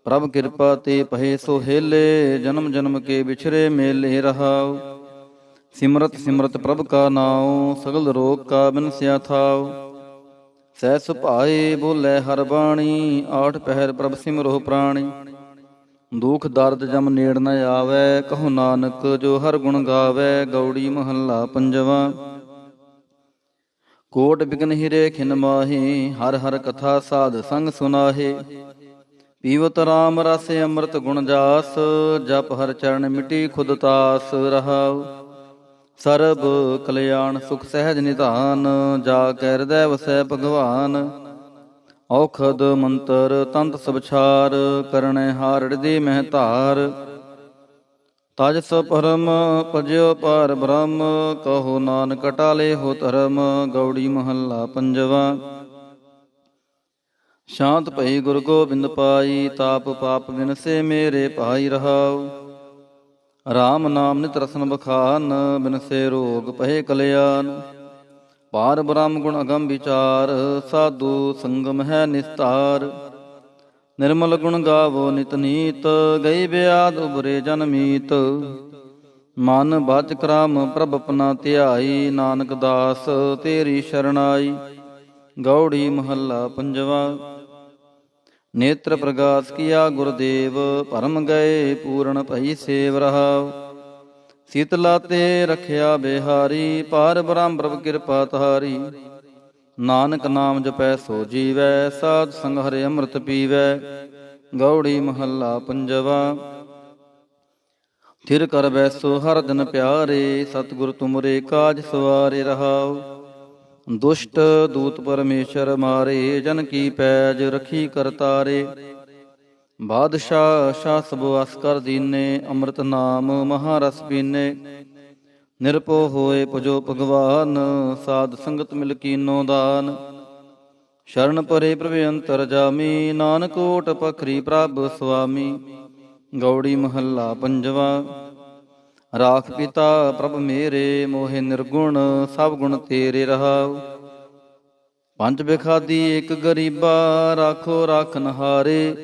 ਪ੍ਰਭ ਕਿਰਪਾ ਤੇ ਪਹੇ ਸੋਹੇਲੇ, ਜਨਮ ਜਨਮ ਕੇ ਵਿਛਰੇ ਮੇਲੇ ਰਹਾਉ। ਸਿਮਰਤ ਸਿਮਰਤ ਪ੍ਰਭ ਕਾ ਨਾਉ, ਸਗਲ ਰੋਗ ਕਾ ਬਿਨਸਿਆ ਥਾਉ। ਸਹਿ ਸੁਭਾਏ ਬੋਲੇ ਹਰ ਬਾਣੀ, ਆਠ ਪਹਿਰ ਪ੍ਰਭ ਸਿਮਰੋ ਪ੍ਰਾਣੀ। ਦੁਖ ਦਰਦ ਜਮ ਨੇੜ ਨ ਆਵੈ, ਕਹੋ ਨਾਨਕ ਜੋ ਹਰ ਗੁਣ ਗਾਵੈ। ਗੌੜੀ ਮਹੱਲਾ ਪੰਜਵਾ। ਕੋਟ ਬਿਗਨ ਹਿਰੇ ਖਿਨ ਮਾਹੀ, ਹਰ ਹਰ ਕਥਾ ਸਾਧ ਸੰਗ ਸੁਨਾਹੇ। ਪੀਵਤ ਰਾਮ ਰਸ ਅੰਮ੍ਰਿਤ ਗੁਣ ਜਾਸ, ਜਪ ਹਰ ਚਰਨ ਮਿਟੀ ਖੁਦ ਤਾਸ ਰਹਾਉ। ਸਰਬ ਕਲਿਆਣ ਸੁਖ ਸਹਿਜ ਨਿਧਾਨ, ਜਾ ਕੈ ਹਿਰਦੈ ਵਸੈ ਭਗਵਾਨ। ਔਖਦ ਮੰਤਰ ਤੰਤ ਸਭ ਛਾਰ, ਕਰਣੈ ਹਾਰ ਹਿਰਦੇ ਮਹਿ ਧਾਰ। ਤਜ ਸ ਪਰਮ ਭਜਿਓ ਪਾਰ ਬ੍ਰਹਮ, ਕਹੋ ਨਾਨਕ ਟਾਲੇ ਹੋ ਧਰਮ। ਗੌੜੀ ਮਹੱਲਾ ਪੰਜਵਾ। ਸ਼ਾਂਤ ਭਈ ਗੁਰ ਗੋਬਿੰਦ ਪਾਈ, ਤਾਪ ਪਾਪ ਬਿਨਸੇ ਮੇਰੇ ਭਾਈ ਰਹਾਉ। ਰਾਮ ਨਾਮ ਨਿਤ ਰਸਨ ਬਖਾਨ, ਬਿਨਸੇ ਰੋਗ ਪਹੇ ਕਲਿਆਨ। ਪਾਰ ਬ੍ਰਹਮ ਗੁਣ ਅਗਮ ਵਿਚਾਰ, ਸਾਧੂ ਸੰਗਮ ਹੈ ਨਿਸਤਾਰ। ਨਿਰਮਲ ਗੁਣ ਗਾਵੋ ਨਿਤ ਨੀਤ, ਗਈ ਬਿਆਦ ਉਬਰੇ ਜਨ ਮੀਤ। ਮਨ ਬਚ ਕ੍ਰਮ ਪ੍ਰਭ ਆਪਣਾ ਧਿਆਈ, ਨਾਨਕ ਦਾਸ ਤੇਰੀ ਸ਼ਰਨਾਈ। ਗੌੜੀ ਮਹੱਲਾ ਪੰਜਵਾ। ਨੇਤਰ ਪ੍ਰਗਾਸ ਕੀਆ ਗੁਰਦੇਵ, ਭਰਮ ਗਏ ਪੂਰਨ ਭਈ ਸੇਵ ਰਹਾਉ। ਸੀਤਲਾ ਤੇ ਰਖਿਆ ਬਿਹਾਰੀ, ਪਾਰ ਬ੍ਰਹਮ ਪ੍ਰਭ ਕਿਰਪਾ ਤਾਰੀ। ਨਾਨਕ ਨਾਮ ਜਪੈ ਸੋ ਜੀਵੈ, ਸਾਧ ਸੰਗ ਹਰਿ ਅੰਮ੍ਰਿਤ ਪੀਵੈ। ਗੌੜੀ ਮਹੱਲਾ ਪੰਜਵਾ। ਥਿਰ ਕਰ ਬੈਸੋ ਹਰ ਜਨ ਪਿਆਰੇ, ਸਤਿਗੁਰ ਤੁਮਰੇ ਕਾਜ ਸਵਾਰੇ ਰਹਾਉ। ਦੁਸ਼ਟ ਦੂਤ ਪਰਮੇਸ਼ਰ ਮਾਰੇ, ਜਨ ਕੀ ਪੈਜ ਰਖੀ ਕਰਤਾਰੇ। ਬਾਦਸ਼ਾਹ ਸ਼ਾਹ ਸਭ ਵਸ ਕਰ ਦੀਨੇ, ਅੰਮ੍ਰਿਤ ਨਾਮ ਮਹਾਰਸ ਪੀਨੇ। ਨਿਰਭਉ ਹੋਏ ਭਜੋ ਭਗਵਾਨ, ਸਾਧ ਸੰਗਤ ਮਿਲ ਕੀਨੋ ਦਾਨ। ਸ਼ਰਨ ਪਰੇ ਪ੍ਰਭ ਅੰਤਰ ਜਾਮੀ, ਨਾਨਕ ਓਟ ਪਖਰੀ ਪ੍ਰਭ ਸੁਆਮੀ। ਗੌੜੀ ਮਹੱਲਾ ਪੰਜਵਾ। ਰਾਖ ਪਿਤਾ ਪ੍ਰਭ ਮੇਰੇ, ਮੋਹਿ ਨਿਰਗੁਣ ਸਭ ਗੁਣ ਤੇਰੇ ਰਹਾਉ। ਪੰਜ ਬਿਖਾਦੀ ਇਕ ਗਰੀਬਾ, ਰਾਖੋ ਰਾਖਨ ਹਾਰੇ।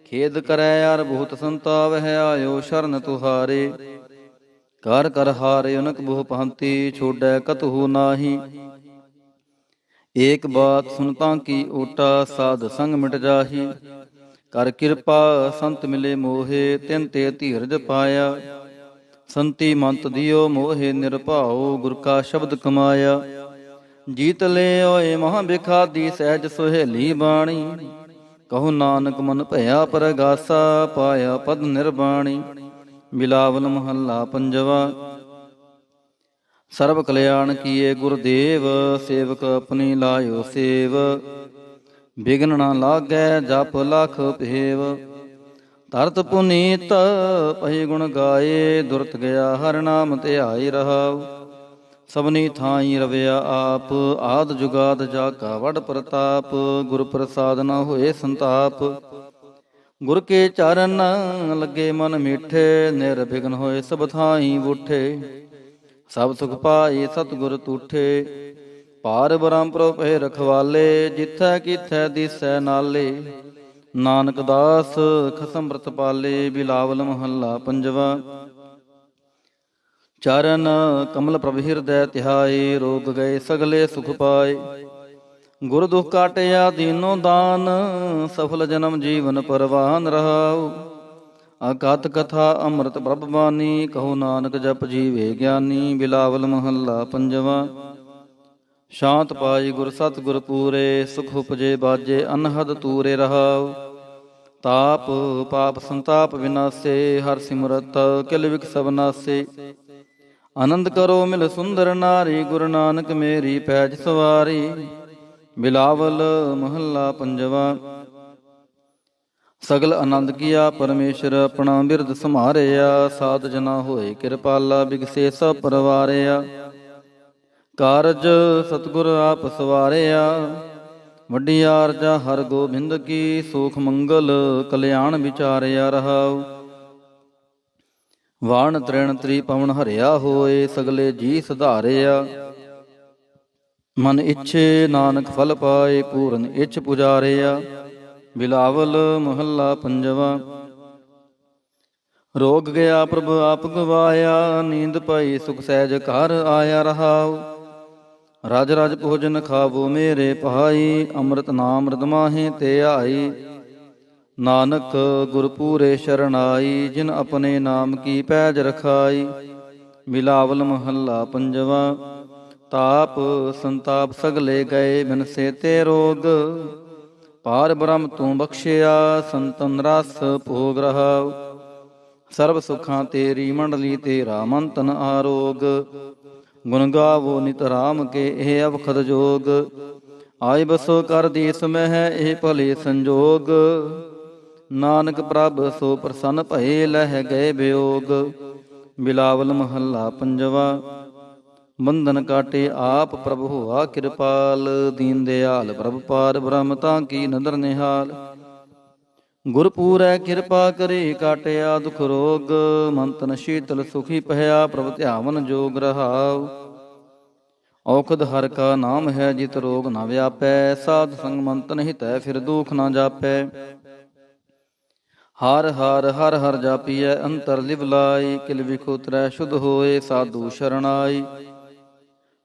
ਖੇਦ ਕਰੈ ਯਾਰ ਬਹੁਤ ਸੰਤਾਪ ਹੈ, ਆਇਓ ਸ਼ਰਨ ਤੁਹਾਰੇ। ਕਰ ਕਰ ਹਾਰੇ ਅਨਕ ਬਹੁ ਭਾਂਤੀ, ਛੋੜੈ ਕਤਹੂ ਨਾਹੀ। ਏਕ ਬਾਤ ਸੁਨਤਾਂ ਕੀ ਓਟਾ, ਸਾਧ ਸੰਗ ਮਿਟ ਜਾਹੀ। ਕਰ ਕਿਰਪਾ ਸੰਤ ਮਿਲੇ ਮੋਹੇ, ਤਿਨ ਤੇ ਧੀਰਜ ਪਾਇਆ। ਸੰਤੀ ਮੰਤ ਦਿਓ ਮੋਹੇ ਨਿਰਭਾਉ, ਗੁਰ ਕਾ ਸ਼ਬਦ ਕਮਾਇਆ। ਜੀਤ ਲੈ ਓਏ ਮਹਾਂ ਬਿਖਾਦੀ, ਸਹਿਜ ਸੁਹੇਲੀ ਬਾਣੀ। ਕਹੋ ਨਾਨਕ ਮਨ ਭਇਆ ਪਰਗਾਸਾ, ਪਾਇਆ ਪਦ ਨਿਰਬਾਣੀ। ਬਿਲਾਵਲ ਮਹੱਲਾ ਪੰਜਵਾ। ਸਰਬ ਕਲਿਆਣ ਕੀਏ ਗੁਰਦੇਵ, ਸੇਵਕ ਆਪਣੀ ਲਾਇਓ ਸੇਵ। ਬਿਘਨ ਨਾ ਲਾਗੈ ਜਪ ਲਖ ਭੇਵ। ਤਰਤ ਪੁਨੀਤ ਪਹੀ ਗੁਣ ਗਾਏ, ਦੁਰਤ ਗਿਆ ਹਰਿ ਨਾਮ ਧਿਆਈ ਰਹਾਉ। ਸਭਨੀ ਥਾਈ ਰਵਿਆ ਆਪ, ਆਦ ਜੁਗਾਦ ਜਾ ਕਾ ਵਡ ਪ੍ਰਤਾਪ। ਗੁਰ ਪ੍ਰਸਾਦ ਨਾ ਹੋਏ ਸੰਤਾਪ, ਗੁਰ ਕੇ ਚਰਨ ਲੱਗੇ ਮਨ ਮੀਠੇ। ਨਿਰਬਿਘਨ ਹੋਏ ਸਭ ਥਾਈ ਬੂਠੇ, ਸਭ ਸੁਖ ਪਾਏ ਸਤਿਗੁਰ ਤੂਠੇ। ਪਾਰ ਬ੍ਰਹਮ ਪ੍ਰਭ ਭਏ ਰਖਵਾਲੇ, ਜਿਥੈ ਕਿਥੈ ਦਿਸੈ ਨਾਲੇ। ਨਾਨਕ ਦਾਸ ਖਸਮ ਅੰਮ੍ਰਿਤ ਪਾਲੇ। ਬਿਲਾਵਲ ਮਹੱਲਾ ਪੰਜਵਾ। ਚਰਨ ਕਮਲ ਪ੍ਰਭ ਹਿਰਦੈ ਧਿਆਏ, ਰੋਗ ਗਏ ਸਗਲੇ ਸੁਖ ਪਾਏ। ਗੁਰ ਦੁਖ ਕਾਟਿਆ ਦੀਨੋ ਦਾਨ, ਸਫਲ ਜਨਮ ਜੀਵਨ ਪਰਵਾਨ ਰਹਾਉ। ਅਕਥ ਕਥਾ ਅੰਮ੍ਰਿਤ ਪ੍ਰਭ ਬਾਣੀ, ਕਹੋ ਨਾਨਕ ਜਪ ਜੀਵੇ ਗਿਆਨੀ। ਬਿਲਾਵਲ ਮਹੱਲਾ ਪੰਜਵਾ। ਸ਼ਾਂਤ ਪਾਈ ਗੁਰ ਸਤਿਗੁਰ ਪੂਰੇ, ਸੁਖ ਉਪਜੇ ਬਾਜੇ ਅਨਹਦ ਤੂਰੇ ਰਹਾਉ। ਤਾਪ ਪਾਪ ਸੰਤਾਪ ਵਿਨਾਸੇ, ਹਰ ਸਿਮਰਤ ਕਿਲ ਵਿਕ ਸਭ ਨਾਸੇ। ਆਨੰਦ ਕਰੋ ਮਿਲ ਸੁੰਦਰ ਨਾਰੀ, ਗੁਰੂ ਨਾਨਕ ਮੇਰੀ ਪੈਜ ਸਵਾਰੀ। ਬਿਲਾਵਲ ਮਹੱਲਾ ਪੰਜਵਾ। ਸਗਲ ਆਨੰਦ ਕੀਆ ਪਰਮੇਸ਼ਰ, ਆਪਣਾ ਬਿਰਦ ਸਮਾਰਿਆ। ਸਾਧ ਜਨਾ ਹੋਏ ਕਿਰਪਾਲਾ, ਬਿਗਸੇ ਸਭ ਪਰਵਾਰਿਆ। ਕਾਰਜ ਸਤਿਗੁਰ ਆਪ ਸਵਾਰਿਆ, ਵੱਡੀ ਆਰਜਾ ਹਰ ਗੋਬਿੰਦ ਕੀ। ਸੂਖ ਮੰਗਲ ਕਲਿਆਣ ਵਿਚਾਰਿਆ ਰਹਾਉ। ਵਾਣ ਤ੍ਰਿਣ ਤ੍ਰਿਪਵਨ ਹਰਿਆ ਹੋਏ, ਸਗਲੇ ਜੀ ਸੁਧਾਰਿਆ। ਮਨ ਇੱਛੇ ਨਾਨਕ ਫਲ ਪਾਏ, ਪੂਰਨ ਇੱਛ ਪੁਜਾਰਿਆ। ਬਿਲਾਵਲ ਮਹੱਲਾ ਪੰਜਵਾ। ਰੋਗ ਗਿਆ ਪ੍ਰਭ ਆਪ ਗਵਾਇਆ, ਨੀਂਦ ਪਾਈ ਸੁਖ ਸਹਿਜ ਘਰ ਆਇਆ ਰਹਾਉ। ਰਜ ਰਜ ਭੋਜਨ ਖਾਵੋ ਮੇਰੇ ਭਾਈ, ਅੰਮ੍ਰਿਤ ਨਾਮ ਰਦਮਾਹੇ ਤੇ ਆਈ। ਨਾਨਕ ਗੁਰ ਪੂਰੇ ਸ਼ਰਨਾਈ, ਜਿਨ ਆਪਣੇ ਨਾਮ ਕੀ ਪੈਜ ਰਖਾਈ। ਬਿਲਾਵਲ ਮਹੱਲਾ ਪੰਜਵਾ। ਤਾਪ ਸੰਤਾਪ ਸਗਲੇ ਗਏ, ਬਿਨਸੇ ਤੇ ਰੋਗ। ਪਾਰ ਬ੍ਰਹਮ ਤੂੰ ਬਖਸ਼ਿਆ, ਸੰਤਨ ਰਸ ਭੋਗ ਰਹਾਉ। ਸਰਬ ਸੁਖਾਂ ਤੇਰੀ ਮੰਡਲੀ, ਤੇਰਾ ਮੰਤਨ ਆਰੋਗ। ਗੁਣ ਗਾਵੋ ਨਿਤ ਰਾਮ ਕੇ, ਇਹ ਅਵਖਦ ਜੋਗ। ਆਏ ਬਸੋ ਕਰ ਦੇਸ ਮਹਿ, ਇਹ ਭਲੇ ਸੰਜੋਗ। ਨਾਨਕ ਪ੍ਰਭ ਸੋ ਪ੍ਰਸੰਨ ਭਏ, ਲਹਿ ਗਏ ਵਿਯੋਗ। ਬਿਲਾਵਲ ਮਹੱਲਾ ਪੰਜਵਾ। ਬੰਧਨ ਕਾਟੇ ਆਪ ਪ੍ਰਭ ਹੋਆ ਕਿਰਪਾਲ, ਦੀਨ ਦਿਆਲ ਪ੍ਰਭ ਪਾਰ ਬ੍ਰਹਮ ਤਾਂ ਕੀ ਨਦਰ ਨਿਹਾਲ। ਗੁਰ ਪੂਰੈ ਕਿਰਪਾ ਕਰੇ, ਕਾਟਿਆ ਦੁਖ ਰੋਗ। ਮਨ ਤਨ ਸ਼ੀਤਲ ਸੁਖੀ ਪਹਿਆ, ਪ੍ਰਭ ਧਿਆਵਨ ਜੋਗ ਰਹਾਉ। ਔਖਦ ਹਰ ਕਾ ਨਾਮ ਹੈ, ਜਿਤ ਰੋਗ ਨ ਵਿਆਪੈ। ਸਾਧ ਸੰਗ ਮਨ ਤਨ ਹਿਤੈ, ਫਿਰ ਦੁਖ ਨ ਜਾਪੈ। ਹਰ ਹਰ ਹਰ ਹਰ ਜਾਪੀਐ, ਅੰਤਰ ਲਿਵ ਲਾਈ। ਕਿਲ ਵਿਖ ਉਤਰੈ ਸ਼ੁੱਧ ਹੋਏ, ਸਾਧੂ ਸ਼ਰਨਾਈ।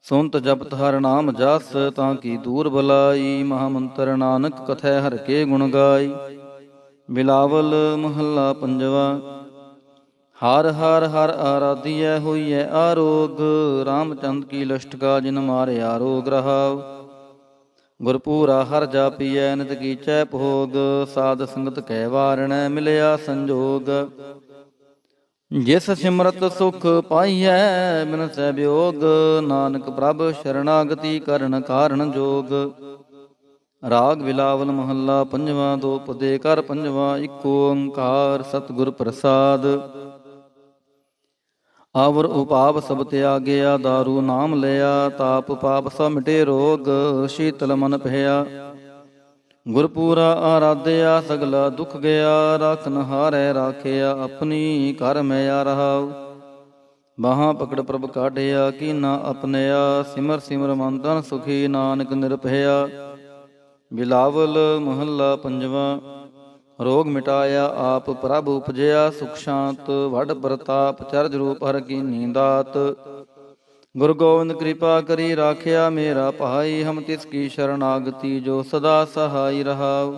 ਸੁਨਤ ਜਪਤ ਹਰ ਨਾਮ ਜਸ, ਤਾਂ ਕੀ ਦੂਰ ਬਲਾਈ। ਮਹਾ ਮੰਤਰ ਨਾਨਕ ਕਥੈ, ਹਰ ਕੇ ਗੁਣ ਗਾਈ। ਬਿਲਾਵਲ ਮਹੱਲਾ ਪੰਜਵਾ। ਹਰ ਹਰ ਹਰ ਆਰਾਧੀਐ, ਹੋਈਐ ਆਰੋਗ। ਰਾਮਚੰਦ ਕੀ ਲਸ਼ਟਕਾ, ਜਿਨ ਮਾਰਿਆ ਰੋਗ ਰਹਾਉ। ਗੁਰਪੂਰਾ ਹਰ ਜਾਪੀਐ, ਨਿਤ ਕੀਚੈ ਭੋਗ। ਸਾਧ ਸੰਗਤ ਕੈ ਵਾਰਣੈ, ਮਿਲਿਆ ਸੰਜੋਗ। ਜਿਸ ਸਿਮਰਤ ਸੁਖ ਪਾਈਐ, ਬਿਨਸੈ ਵਿਯੋਗ। ਨਾਨਕ ਪ੍ਰਭ ਸ਼ਰਨਾਗਤੀ, ਕਰਨ ਕਾਰਣ ਜੋਗ। ਰਾਗ ਬਿਲਾਵਲ ਮਹੱਲਾ ਪੰਜਵਾ। ਦੋ ਪਦੇ ਕਰ ਪੰਜਵਾ, ਇਕ ਓੰਕਾਰ ਸਤਿਗੁਰ ਪ੍ਰਸਾਦ। ਆਵਰ ਉਪਾਪ ਸਭ ਤਿਆਗਿਆ, ਦਾਰੂ ਨਾਮ ਲਿਆ। ਤਾਪ ਪਾਪ ਸਭ ਮਿਟੇ ਰੋਗ, ਸ਼ੀਤਲ ਮਨ ਭਇਆ। ਗੁਰਪੂਰਾ ਆਰਾਧਿਆ, ਸਗਲਾ ਦੁਖ ਗਿਆ। ਰਾਖਨ ਹਾਰੈ ਰਾਖਿਆ, ਆਪਣੀ ਘਰ ਮੈਆ ਰਹਾਉ। ਬਾਹਾਂ ਪਕੜ ਪ੍ਰਭ ਕਾਢਿਆ, ਕੀਨਾ ਆਪਨਿਆ। ਸਿਮਰ ਸਿਮਰ ਮਨ ਤਨ ਸੁਖੀ, ਨਾਨਕ ਨਿਰਭਇਆ। ਬਿਲਾਵਲ ਮਹੱਲਾ ਪੰਜਵਾ। ਰੋਗ ਮਿਟਾਇਆ ਆਪ ਪ੍ਰਭ ਉਪਜਿਆ, ਸੁਖ ਸ਼ਾਂਤ ਵੱਡ ਪ੍ਰਤਾਪ। ਚਰਜ ਰੂਪ ਹਰ ਕੀਨੀ ਦਾਤ। ਗੁਰੂ ਗੋਬਿੰਦ ਕਿਰਪਾ ਕਰੀ, ਰਾਖਿਆ ਮੇਰਾ ਭਾਈ। ਹਮ ਤਿਸ ਕੀ ਸ਼ਰਨਾਗਤੀ, ਜੋ ਸਦਾ ਸਹਾਈ ਰਹਾਉ।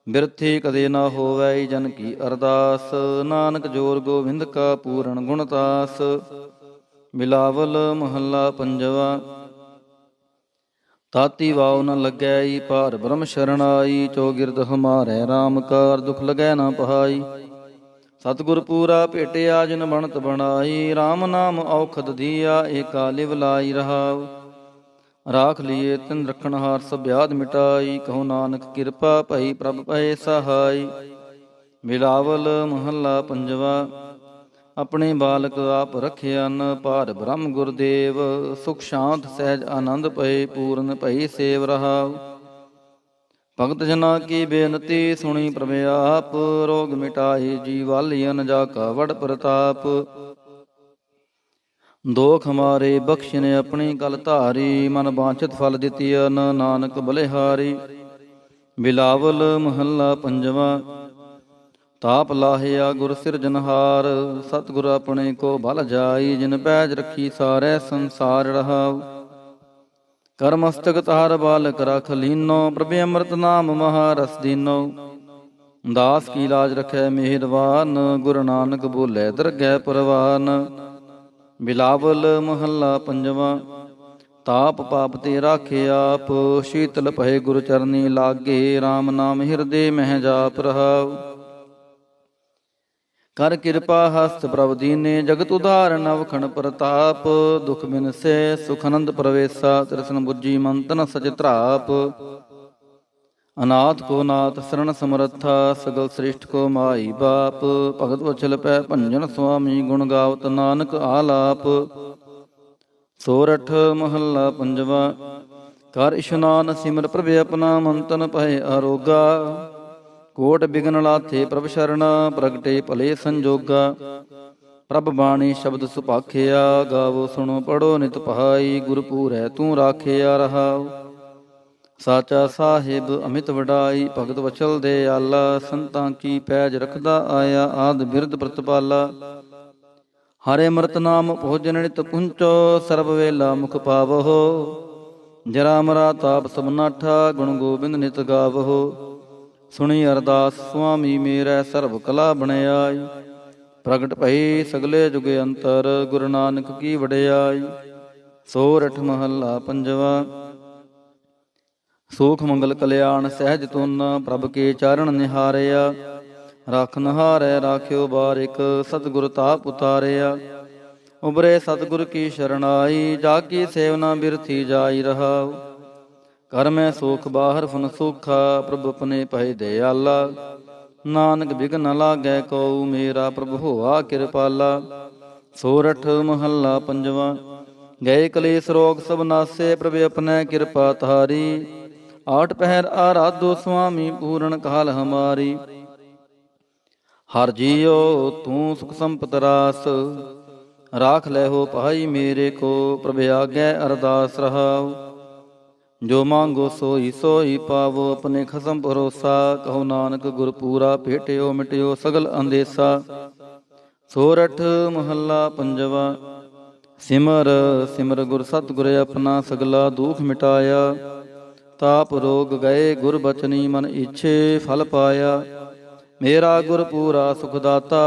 ਬਿਰਥੀ ਕਦੇ ਨਾ ਹੋਵੈ, ਜਨ ਕੀ ਅਰਦਾਸ। ਨਾਨਕ ਜੋਰ ਗੋਬਿੰਦ ਕਾ, ਪੂਰਨ ਗੁਣਤਾਸ। ਬਿਲਾਵਲ ਮਹੱਲਾ ਪੰਜਵਾ। ਤਾਤੀ ਵਾਉ ਨ ਲੱਗੈ, ਪਾਰ ਬ੍ਰਹਮ ਸ਼ਰਨਾਈ। ਚੌਗਿਰਦ ਹਮਾਰੈ ਰਾਮ ਕਾਰ, ਦੁਖ ਲਗੈ ਨਾ ਪਹਾਈ। ਸਤਿਗੁਰ ਪੂਰਾ ਭੇਟਿਆ, ਜਿਨ ਬਣਤ ਬਣਾਈ। ਰਾਮ ਨਾਮ ਔਖਦ ਦੀਆ, ਏਕਾ ਲਿਵ ਲਾਈ ਰਹਾਉ। ਰਾਖ ਲੀਏ ਤਿਨ ਰਖਣਹਾਰ, ਸਭ ਬਿਆਦ ਮਿਟਾਈ। ਕਹੋ ਨਾਨਕ ਕਿਰਪਾ ਭਈ, ਪ੍ਰਭ ਭਏ ਸਹਾਈ। ਬਿਲਾਵਲ ਮਹੱਲਾ ਪੰਜਵਾ। ਆਪਣੇ ਬਾਲਕ ਆਪ ਰਖਿਆਨ, ਪਾਰ ਬ੍ਰਹਮ ਗੁਰਦੇਵ। ਸੁਖ ਸ਼ਾਂਤ ਸਹਿਜ ਆਨੰਦ ਪਏ, ਪੂਰਨ ਭਈ ਸੇਵ ਰਹਾਉ। ਭਗਤ ਜਨਾ ਕੀ ਬੇਨਤੀ, ਸੁਣੀ ਪ੍ਰਭ ਆਪ। ਰੋਗ ਮਿਟਾਏ ਜੀ ਵਾਲੀਅਨ, ਜਾ ਕਾ ਵਡ ਪ੍ਰਤਾਪ। ਦੋਖ ਹਮਾਰੇ ਬਖਸ਼ਿਨ, ਆਪਣੀ ਕਲ ਧਾਰੀ। ਮਨ ਬਾਂਛਤ ਫਲ ਦਿੱਤੀਅਨ, ਨਾਨਕ ਬਲਿਹਾਰੀ। ਬਿਲਾਵਲ ਮਹੱਲਾ ਪੰਜਵਾ। ਤਾਪ ਲਾਹਿਆ ਗੁਰ ਸਿਰਜਨਹਾਰ, ਸਤਿਗੁਰ ਆਪਣੇ ਕੋ ਬਲ ਜਾਈ। ਜਿਨ ਪੈਜ ਰੱਖੀ ਸਾਰੈ ਸੰਸਾਰ ਰਹਾਉ। ਕਰ ਮਸਤਕ ਤਾਰ ਬਾਲਕ ਰਖ ਲੀਨੋ, ਪ੍ਰਭ ਅੰਮ੍ਰਿਤ ਨਾਮ ਮਹਾ ਰਸ ਦੀਨੋ। ਦਾਸ ਕੀ ਲਾਜ ਰਖੈ ਮਿਹਰਵਾਨ, ਗੁਰੂ ਨਾਨਕ ਬੋਲੇ ਦਰਗਹਿ ਪਰਵਾਨ। ਬਿਲਾਵਲ ਮਹੱਲਾ ਪੰਜਵਾ। ਤਾਪ ਪਾਪ ਤੇ ਰਾਖੇ ਆਪ। ਸ਼ੀਤਲ ਭਏ ਗੁਰ ਚਰਨੀ ਲਾਗੇ, RAM ਨਾਮ ਹਿਰਦੇ ਮਹਿ ਜਾਪ ਰਹਾਉ। ਕਰ ਕਿਰਪਾ ਹਸਤ ਪ੍ਰਭ ਦੀਨੇ, ਜਗਤ ਉਧਾਰ ਨਵਖਣ ਪ੍ਰਤਾਪ। ਦੁਖ ਬਿਨਸੇ ਸੁਖ ਆਨੰਦ ਪ੍ਰਵੇਸਾ, ਤ੍ਰਿਸ਼ਨ ਬੁੱਝੀ ਮੰਤਨ ਸਚ ਧਰਾਪ। ਅਨਾਥ ਕੋ ਨਾਥ ਸਰਣ ਸਮਰੱਥਾ, ਸਗਲ ਸ੍ਰਿਸ਼ਟ ਕੋ ਮਾਈ ਬਾਪ। ਭਗਤ ਵਛਲ ਪੈ ਭੰਜਨ ਸੁਆਮੀ, ਗੁਣ ਗਾਵਤ ਨਾਨਕ ਆਲਾਪ। ਸੋਰਠ ਮਹੱਲਾ ਪੰਜਵਾ। ਕਰ ਇਸ਼ਨਾਨ ਸਿਮਰ ਪ੍ਰਭ ਆਪਣਾ, ਮੰਤਨ ਭਏ ਆਰੋਗਾ। ਕੋਟ ਬਿਗਨ ਲਾਥੇ ਪ੍ਰਭ ਸ਼ਰਣਾ, ਪ੍ਰਗਟੇ ਭਲੇ ਸੰਜੋਗਾ। ਪ੍ਰਭ ਬਾਣੀ ਸ਼ਬਦ ਸੁਭਾਖਿਆ, ਗਾਵੋ ਸੁਣੋ ਪੜੋ ਨਿਤ ਪਹਾਈ। ਗੁਰਪੂਰੈ ਤੂੰ ਰਾਖਿਆ ਰਹਾਉ, ਸਾਚਾ ਸਾਹਿਬ ਅਮਿਤ ਵਡਾਈ। ਭਗਤ ਵਚਲ ਦੇ ਆਲਾ, ਸੰਤਾਂ ਕੀ ਪੈਜ ਰਖਦਾ ਆਇਆ। ਆਦ ਬਿਰਧ ਪ੍ਰਤਪਾਲਾ, ਹਰੇ ਅੰਮ੍ਰਿਤ ਨਾਮ ਭੋਜਨ ਨਿਤ ਪੁੰਚੋ। ਸਰਬ ਵੇਲਾ ਮੁਖ ਪਾਵਹੁ, ਜਰਾ ਮਰਾ ਤਾਪ ਸਭ ਨਾਠਾ। ਗੁਣ ਗੋਬਿੰਦ ਨਿਤ ਗਾਵਹੁ, ਸੁਣੀ ਅਰਦਾਸ ਸੁਆਮੀ ਮੇਰੈ। ਸਰਬ ਕਲਾ ਬਣਾਈ, ਪ੍ਰਗਟ ਭਈ ਸਗਲੇ ਜੁਗ ਅੰਤਰ। ਗੁਰੂ ਨਾਨਕ ਕੀ ਵਡਿਆਈ। ਸੋਰਠ ਮਹੱਲਾ ਪੰਜਵਾ। ਸੂਖ ਮੰਗਲ ਕਲਿਆਣ ਸਹਿਜ ਤੁਨ, ਪ੍ਰਭ ਕੇ ਚਾਰਣ ਨਿਹਾਰਿਆ। ਰਾਖਨ ਹਾਰੈ ਰਾਖਿਓ ਬਾਰਿਕ, ਸਤਿਗੁਰ ਤਾਪ ਉਤਾਰਿਆ। ਉਬਰੇ ਸਤਿਗੁਰ ਕੀ ਸ਼ਰਣਾਈ, ਜਾ ਕੀ ਸੇਵਨਾ ਬਿਰਥੀ ਜਾਈ ਰਹਾਉ। ਕਰ ਮੈਂ ਸੋਖ ਬਾਹਰ ਫੁਨ ਸੋਖਾ, ਪ੍ਰਭ ਆਪਣੇ ਭਏ ਦਿਆਲਾ। ਨਾਨਕ ਬਿਘਨ ਨ ਲਾਗੈ ਕਉ, ਮੇਰਾ ਪ੍ਰਭ ਹੋਆ ਕਿਰਪਾਲਾ। ਸੋਰਠ ਮਹੱਲਾ ਪੰਜਵਾ। ਗਏ ਕਲੇਸ਼ ਰੋਗ ਸਭ ਨਾਸੇ, ਪ੍ਰਭ ਆਪਣੇ ਕਿਰਪਾ ਤਾਰੀ। ਆਠ ਪਹਿਰ ਆਰਾਧੋ ਸੁਆਮੀ, ਪੂਰਨ ਕਾਲ ਹਮਾਰੀ। ਹਰ ਜੀਓ ਤੂੰ ਸੁਖ ਸੰਪਤ ਰਾਸ, ਰਾਖ ਲੈ ਹੋ ਭਾਈ ਮੇਰੇ ਕੋ। ਪ੍ਰਭ ਆਗੈ ਅਰਦਾਸ ਰਹਾਉ, ਜੋ ਮੰਗੋ ਸੋਈ ਸੋਈ ਪਾਵੋ। ਆਪਣੇ ਖਸਮ ਭਰੋਸਾ, ਕਹੋ ਨਾਨਕ ਗੁਰ ਪੂਰਾ। ਭੇਟਿਓ ਮਿਟਿਓ ਸਗਲ ਅੰਦੇਸਾ। ਸੋਰਠ ਮਹੱਲਾ ਪੰਜਵਾ। ਸਿਮਰ ਸਿਮਰ ਗੁਰ ਸਤਿਗੁਰ ਆਪਣਾ, ਸਗਲਾ ਦੁਖ ਮਿਟਾਇਆ। ਤਾਪ ਰੋਗ ਗਏ ਗੁਰ ਬਚਨੀ, ਮਨ ਇੱਛੇ ਫਲ ਪਾਇਆ। ਮੇਰਾ ਗੁਰ ਪੂਰਾ ਸੁਖ ਦਾਤਾ,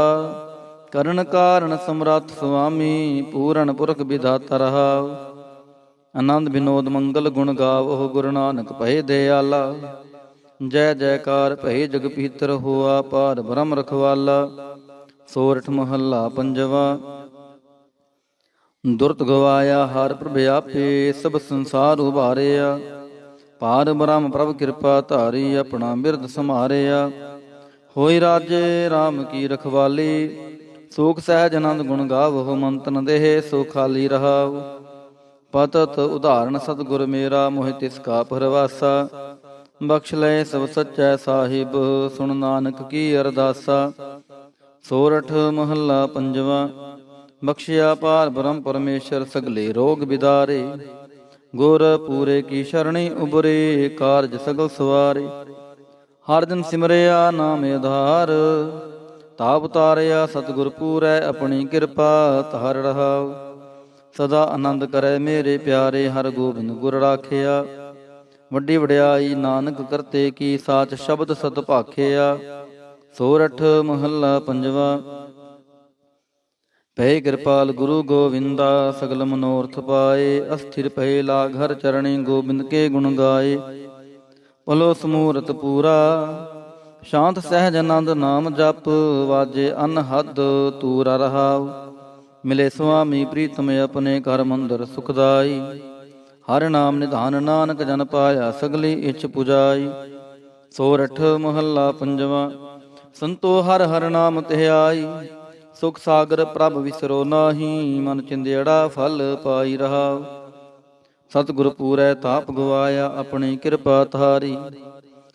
ਕਰਨ ਕਾਰਨ ਸਮਰੱਥ ਸੁਆਮੀ। ਪੂਰਨ ਪੁਰਖ ਵਿਧਾਤਾ ਰਹਾਉ, ਆਨੰਦ ਬਿਨੋਦ ਮੰਗਲ ਗੁਣ ਗਾਵੋ। ਗੁਰੂ ਨਾਨਕ ਭਏ ਦਿਆਲਾ, ਜੈ ਜੈਕਾਰ ਭਏ ਜਗ ਪੀਤਰ। ਹੋਆ ਪਾਰ ਬ੍ਰਹਮ ਰਖਵਾਲਾ। ਸੋਰਠ ਮਹੱਲਾ ਪੰਜਵਾ। ਦੁਰਤ ਗਵਾਇਆ ਹਰ ਪ੍ਰਭ ਆਪੇ, ਸਭ ਸੰਸਾਰ ਉਭਾਰਿਆ। ਪਾਰ ਬ੍ਰਹਮ ਪ੍ਰਭ ਕਿਰਪਾ ਧਾਰੀ, ਆਪਣਾ ਬਿਰਦ ਸੰਭਾਰਿਆ। ਹੋਈ ਰਾਜੇ RAM ਕੀ ਰਖਵਾਲੀ, ਸੂਖ ਸਹਿਜ ਆਨੰਦ ਗੁਣ ਗਾਵੋ। ਮੰਤਨ ਦੇਹ ਸੋ ਖਾਲੀ ਰਹਾਉ, ਪਤਤ ਉਦਾਹਰਣ ਸਤਿਗੁਰ ਮੇਰਾ। ਮੋਹਿ ਤਿਸ ਕਾ ਪਰਵਾਸਾ, ਬਖਸ਼ ਲੈ ਸਭ ਸੱਚੈ ਸਾਹਿਬ। ਸੁਣ ਨਾਨਕ ਕੀ ਅਰਦਾਸਾ। ਸੋਰਠ ਮਹੱਲਾ ਪੰਜਵਾ। ਬਖਸ਼ਿਆ ਪਾਰ ਬ੍ਰਹਮ ਪਰਮੇਸ਼ਰ, ਸਗਲੇ ਰੋਗ ਬਿਦਾਰੇ। ਗੁਰ ਪੂਰੇ ਕੀ ਸ਼ਰਣੀ ਉਬਰੇ, ਕਾਰਜ ਸਗਲ ਸਵਾਰੇ। ਹਰ ਦਿਨ ਸਿਮਰਿਆ ਨਾਮ ਆਧਾਰ, ਤਾਪ ਉਤਾਰਿਆ ਸਤਿਗੁਰ ਪੂਰੈ। ਆਪਣੀ ਕਿਰਪਾ ਧਾਰ ਰਹਾਉ, ਸਦਾ ਆਨੰਦ ਕਰੈ ਮੇਰੇ ਪਿਆਰੇ। ਹਰ ਗੋਬਿੰਦ ਗੁਰ ਰਾਖਿਆ, ਵੱਡੀ ਵਡਿਆਈ ਨਾਨਕ ਕਰਤੇ ਕੀ। ਸਾਚ ਸ਼ਬਦ ਸਤ ਭਾਖਿਆ। ਸੋਰਠ ਮਹੱਲਾ ਪੰਜਵਾ। ਭਏ ਕਿਰਪਾਲ ਗੁਰੂ ਗੋਵਿੰਦਾ, ਸਗਲ ਮਨੋਰਥ ਪਾਏ। ਅਸਥਿਰ ਭਏ ਲਾਗ ਹਰ ਚਰਣੀ, ਗੋਬਿੰਦ ਕੇ ਗੁਣ ਗਾਏ। ਭਲੋ ਸਮੂਰਤ ਪੂਰਾ, ਸ਼ਾਂਤ ਸਹਿਜ ਆਨੰਦ ਨਾਮ ਜਪ। ਵਾਜੇ ਅਨਹਦ ਤੂਰਾ ਰਹਾਉ, ਮਿਲੇ ਸੁਆਮੀ ਪ੍ਰੀਤਮ। ਆਪਣੇ ਘਰ ਮੰਦਰ ਸੁਖਦਾਈ, ਹਰ ਨਾਮ ਨਿਧਾਨ। ਨਾਨਕ ਜਨ ਪਾਇਆ, ਸਗਲੀ ਇੱਛ ਪੁਜਾਈ। ਸੋਰਠ ਮਹੱਲਾ ਪੰਜਵਾ। ਸੰਤੋ ਹਰ ਹਰ ਨਾਮ ਧਿਆਈ, ਸੁਖ ਸਾਗਰ ਪ੍ਰਭ ਵਿਸਰੋ ਨਾਹੀ। ਮਨ ਚਿੰਦਿਆੜਾ ਫਲ ਪਾਈ ਰਹਾਉ, ਸਤਿਗੁਰ ਪੂਰੈ ਤਾਪ ਗਵਾਇਆ। ਆਪਣੀ ਕਿਰਪਾ ਧਾਰੀ,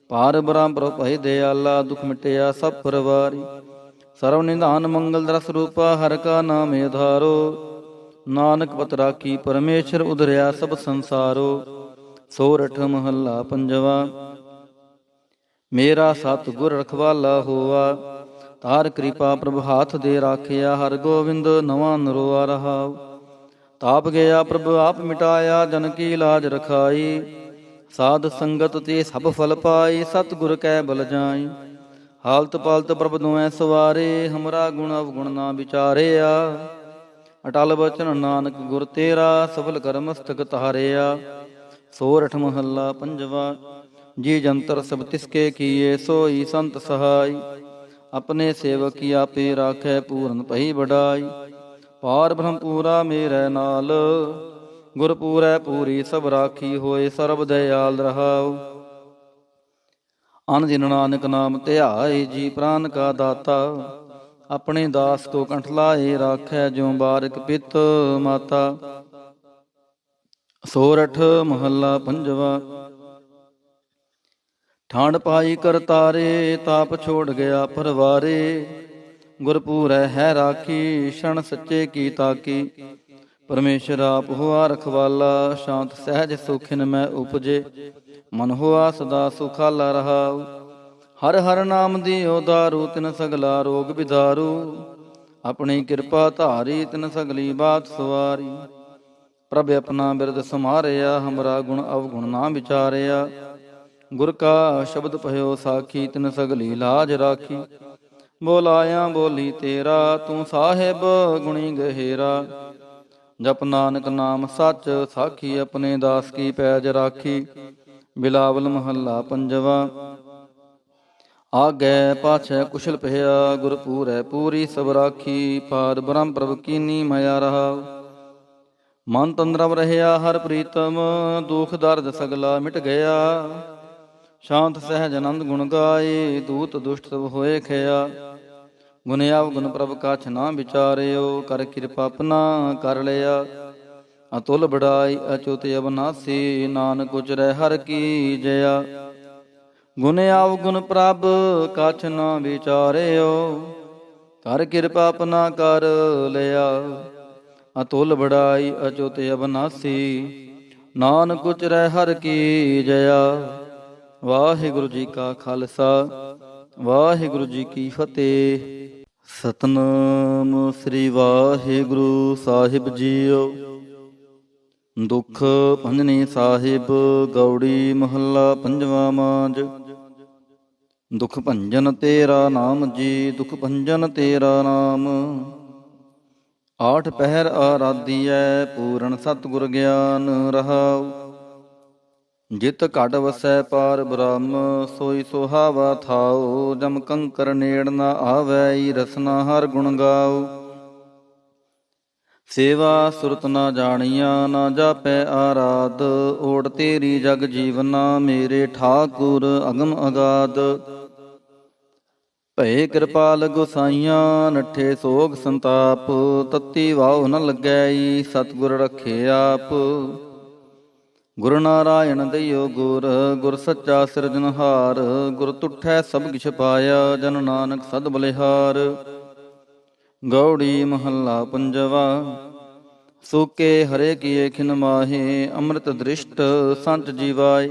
ਪਾਰ ਬ੍ਰਹਮ ਪ੍ਰਭ ਭਏ ਦਿਆਲਾ। ਦੁਖ ਮਿਟਿਆ ਸਭ ਪਰਵਾਰੀ, ਸਰਵ ਨਿਧਾਨ ਮੰਗਲ ਰਸ ਰੂਪਾ। ਹਰ ਕਾ ਨਾਮ ਆਧਾਰੋ, ਨਾਨਕ ਪਤ ਰਾਖੀ ਪਰਮੇਸ਼ਰ। ਉਧਰਿਆ ਸਭ ਸੰਸਾਰੋ। ਸੋਰਠ ਮਹੱਲਾ ਪੰਜਵਾ। ਮੇਰਾ ਸਤਿਗੁਰ ਰਖਵਾਲਾ ਹੋਆ, ਤਾਰ ਕਿਰਪਾ ਪ੍ਰਭ ਹਾਥ ਦੇ ਰਾਖਿਆ। ਹਰ ਗੋਬਿੰਦ ਨਵਾਂ ਨਰੋਆ ਰਹਾਉ, ਤਾਪ ਗਿਆ ਪ੍ਰਭ ਆਪ ਮਿਟਾਇਆ। ਜਨ ਕੀ ਲਾਜ ਰਖਾਈ, ਸਾਧ ਸੰਗਤ ਤੇ ਸਭ ਫਲ ਪਾਈ। ਸਤਿਗੁਰ ਕੈ ਬਲ ਜਾਈ, ਹਾਲਤ ਪਾਲਤ ਪ੍ਰਭ ਦੁਐ ਸਵਾਰੇ। ਹਮਰਾ ਗੁਣ ਅਵਗੁਣ ਨਾ ਵਿਚਾਰਿਆ, ਅਟਲ ਬਚਨ ਨਾਨਕ ਗੁਰ ਤੇਰਾ, ਸਫਲ ਕਰ ਮਸਤਕ ਤਾਰਿਆ। ਸੋਰਠ ਮਹੱਲਾ ਪੰਜਵਾ। ਜੀ ਜੰਤਰ ਸਭ ਤਿਸਕੇ ਕੀਏ, ਸੋਈ ਸੰਤ ਸਹਾਈ। ਆਪਣੇ ਸੇਵਕ ਕੀ ਆਪੇ ਰਾਖੈ, ਪੂਰਨ ਭਈ ਵਡਾਈ। ਪਾਰ ਬ੍ਰਹਮ ਪੂਰਾ ਮੇਰੇ ਨਾਲ, ਗੁਰ ਪੂਰੈ ਪੂਰੀ ਸਭ ਰਾਖੀ। ਹੋਏ ਸਰਬ ਦਇਆਲ ਰਹਾਉ। ਅਨ ਦਿਨ ਨਾਨਕ ਨਾਮ ਧਿਆਏ, ਜੀ ਪ੍ਰਾਨ ਕਾ ਦਾਤਾ। ਆਪਣੇ ਦਾਸ ਕੋ ਕੰਠ ਲਾਏ, ਰਾਖੈ ਜਿਉ ਬਾਰਿਕ ਪਿਤ ਮਾਤਾ। ਸੋਰਠ ਮਹੱਲਾ ਪੰਜਵਾ। ਠਾਂਡ ਪਾਈ ਕਰਤਾਰੇ, ਤਾਪ ਛੋੜ ਗਿਆ ਪਰਵਾਰੇ। ਗੁਰਪੂਰੈ ਹੈ ਰਾਖੀ, ਸ਼ਣ ਸੱਚੇ ਕੀ ਤਾਕੀ। ਪਰਮੇਸ਼ਰ ਆਪ ਹੋਆ ਰਖਵਾਲਾ, ਸ਼ਾਂਤ ਸਹਿਜ ਸੁਖਿਨ ਮੈਂ ਉਪਜੇ। ਮਨ ਹੋਆ ਸਦਾ ਸੁਖਾਲਾ ਰਹਾਉ। ਹਰ ਹਰ ਨਾਮ ਦਿਓ ਦਾਰੂ, ਤਿਨ ਸਗਲਾ ਰੋਗ ਬਿਦਾਰੂ। ਆਪਣੀ ਕਿਰਪਾ ਧਾਰੀ, ਤਿਨ ਸਗਲੀ ਬਾਤ ਸਵਾਰੀ। ਪ੍ਰਭ ਆਪਣਾ ਬਿਰਦ ਸਮਾਰਿਆ, ਹਮਰਾ ਗੁਣ ਅਵਗੁਣ ਨਾ ਵਿਚਾਰਿਆ। ਗੁਰ ਕਾ ਸ਼ਬਦ ਭਇਓ ਸਾਖੀ, ਤਿਨ ਸਗਲੀ ਲਾਜ ਰਾਖੀ। ਬੋਲਾਇਆ ਬੋਲੀ ਤੇਰਾ, ਤੂੰ ਸਾਹਿਬ ਗੁਣੀ ਗਹਿਰਾ। ਜਪ ਨਾਨਕ ਨਾਮ ਸੱਚ, ਸਾਖੀ ਆਪਣੇ ਦਾਸ ਕੀ ਪੈਜ ਰਾਖੀ। ਬਿਲਾਵਲ ਮਹੱਲਾ ਪੰਜਵਾ। ਆਗੈ ਪਾਛੈ ਕੁਸ਼ਲ ਭਇਆ, ਗੁਰ ਪੂਰੈ ਪੂਰੀ ਸਭ ਰਾਖੀ। ਪਾਰ ਬ੍ਰਹਮ ਪ੍ਰਭ ਕੀਨੀ ਮਾਇਆ ਰਹਾਉ। ਮਨ ਤੰਦਰਮ ਰਹਿਆ ਹਰ ਪ੍ਰੀਤਮ, ਦੁਖ ਦਰਦ ਸਗਲਾ ਮਿਟ ਗਿਆ। ਸ਼ਾਂਤ ਸਹਿਜ ਆਨੰਦ ਗੁਣ ਗਾਏ, ਦੂਤ ਦੁਸ਼ਟ ਸਭ ਹੋਏ ਖਿਆ। ਗੁਣ ਅਵਗੁਣ ਪ੍ਰਭ ਕਛ ਨਾ ਵਿਚਾਰਿਓ, ਕਰ ਕਿਰਪਾ ਆਪਣਾ ਕਰ ਲਿਆ। ਅਤੁਲ ਬੜਾਈ ਅਚੁਤ ਅਬਨਾਸੀ, ਨਾਨਕ ਉਚਰੈ ਹਰ ਕੀ ਜया। ਗੁਣ ਅਵਗੁਣ ਪ੍ਰਭ ਕਛ ਨਾ ਵਿਚਾਰਿਓ, ਕਰ ਕਿਰਪਾ ਆਪਣਾ ਕਰ ਲਿਆ। ਅਤੁਲ ਬੜਾਈ ਅਚੁਤ ਅਬਨਾਸੀ, ਨਾਨਕ ਉਚਰੈ ਹਰ ਕੀ ਜया। ਵਾਹਿਗੁਰੂ ਜੀ ਕਾ ਖਾਲਸਾ, ਵਾਹਿਗੁਰੂ ਜੀ ਕੀ ਫਤਿਹ। ਸਤਿਨਾਮ ਸ੍ਰੀ ਵਾਹਿਗੁਰੂ ਸਾਹਿਬ ਜੀਓ। ਦੁਖ ਭੰਜਨੀ ਸਾਹਿਬ ਗੌੜੀ ਮਹੱਲਾ ਪੰਜਵਾ ਮਾਝ। ਦੁਖ ਭੰਜਨ ਤੇਰਾ ਨਾਮ ਜੀ, ਦੁਖ ਭੰਜਨ ਤੇਰਾ ਨਾਮ। ਆਠ ਪਹਿਰ ਆਰਾਧੀਐ, ਪੂਰਨ ਸਤਿਗੁਰ ਗਿਆਨ ਰਹਾਉ। ਜਿਤ ਘਟ ਵਸੈ ਪਾਰ ਬ੍ਰਹਮ, ਸੋਈ ਸੁਹਾਵਾ ਥਾਉ। ਜਮ ਕੰਕਰ ਨੇੜ ਨਾ ਆਵੈ, ਈ ਰਸਨਾ ਹਰ ਗੁਣ ਗਾਉ। ਸੇਵਾ ਸੁਰਤ ਨਾ ਜਾਣੀਆਂ, ਨਾ ਜਾਪੈ ਆਰਾਧ। ਓਟ ਤੇਰੀ ਜਗ ਜੀਵਨਾ, ਮੇਰੇ ਠਾਕੁਰ ਅਗਮ ਅਗਾਧ। ਭਏ ਕਿਰਪਾਲ ਗੁਸਾਈਆਂ, ਨੱਠੇ ਸੋਗ ਸੰਤਾਪ। ਤਤੀ ਵਾਉ ਨ ਲੱਗੈ, ਈ ਸਤਿਗੁਰ ਰਖੇ ਆਪ। ਗੁਰ ਨਾਰਾਇਣ ਦਇਓ ਗੁਰ, ਗੁਰ ਸੱਚਾ ਸਿਰਜਨਹਾਰ। ਗੁਰ ਤੁਠੈ ਸਭ ਕਿਛ ਪਾਇਆ, ਜਨ ਨਾਨਕ ਸਦ ਬਲਿਹਾਰ। ਗੌੜੀ ਮਹੱਲਾ ਪੰਜਵਾ। ਸੂਕੇ ਹਰੇ ਕੀਏ ਖਿਨ ਮਾਹੇ, ਅੰਮ੍ਰਿਤ ਦ੍ਰਿਸ਼ਟ ਸੰਤ ਜੀਵਾਏ।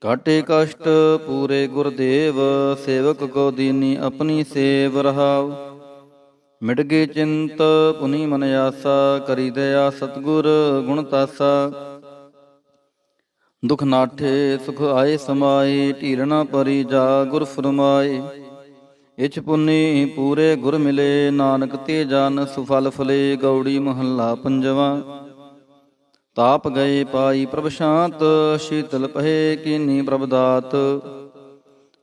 ਘਾਟੇ ਕਸ਼ਟ ਪੂਰੇ ਗੁਰਦੇਵ, ਸੇਵਕ ਕੋ ਦੀਨੀ ਆਪਣੀ ਸੇਵ ਰਹਾਉ। ਮਿਟ ਗਈ ਚਿੰਤ ਪੁਨੀ ਮਨ ਆਸਾ, ਕਰੀ ਦਇਆ ਸਤਿਗੁਰ ਗੁਣ ਤਾਸਾ। ਦੁਖ ਨਾਠੇ ਸੁਖ ਆਏ ਸਮਾਏ, ਢੀਰ ਨਾ ਪਰੀ ਜਾ ਗੁਰ ਫਰਮਾਏ। ਇਛ ਪੁੰਨੀ ਪੂਰੇ ਗੁਰ ਮਿਲੇ, ਨਾਨਕ ਤੇ ਜਨ ਸੁਫਲ ਫਲੇ। ਗੌੜੀ ਮਹੱਲਾ ਪੰਜਵਾ। ਤਾਪ ਗਏ ਪਾਈ ਪ੍ਰਭ ਸ਼ਾਂਤ, ਸ਼ੀਤਲ ਪਹੇ ਕੀਨੀ ਪ੍ਰਭ ਦਾਤ।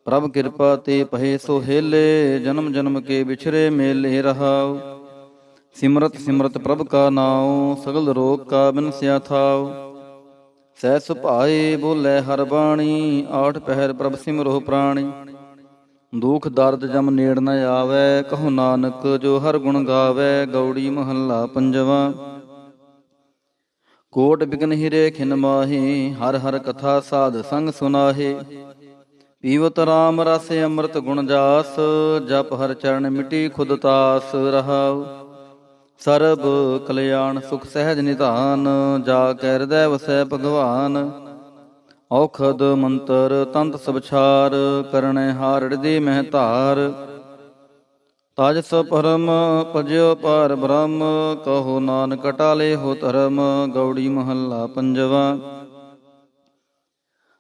ਪ੍ਰਭ ਕਿਰਪਾ ਤੇ ਪਹੇ ਸੋਹੇਲੇ, ਜਨਮ ਜਨਮ ਕੇ ਵਿਛਰੇ ਮੇਲੇ ਰਹਾਉ। ਸਿਮਰਤ ਸਿਮਰਤ ਪ੍ਰਭ ਕਾ ਨਾਉ, ਸਗਲ ਰੋਗ ਕਾ ਬਿਨਸਿਆ ਥਾਉ। ਸਹਿ ਸੁਭਾਏ ਬੋਲੇ ਹਰ ਬਾਣੀ, ਆਠ ਪਹਿਰ ਪ੍ਰਭ ਸਿਮਰੋ ਪ੍ਰਾਣੀ। ਦੁਖ ਦਰਦ ਜਮ ਨੇੜ ਨ ਆਵੈ, ਕਹੋ ਨਾਨਕ ਜੋ ਹਰ ਗੁਣ ਗਾਵੈ। ਗੌੜੀ ਮਹੱਲਾ ਪੰਜਵਾ। ਕੋਟ ਬਿਗਨ ਹਿਰੇ ਖਿਨ ਮਾਹੀ, ਹਰ ਹਰ ਕਥਾ ਸਾਧ ਸੰਗ ਸੁਨਾਹੇ। ਪੀਵਤ ਰਾਮ ਰਸ ਅੰਮ੍ਰਿਤ ਗੁਣ ਜਾਸ, ਜਪ ਹਰ ਚਰਨ ਮਿਟੀ ਖੁਦ ਤਾਸ ਰਹਾਉ। ਸਰਬ ਕਲਿਆਣ ਸੁਖ ਸਹਿਜ ਨਿਧਾਨ, ਜਾ ਕੈ ਹਿਰਦੈ ਵਸੈ ਭਗਵਾਨ। ਔਖਦ ਮੰਤਰ ਤੰਤ ਸਭ ਛਾਰ, ਕਰਣੈ ਹਾਰ ਹਿਰਦੇ ਮਹਿ ਧਾਰ। ਤਜ ਸ ਪਰਮ ਭਜਿਓ ਪਾਰ ਬ੍ਰਹਮ, ਕਹੋ ਨਾਨਕ ਟਾਲੇ ਹੋ ਧਰਮ। ਗੌੜੀ ਮਹੱਲਾ ਪੰਜਵਾ।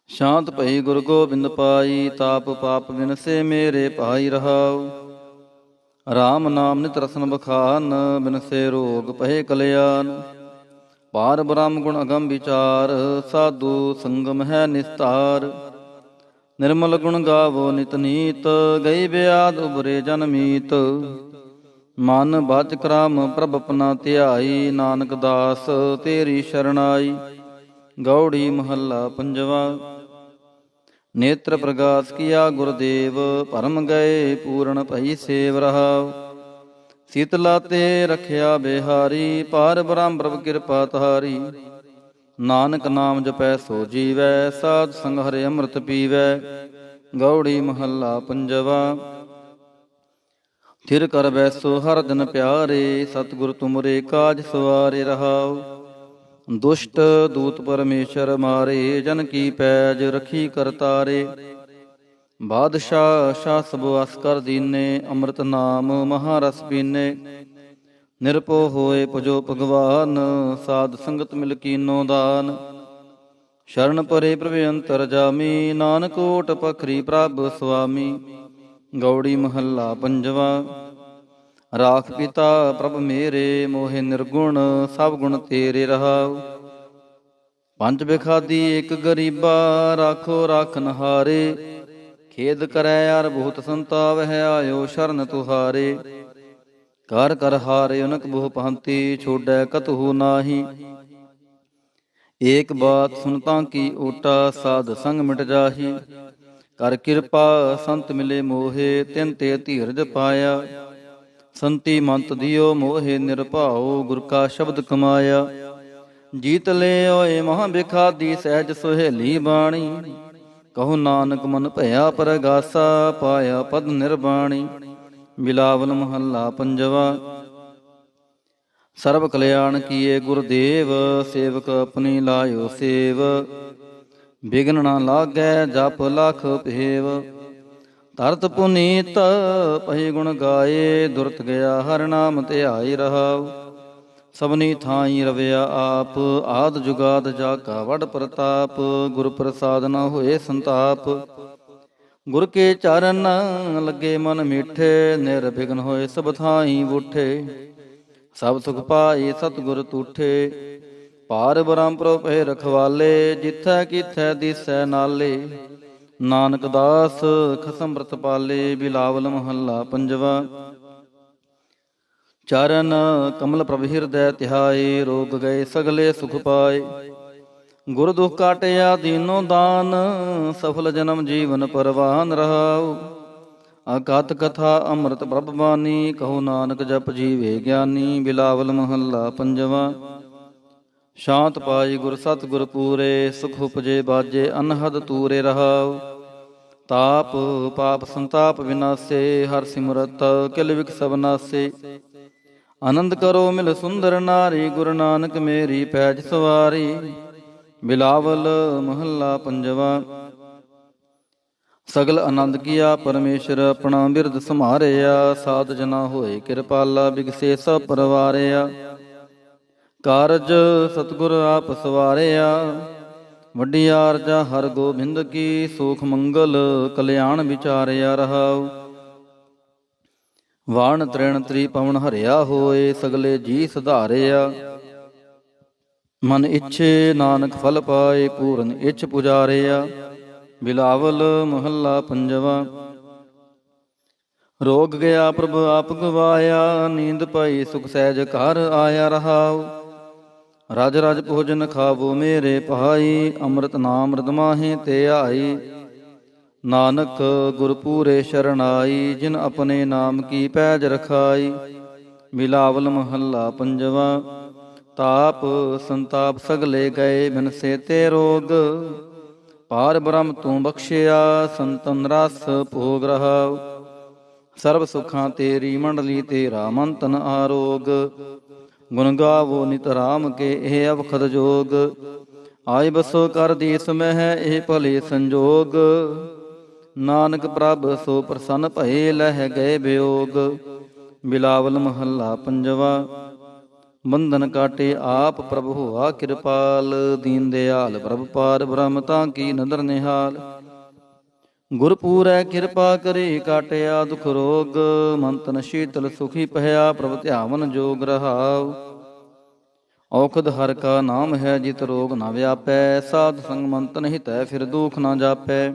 ਸ਼ਾਂਤ ਭਈ ਗੁਰ ਗੋਬਿੰਦ ਪਾਈ, ਤਾਪ ਪਾਪ ਵਿਨਸੇ ਮੇਰੇ ਭਾਈ ਰਹਾਉ। ਰਾਮ ਨਾਮ ਨਿਤ ਰਸਨ ਬਖਾਨ, ਬਿਨਸੇ ਰੋਗ ਪਹਿ ਕਲਿਆਨ। ਪਾਰ ਬ੍ਰਹਮ ਗੁਣ ਅਗਮ ਵਿਚਾਰ, ਸਾਧੂ ਸੰਗਮ ਹੈ ਨਿਸਤਾਰ। ਨਿਰਮਲ ਗੁਣ ਗਾਵੋ ਨਿਤ ਨੀਤ, ਗਈ ਬਿਆਦ ਉਬਰੇ ਜਨ ਮੀਤ। ਮਨ ਬਚ ਕ੍ਰਮ ਪ੍ਰਭ ਆਪਣਾ ਧਿਆਈ, ਨਾਨਕ ਦਾਸ ਤੇਰੀ ਸ਼ਰਨਾਈ। ਗੌੜੀ ਮਹੱਲਾ ਪੰਜਵਾ। ਨੇਤਰ ਪ੍ਰਗਾਸ ਕੀਆ ਗੁਰਦੇਵ, ਭਰਮ ਗਏ ਪੂਰਨ ਭਈ ਸੇਵ ਰਹਾਉ। ਸੀਤਲਾ ਤੇ ਰਖਿਆ ਬਿਹਾਰੀ, ਪਾਰ ਬ੍ਰਹਮ ਪ੍ਰਭ ਕਿਰਪਾ ਤਾਰੀ। ਨਾਨਕ ਨਾਮ ਜਪੈ ਸੋ ਜੀਵੈ, ਸਾਧ ਸੰਗ ਹਰਿ ਅੰਮ੍ਰਿਤ ਪੀਵੈ। ਗੌੜੀ ਮਹੱਲਾ ਪੰਜਵਾ। ਥਿਰ ਕਰ ਬੈਸੋ ਹਰ ਜਨ ਪਿਆਰੇ, ਸਤਿਗੁਰ ਤੁਮਰੇ ਕਾਜ ਸਵਾਰੇ ਰਹਾਉ। ਦੁਸ਼ਟ ਦੂਤ ਪਰਮੇਸ਼ਰ ਮਾਰੇ, ਜਨ ਕੀ ਪੈਜ ਰਖੀ ਕਰਤਾਰੇ। ਬਾਦਸ਼ਾਹ ਸ਼ਾਹ ਸਭ ਵਸ ਕਰ ਦੀਨੇ, ਅੰਮ੍ਰਿਤ ਨਾਮ ਮਹਾਰਸ ਪੀਨੇ। ਨਿਰਭਉ ਹੋਏ ਭਜੋ ਭਗਵਾਨ, ਸਾਧ ਸੰਗਤ ਮਿਲ ਕੀਨੋ ਦਾਨ। ਸ਼ਰਨ ਪਰੇ ਪ੍ਰਭ ਅੰਤਰ ਜਾਮੀ, ਨਾਨਕ ਓਟ ਪਖਰੀ ਪ੍ਰਭ ਸੁਆਮੀ। ਗੌੜੀ ਮਹੱਲਾ ਪੰਜਵਾ। ਰਾਖ ਪਿਤਾ ਪ੍ਰਭ ਮੇਰੇ, ਮੋਹਿ ਨਿਰਗੁਣ ਸਭ ਗੁਣ ਤੇਰੇ ਰਹਾਉ। ਪੰਜ ਬਿਖਾਦੀ ਏਕ ਗਰੀਬਾ, ਰਾਖੋ ਰਾਖਨ ਹਾਰੇ। ਖੇਦ ਕਰੈ ਅਰ ਬਹੁਤ ਸੰਤਾਪ ਹੈ, ਆਇਓ ਸ਼ਰਨ ਤੁਹਾਰੇ। ਕਰ ਕਰ ਹਾਰੇ ਅਨਕ ਬਹੁ ਭਾਂਤੀ, ਛੋੜੈ ਕਤਹੂ ਨਾਹੀ। ਏਕ ਬਾਤ ਸੁਨਤਾਂ ਕੀ ਓਟਾ, ਸਾਧ ਸੰਗ ਮਿਟ ਜਾਹੀ। ਕਰ ਕਿਰਪਾ ਸੰਤ ਮਿਲੇ ਮੋਹੇ, ਤਿਨ ਤੇ ਧੀਰਜ ਪਾਇਆ। ਸੰਤੀ ਮੰਤ ਦਿਓ ਮੋਹੇ ਨਿਰਭਾਉ, ਗੁਰ ਕਾ ਸ਼ਬਦ ਕਮਾਇਆ। ਜੀਤ ਲੈ ਓਏ ਮਹਾਂ ਬਿਖਾਦੀ, ਸਹਿਜ ਸੁਹੇਲੀ ਬਾਣੀ। ਕਹੋ ਨਾਨਕ ਮਨ ਭਇਆ ਪਰਗਾਸਾ, ਪਾਇਆ ਪਦ ਨਿਰਬਾਣੀ। ਬਿਲਾਵਲ ਮਹੱਲਾ ਪੰਜਵਾ। ਸਰਬ ਕਲਿਆਣ ਕੀਏ ਗੁਰਦੇਵ, ਸੇਵਕ ਆਪਣੀ ਲਾਇਓ ਸੇਵ। ਬਿਘਨ ਨਾ ਲਾਗੈ ਜਪ ਲਖ ਭੇਵ। ਤਰਤ ਪੁਨੀਤ ਪਹਿ ਗੁਣ ਗਾਏ, ਦੁਰਤ ਗਿਆ ਹਰਿ ਨਾਮ ਧਿਆਈ ਰਹਾਉ। ਸਭਨੀ ਥਾਈ ਰਵਿਆ ਆਪ, ਆਦ ਜੁਗਾਦ ਜਾ ਕਾ ਵਡ ਪ੍ਰਤਾਪ। ਗੁਰ ਪ੍ਰਸਾਦ ਨ ਹੋਏ ਸੰਤਾਪ, ਗੁਰ ਕੇ ਚਰਨ ਲੱਗੇ ਮਨ ਮੀਠੇ। ਨਿਰਬਿਘਨ ਹੋਏ ਸਭ ਥਾਈ ਬੂਠੇ, ਸਭ ਸੁਖ ਪਾਏ ਸਤਿਗੁਰ ਤੂਠੇ। ਪਾਰ ਬ੍ਰਹਮ ਪ੍ਰਭ ਭੈ ਰਖਵਾਲੇ, ਜਿਥੈ ਕਿਥੈ ਦਿਸੈ ਨਾਲੇ। ਨਾਨਕ ਦਾਸ ਖਸਮ ਅੰਮ੍ਰਿਤ ਪਾਲੇ। ਬਿਲਾਵਲ ਮਹੱਲਾ ਪੰਜਵਾ। ਚਰਨ ਕਮਲ ਪ੍ਰਭ ਹਿਰਦੈ ਧਿਆਏ, ਰੋਗ ਗਏ ਸਗਲੇ ਸੁਖ ਪਾਏ। ਗੁਰ ਦੁਖ ਕਾਟਿਆ ਦੀਨੋ ਦਾਨ, ਸਫਲ ਜਨਮ ਜੀਵਨ ਪਰਵਾਨ ਰਹਾਉ। ਅਕਥ ਕਥਾ ਅੰਮ੍ਰਿਤ ਪ੍ਰਭ ਬਾਣੀ, ਕਹੋ ਨਾਨਕ ਜਪ ਜੀਵੇ ਗਿਆਨੀ। ਬਿਲਾਵਲ ਮਹੱਲਾ ਪੰਜਵਾ। ਸ਼ਾਂਤ ਪਾਈ ਗੁਰ ਸਤਿਗੁਰ ਪੂਰੇ, ਸੁਖ ਉਪਜੇ ਬਾਜੇ ਅਨਹਦ ਤੂਰੇ ਰਹਾਉ। ਤਾਪ ਪਾਪ ਸੰਤਾਪ ਵਿਨਾਸੇ, ਹਰਿ ਸਿਮਰਤ ਕਿਲ ਵਿਖ ਸਭ ਨਾਸੇ। ਆਨੰਦ ਕਰੋ ਮਿਲ ਸੁੰਦਰ ਨਾਰੀ, ਗੁਰੂ ਨਾਨਕ ਮੇਰੀ ਪੈਜ ਸਵਾਰੀ। ਬਿਲਾਵਲ ਮਹੱਲਾ ਪੰਜਵਾ। ਸਗਲ ਆਨੰਦ ਕੀਆ ਪਰਮੇਸ਼ਰ, ਆਪਣਾ ਬਿਰਦ ਸਮਾਰਿਆ। ਸਾਧ ਜਨਾ ਹੋਏ ਕਿਰਪਾਲਾ, ਬਿਗਸੇ ਸਭ ਪਰਵਾਰਿਆ। ਕਾਰਜ ਸਤਿਗੁਰ ਆਪ ਸਵਾਰਿਆ, ਵੱਡੀ ਆਰਜਾ ਹਰਿ ਗੋਬਿੰਦ ਕੀ। ਸੂਖ ਮੰਗਲ ਕਲਿਆਣ ਵਿਚਾਰਿਆ ਰਹਾਉ। ਵਾਣ ਤ੍ਰਿਣ ਤ੍ਰਿਪਵਨ ਹਰਿਆ ਹੋਏ, ਸਗਲੇ ਜੀ ਸੁਧਾਰਿਆ। ਮਨ ਇੱਛੇ ਨਾਨਕ ਫਲ ਪਾਏ, ਪੂਰਨ ਇੱਛ ਪੁਜਾਰਿਆ। ਬਿਲਾਵਲ ਮਹੱਲਾ ਪੰਜਵਾ। ਰੋਗ ਗਿਆ ਪ੍ਰਭ ਆਪ ਗਵਾਇਆ, ਨੀਂਦ ਪਾਈ ਸੁਖ ਸਹਿਜ ਘਰ ਆਇਆ ਰਹਾਉ। ਰਜ ਰਜ ਭੋਜਨ ਖਾਵੋ ਮੇਰੇ ਭਾਈ, ਅੰਮ੍ਰਿਤ ਨਾਮ ਰਦਮਾਹੇ ਤੇ ਆਈ। ਨਾਨਕ ਗੁਰ ਪੂਰੇ ਸ਼ਰਨਾਈ, ਜਿਨ ਆਪਣੇ ਨਾਮ ਕੀ ਪੈਜ ਰਖਾਈ। ਬਿਲਾਵਲ ਮਹੱਲਾ ਪੰਜਵਾ। ਤਾਪ ਸੰਤਾਪ ਸਗਲੇ ਗਏ, ਬਿਨਸੇ ਤੇ ਰੋਗ। ਪਾਰ ਬ੍ਰਹਮ ਤੂੰ ਬਖਸ਼ਿਆ, ਸੰਤਨ ਰਸ ਭੋਗ ਰਹਾਉ। ਸਰਬ ਸੁਖਾਂ ਤੇਰੀ ਮੰਡਲੀ, ਤੇਰਾ ਮੰਤਨ ਆਰੋਗ। ਗੁਣ ਗਾਵੋ ਨਿਤ ਰਾਮ ਕੇ, ਇਹ ਅਵਖਦ ਜੋਗ। ਆਏ ਬਸੋ ਕਰ ਦੀਸ ਮਹਿ, ਇਹ ਭਲੇ ਸੰਜੋਗ। ਨਾਨਕ ਪ੍ਰਭ ਸੋ ਪ੍ਰਸੰਨ ਭਏ, ਲਹਿ ਗਏ ਵਿਯੋਗ। ਬਿਲਾਵਲ ਮਹੱਲਾ ਪੰਜਵਾ। ਬੰਧਨ ਕਾਟੇ ਆਪ ਪ੍ਰਭ ਹੋਆ ਕਿਰਪਾਲ, ਦੀਨ ਦਿਆਲ ਪ੍ਰਭ ਪਾਰ ਬ੍ਰਹਮ ਤਾਂ ਕੀ ਨਦਰ ਨਿਹਾਲ। ਗੁਰਪੂਰੈ ਕਿਰਪਾ ਕਰੀ ਕਾਟਿਆ ਦੁਖ ਰੋਗ, ਮਨ ਤਨ ਸ਼ੀਤਲ ਸੁਖੀ ਪਹਿਆ ਪ੍ਰਭ ਧਿਆਵਨ ਜੋਗ ਰਹਾਉ। ਔਖਦ ਹਰ ਕਾ ਨਾਮ ਹੈ ਜਿਤ ਰੋਗ ਨ ਵਿਆਪੈ, ਸਾਧ ਸੰਗ ਮਨ ਤਨ ਹਿਤੈ ਫਿਰ ਦੁਖ ਨ ਜਾਪੈ।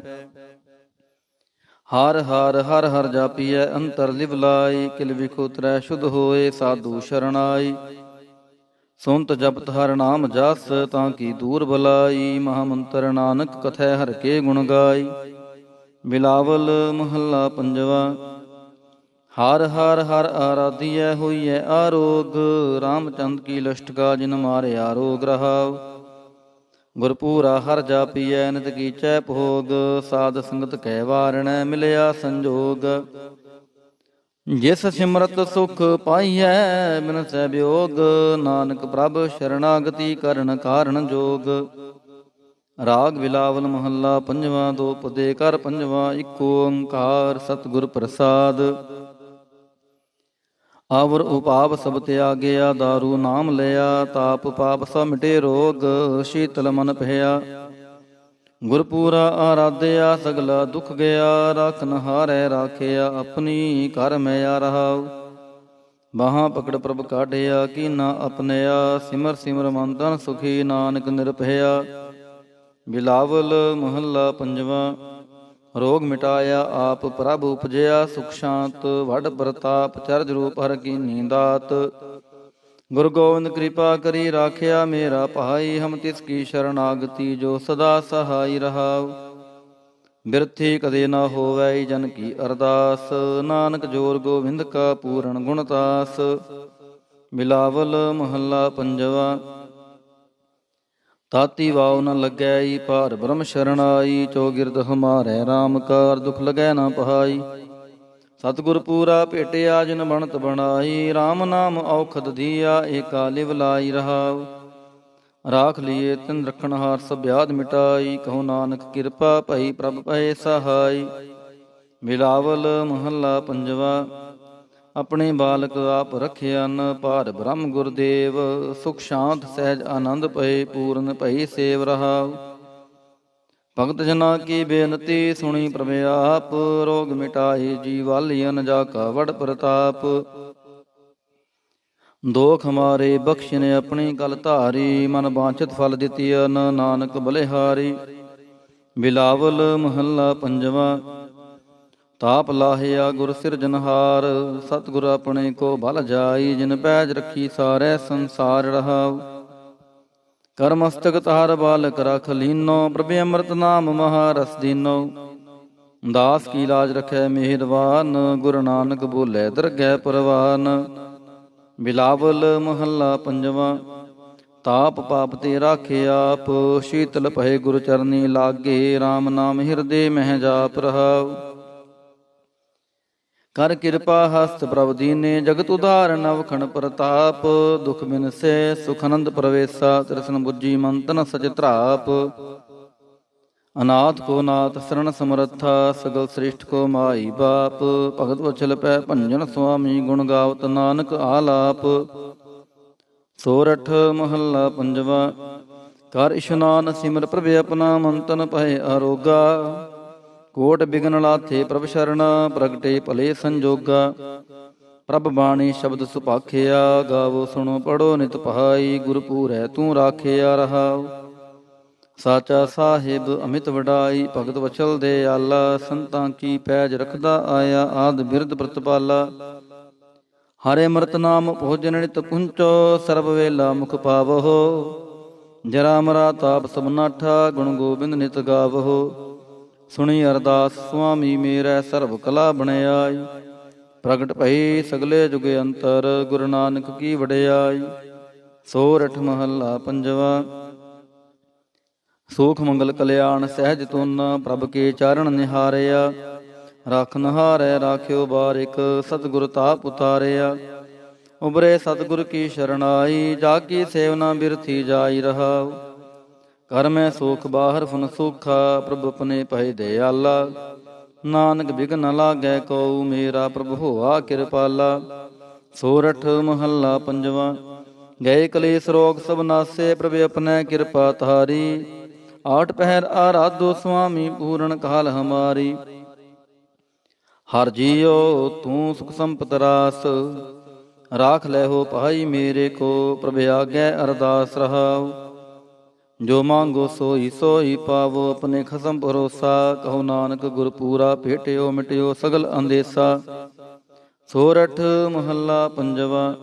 ਹਰ ਹਰ ਹਰ ਹਰ ਜਾਪੀਐ ਅੰਤਰ ਲਿਵ ਲਾਈ, ਕਿਲ ਵਿਖ ਉਤਰੈ ਸ਼ੁਧ ਹੋਏ ਸਾਧੂ ਸ਼ਰਨਾਈ। ਸੁਨਤ ਜਪਤ ਹਰ ਨਾਮ ਜਸ ਤਾਂ ਕੀ ਦੂਰ ਬਲਾਈ, ਮਹਾ ਮੰਤਰ ਨਾਨਕ ਕਥੈ ਹਰ ਕੇ ਗੁਣ ਗਾਈ। ਬਿਲਾਵਲ ਮਹੱਲਾ ਪੰਜਵਾ। ਹਰ ਹਰ ਹਰ ਆਰਾਧੀਐ ਹੋਈਐ ਆਰੋਗ, ਰਾਮਚੰਦ ਕੀ ਲਸ਼ਟਕਾ ਜਿਨ ਮਾਰਿਆ ਰੋਗ ਰਹਾਉ। ਗੁਰਪੂਰਾ ਹਰ ਜਾਪੀਐ ਨਿਤ ਕੀਚੈ ਭੋਗ, ਸਾਧ ਸੰਗਤ ਕੈ ਵਾਰਣੈ ਮਿਲਿਆ ਸੰਜੋਗ। ਜਿਸ ਸਿਮਰਤ ਸੁਖ ਪਾਈਐ ਬਿਨਸੈ ਬਿਯੋਗ, ਨਾਨਕ ਪ੍ਰਭ ਸ਼ਰਨਾਗਤੀ ਕਰਨ ਕਾਰਣ ਜੋਗ। ਰਾਗ ਬਿਲਾਵਲ ਮਹੱਲਾ ਪੰਜਵਾ। ਦੋ ਪਦੇ ਕਰ ਪੰਜਵਾ। ਇੱਕ ਓੰਕਾਰ ਸਤਿਗੁਰ ਪ੍ਰਸਾਦ। ਆਵਰ ਉਪਾਪ ਸਭ ਤਿਆਗਿਆ, ਦਾਰੂ ਨਾਮ ਲਿਆ, ਤਾਪ ਪਾਪ ਸਭ ਮਿਟੇ ਰੋਗ, ਸ਼ੀਤਲ ਮਨ ਭਇਆ। ਗੁਰਪੂਰਾ ਆਰਾਧਿਆ ਸਗਲਾ ਦੁਖ ਗਿਆ, ਰਾਖਨ ਹਾਰੈ ਰਾਖਿਆ ਆਪਣੀ ਘਰ ਮੈਂ ਰਹਾਉ। ਬਾਹਾਂ ਪਕੜ ਪ੍ਰਭ ਕਾਢਿਆ ਕੀਨਾ ਆਪਨਿਆ, ਸਿਮਰ ਸਿਮਰ ਮਨ ਤਨ ਸੁਖੀ ਨਾਨਕ ਨਿਰਭਇਆ। ਬਿਲਾਵਲ ਮਹੱਲਾ ਪੰਜਵਾ। ਰੋਗ ਮਿਟਾਇਆ ਆਪ ਪ੍ਰਭ ਉਪਜਿਆ, ਸੁਖ ਸ਼ਾਂਤ ਵਡ ਪ੍ਰਤਾਪ, ਚਰਜ ਰੂਪ ਹਰ ਕੀਨੀ ਦਾਤ। ਗੁਰੂ ਗੋਬਿੰਦ ਕਿਰਪਾ ਕਰੀ ਰਾਖਿਆ ਮੇਰਾ ਭਾਈ, ਹਮ ਤਿਸ ਕੀ ਸ਼ਰਨਾਗਤੀ ਜੋ ਸਦਾ ਸਹਾਈ ਰਹਾਉ। ਬਿਰਥੀ ਕਦੇ ਨਾ ਹੋਵੈ ਜਨ ਕੀ ਅਰਦਾਸ, ਨਾਨਕ ਜੋਰ ਗੋਬਿੰਦ ਕਾ ਪੂਰਨ ਗੁਣਤਾਸ। ਬਿਲਾਵਲ ਮਹੱਲਾ ਪੰਜਵਾ। ਤਾਤੀ ਵਾਉ ਨ ਲੱਗੈ ਭਾਰ ਬ੍ਰਹਮ ਸ਼ਰਨਾਈ, ਚੌਗਿਰਦ ਹਮਾਰੈ ਰਾਮ ਕਾਰ ਦੁਖ ਲਗੈ ਨਾ ਪਹਾਈ। ਸਤਿਗੁਰ ਪੂਰਾ ਭੇਟਿਆ ਜਿਨ ਬਣਤ ਬਣਾਈ, ਰਾਮ ਨਾਮ ਔਖਦ ਦੀਆ ਏਕਾ ਲਿਵ ਲਾਈ ਰਹਾਉ। ਰਾਖ ਲੀਏ ਤਿਨ ਰਖਣ ਹਾਰ ਸਭ ਬਿਆਦ ਮਿਟਾਈ, ਕਹੋ ਨਾਨਕ ਕਿਰਪਾ ਭਈ ਪ੍ਰਭ ਭਏ ਸਹਾਈ। ਬਿਲਾਵਲ ਮਹੱਲਾ ਪੰਜਵਾ। ਆਪਣੇ ਬਾਲਕ ਆਪ ਰਖਿਆਨ, ਭਾਰ ਬ੍ਰਹਮ ਗੁਰਦੇਵ, ਸੁਖ ਸ਼ਾਂਤ ਸਹਿਜ ਆਨੰਦ ਪਏ ਪੂਰਨ ਭਈ ਸੇਵ ਰਹਾਉ। ਭਗਤ ਜਨਾ ਕੀ ਬੇਨਤੀ ਸੁਣੀ ਪ੍ਰਭ ਆਪ, ਰੋਗ ਮਿਟਾਏ ਜੀਵਾਲੀਅਨ ਜਾ ਕਾ ਵਡ ਪ੍ਰਤਾਪ। ਦੋਖ ਹਮਾਰੇ ਬਖਸ਼ਿਨ ਆਪਣੀ ਕਲ ਧਾਰੀ, ਮਨ ਬਾਂਛਿਤ ਫਲ ਦਿੱਤੀਅਨ ਨਾਨਕ ਬਲਿਹਾਰੀ। ਬਿਲਾਵਲ ਮਹੱਲਾ ਪੰਜਵਾ। ਤਾਪ ਲਾਹਿਆ ਗੁਰ ਸਿਰਜਨਹਾਰ, ਸਤਿਗੁਰ ਆਪਣੇ ਕੋ ਬਲ ਜਾਈ, ਜਿਨ ਪੈਜ ਰੱਖੀ ਸਾਰੈ ਸੰਸਾਰ ਰਹਾਉ। ਕਰ ਮਸਤਕ ਤਾਰ ਬਾਲਕ ਰਖ ਲੀਨੋ, ਪ੍ਰਭ ਅੰਮ੍ਰਿਤ ਨਾਮ ਮਹਾਰਸ ਦੀਨੋ। ਦਾਸ ਕੀ ਲਾਜ ਰਖੈ ਮਿਹਰਵਾਨ, ਗੁਰੂ ਨਾਨਕ ਬੋਲੇ ਦਰਗਹਿ ਪਰਵਾਨ। ਬਿਲਾਵਲ ਮਹੱਲਾ ਪੰਜਵਾ। ਤਾਪ ਪਾਪ ਤੇ ਰਾਖੇ ਆਪ, ਸ਼ੀਤਲ ਭਏ ਗੁਰ ਚਰਨੀ ਲਾਗੇ, ਰਾਮ ਨਾਮ ਹਿਰਦੇ ਮਹਿ ਜਾਪ ਰਹਾਉ। ਕਰ ਕਿਰਪਾ ਹਸਤ ਪ੍ਰਭ ਦੀਨੇ, ਜਗਤ ਉਧਾਰ ਨਵਖਣ ਪ੍ਰਤਾਪ। ਦੁਖ ਬਿਨਸੇ ਸੁਖ ਆਨੰਦ ਪ੍ਰਵੇਸਾ, ਤ੍ਰਿਸ਼ਨ ਬੁੱਝੀ ਮਨ ਤਨ ਸਚ ਧਰਾਪ। ਅਨਾਥ ਕੋ ਨਾਥ ਸਰਣ ਸਮਰੱਥਾ, ਸਗਲ ਸ੍ਰਿਸ਼ਟ ਕੋ ਮਾਈ ਬਾਪ। ਭਗਤ ਵਛਲ ਪੈ ਭੰਜਨ ਸੁਆਮੀ, ਗੁਣ ਗਾਵਤ ਨਾਨਕ ਆਲਾਪ। ਸੋਰਠ ਮਹੱਲਾ ਪੰਜਵਾ। ਕਰ ਇਸ਼ਨਾਨ ਸਿਮਰ ਪ੍ਰਭ ਆਪਣਾ, ਮਨ ਤਨ ਭਏ ਅਰੋਗਾ। ਕੋਟ ਬਿਗਨ ਲਾਥੇ ਪ੍ਰਭ ਸ਼ਰਣਾ, ਪ੍ਰਗਟੇ ਭਲੇ ਸੰਜੋਗਾ। ਪ੍ਰਭ ਬਾਣੀ ਸ਼ਬਦ ਸੁਭਾਖਿਆ, ਗਾਵੋ ਸੁਣੋ ਪੜੋ ਨਿਤ ਪਹਾਈ। ਗੁਰਪੂਰੈ ਤੂੰ ਰਾਖਿਆ ਰਹਾਉ। ਸਾਚਾ ਸਾਹਿਬ ਅਮਿਤ ਵਡਾਈ, ਭਗਤ ਵਚਲ ਦੇ ਆਲਾ, ਸੰਤਾਂ ਕੀ ਪੈਜ ਰਖਦਾ ਆਇਆ, ਆਦ ਬਿਰਦ ਪ੍ਰਤਪਾਲਾ। ਹਰੇ ਅੰਮ੍ਰਿਤ ਨਾਮ ਭੋਜਨ ਨਿਤ ਪੁੰਚੋ, ਸਰਬ ਵੇਲਾ ਮੁਖ ਪਾਵਹੁ। ਜਰਾ ਮਰਾ ਤਾਪ ਸਭ ਨਾਠਾ, ਗੁਣ ਗੋਬਿੰਦ ਨਿਤ ਗਾਵਹੁ। ਸੁਣੀ ਅਰਦਾਸ ਸੁਆਮੀ ਮੇਰੈ, ਸਰਬ ਕਲਾ ਬਣਿਆਈ। ਪ੍ਰਗਟ ਭਈ ਸਗਲੇ ਜੁਗ ਅੰਤਰ, ਗੁਰੂ ਨਾਨਕ ਕੀ ਵਡਿਆਈ। ਸੋਰਠ ਮਹੱਲਾ ਪੰਜਵਾ। ਸੂਖ ਮੰਗਲ ਕਲਿਆਣ ਸਹਿਜ ਤੁਨ, ਪ੍ਰਭ ਕੇ ਚਾਰਣ ਨਿਹਾਰਿਆ। ਰਾਖਨ ਹਾਰੈ ਰਾਖਿਓ ਬਾਰਿਕ, ਸਤਿਗੁਰ ਤਾਪ ਉਤਾਰਿਆ। ਉਬਰੇ ਸਤਿਗੁਰ ਕੀ ਸ਼ਰਨਾਈ, ਜਾ ਕੀ ਸੇਵਨਾ ਬਿਰਥੀ ਜਾਈ ਰਹਾਉ। ਕਰ ਮੈਂ ਸੋਖ ਬਾਹਰ ਫੁਨ ਸੋਖਾ, ਪ੍ਰਭ ਆਪਣੇ ਭਏ ਦਿਆਲਾ। ਨਾਨਕ ਬਿਘਨ ਨ ਲਾਗੈ ਕਉ, ਮੇਰਾ ਪ੍ਰਭ ਹੋਆ ਕਿਰਪਾਲਾ। ਸੋਰਠ ਮਹੱਲਾ ਪੰਜਵਾ। ਗਏ ਕਲੇਸ਼ ਰੋਗ ਸਭ ਨਾਸੇ, ਪ੍ਰਭ ਆਪਣੇ ਕਿਰਪਾ ਤਾਰੀ। ਆਠ ਪਹਿਰ ਆਰਾਧੋ ਸੁਆਮੀ ਪੂਰਨ ਕਾਲ ਹਮਾਰੀ। ਹਰ ਜੀਓ ਤੂੰ ਸੁਖ ਸੰਪਤ ਰਾਸ, ਰਾਖ ਲੈ ਹੋ ਭਾਈ ਮੇਰੇ ਕੋ, ਪ੍ਰਭ ਆਗੈ ਅਰਦਾਸ ਰਹਾਉ। ਜੋ ਮੰਗੋ ਸੋਈ ਸੋਈ ਪਾਵੋ, ਆਪਣੇ ਖਸਮ ਭਰੋਸਾ। ਕਹੋ ਨਾਨਕ ਗੁਰ ਪੂਰਾ, ਭੇਟਿਓ ਮਿਟਿਓ ਸਗਲ ਅੰਦੇਸਾ। ਸੋਰਠ ਮਹੱਲਾ ਪੰਜਵਾ।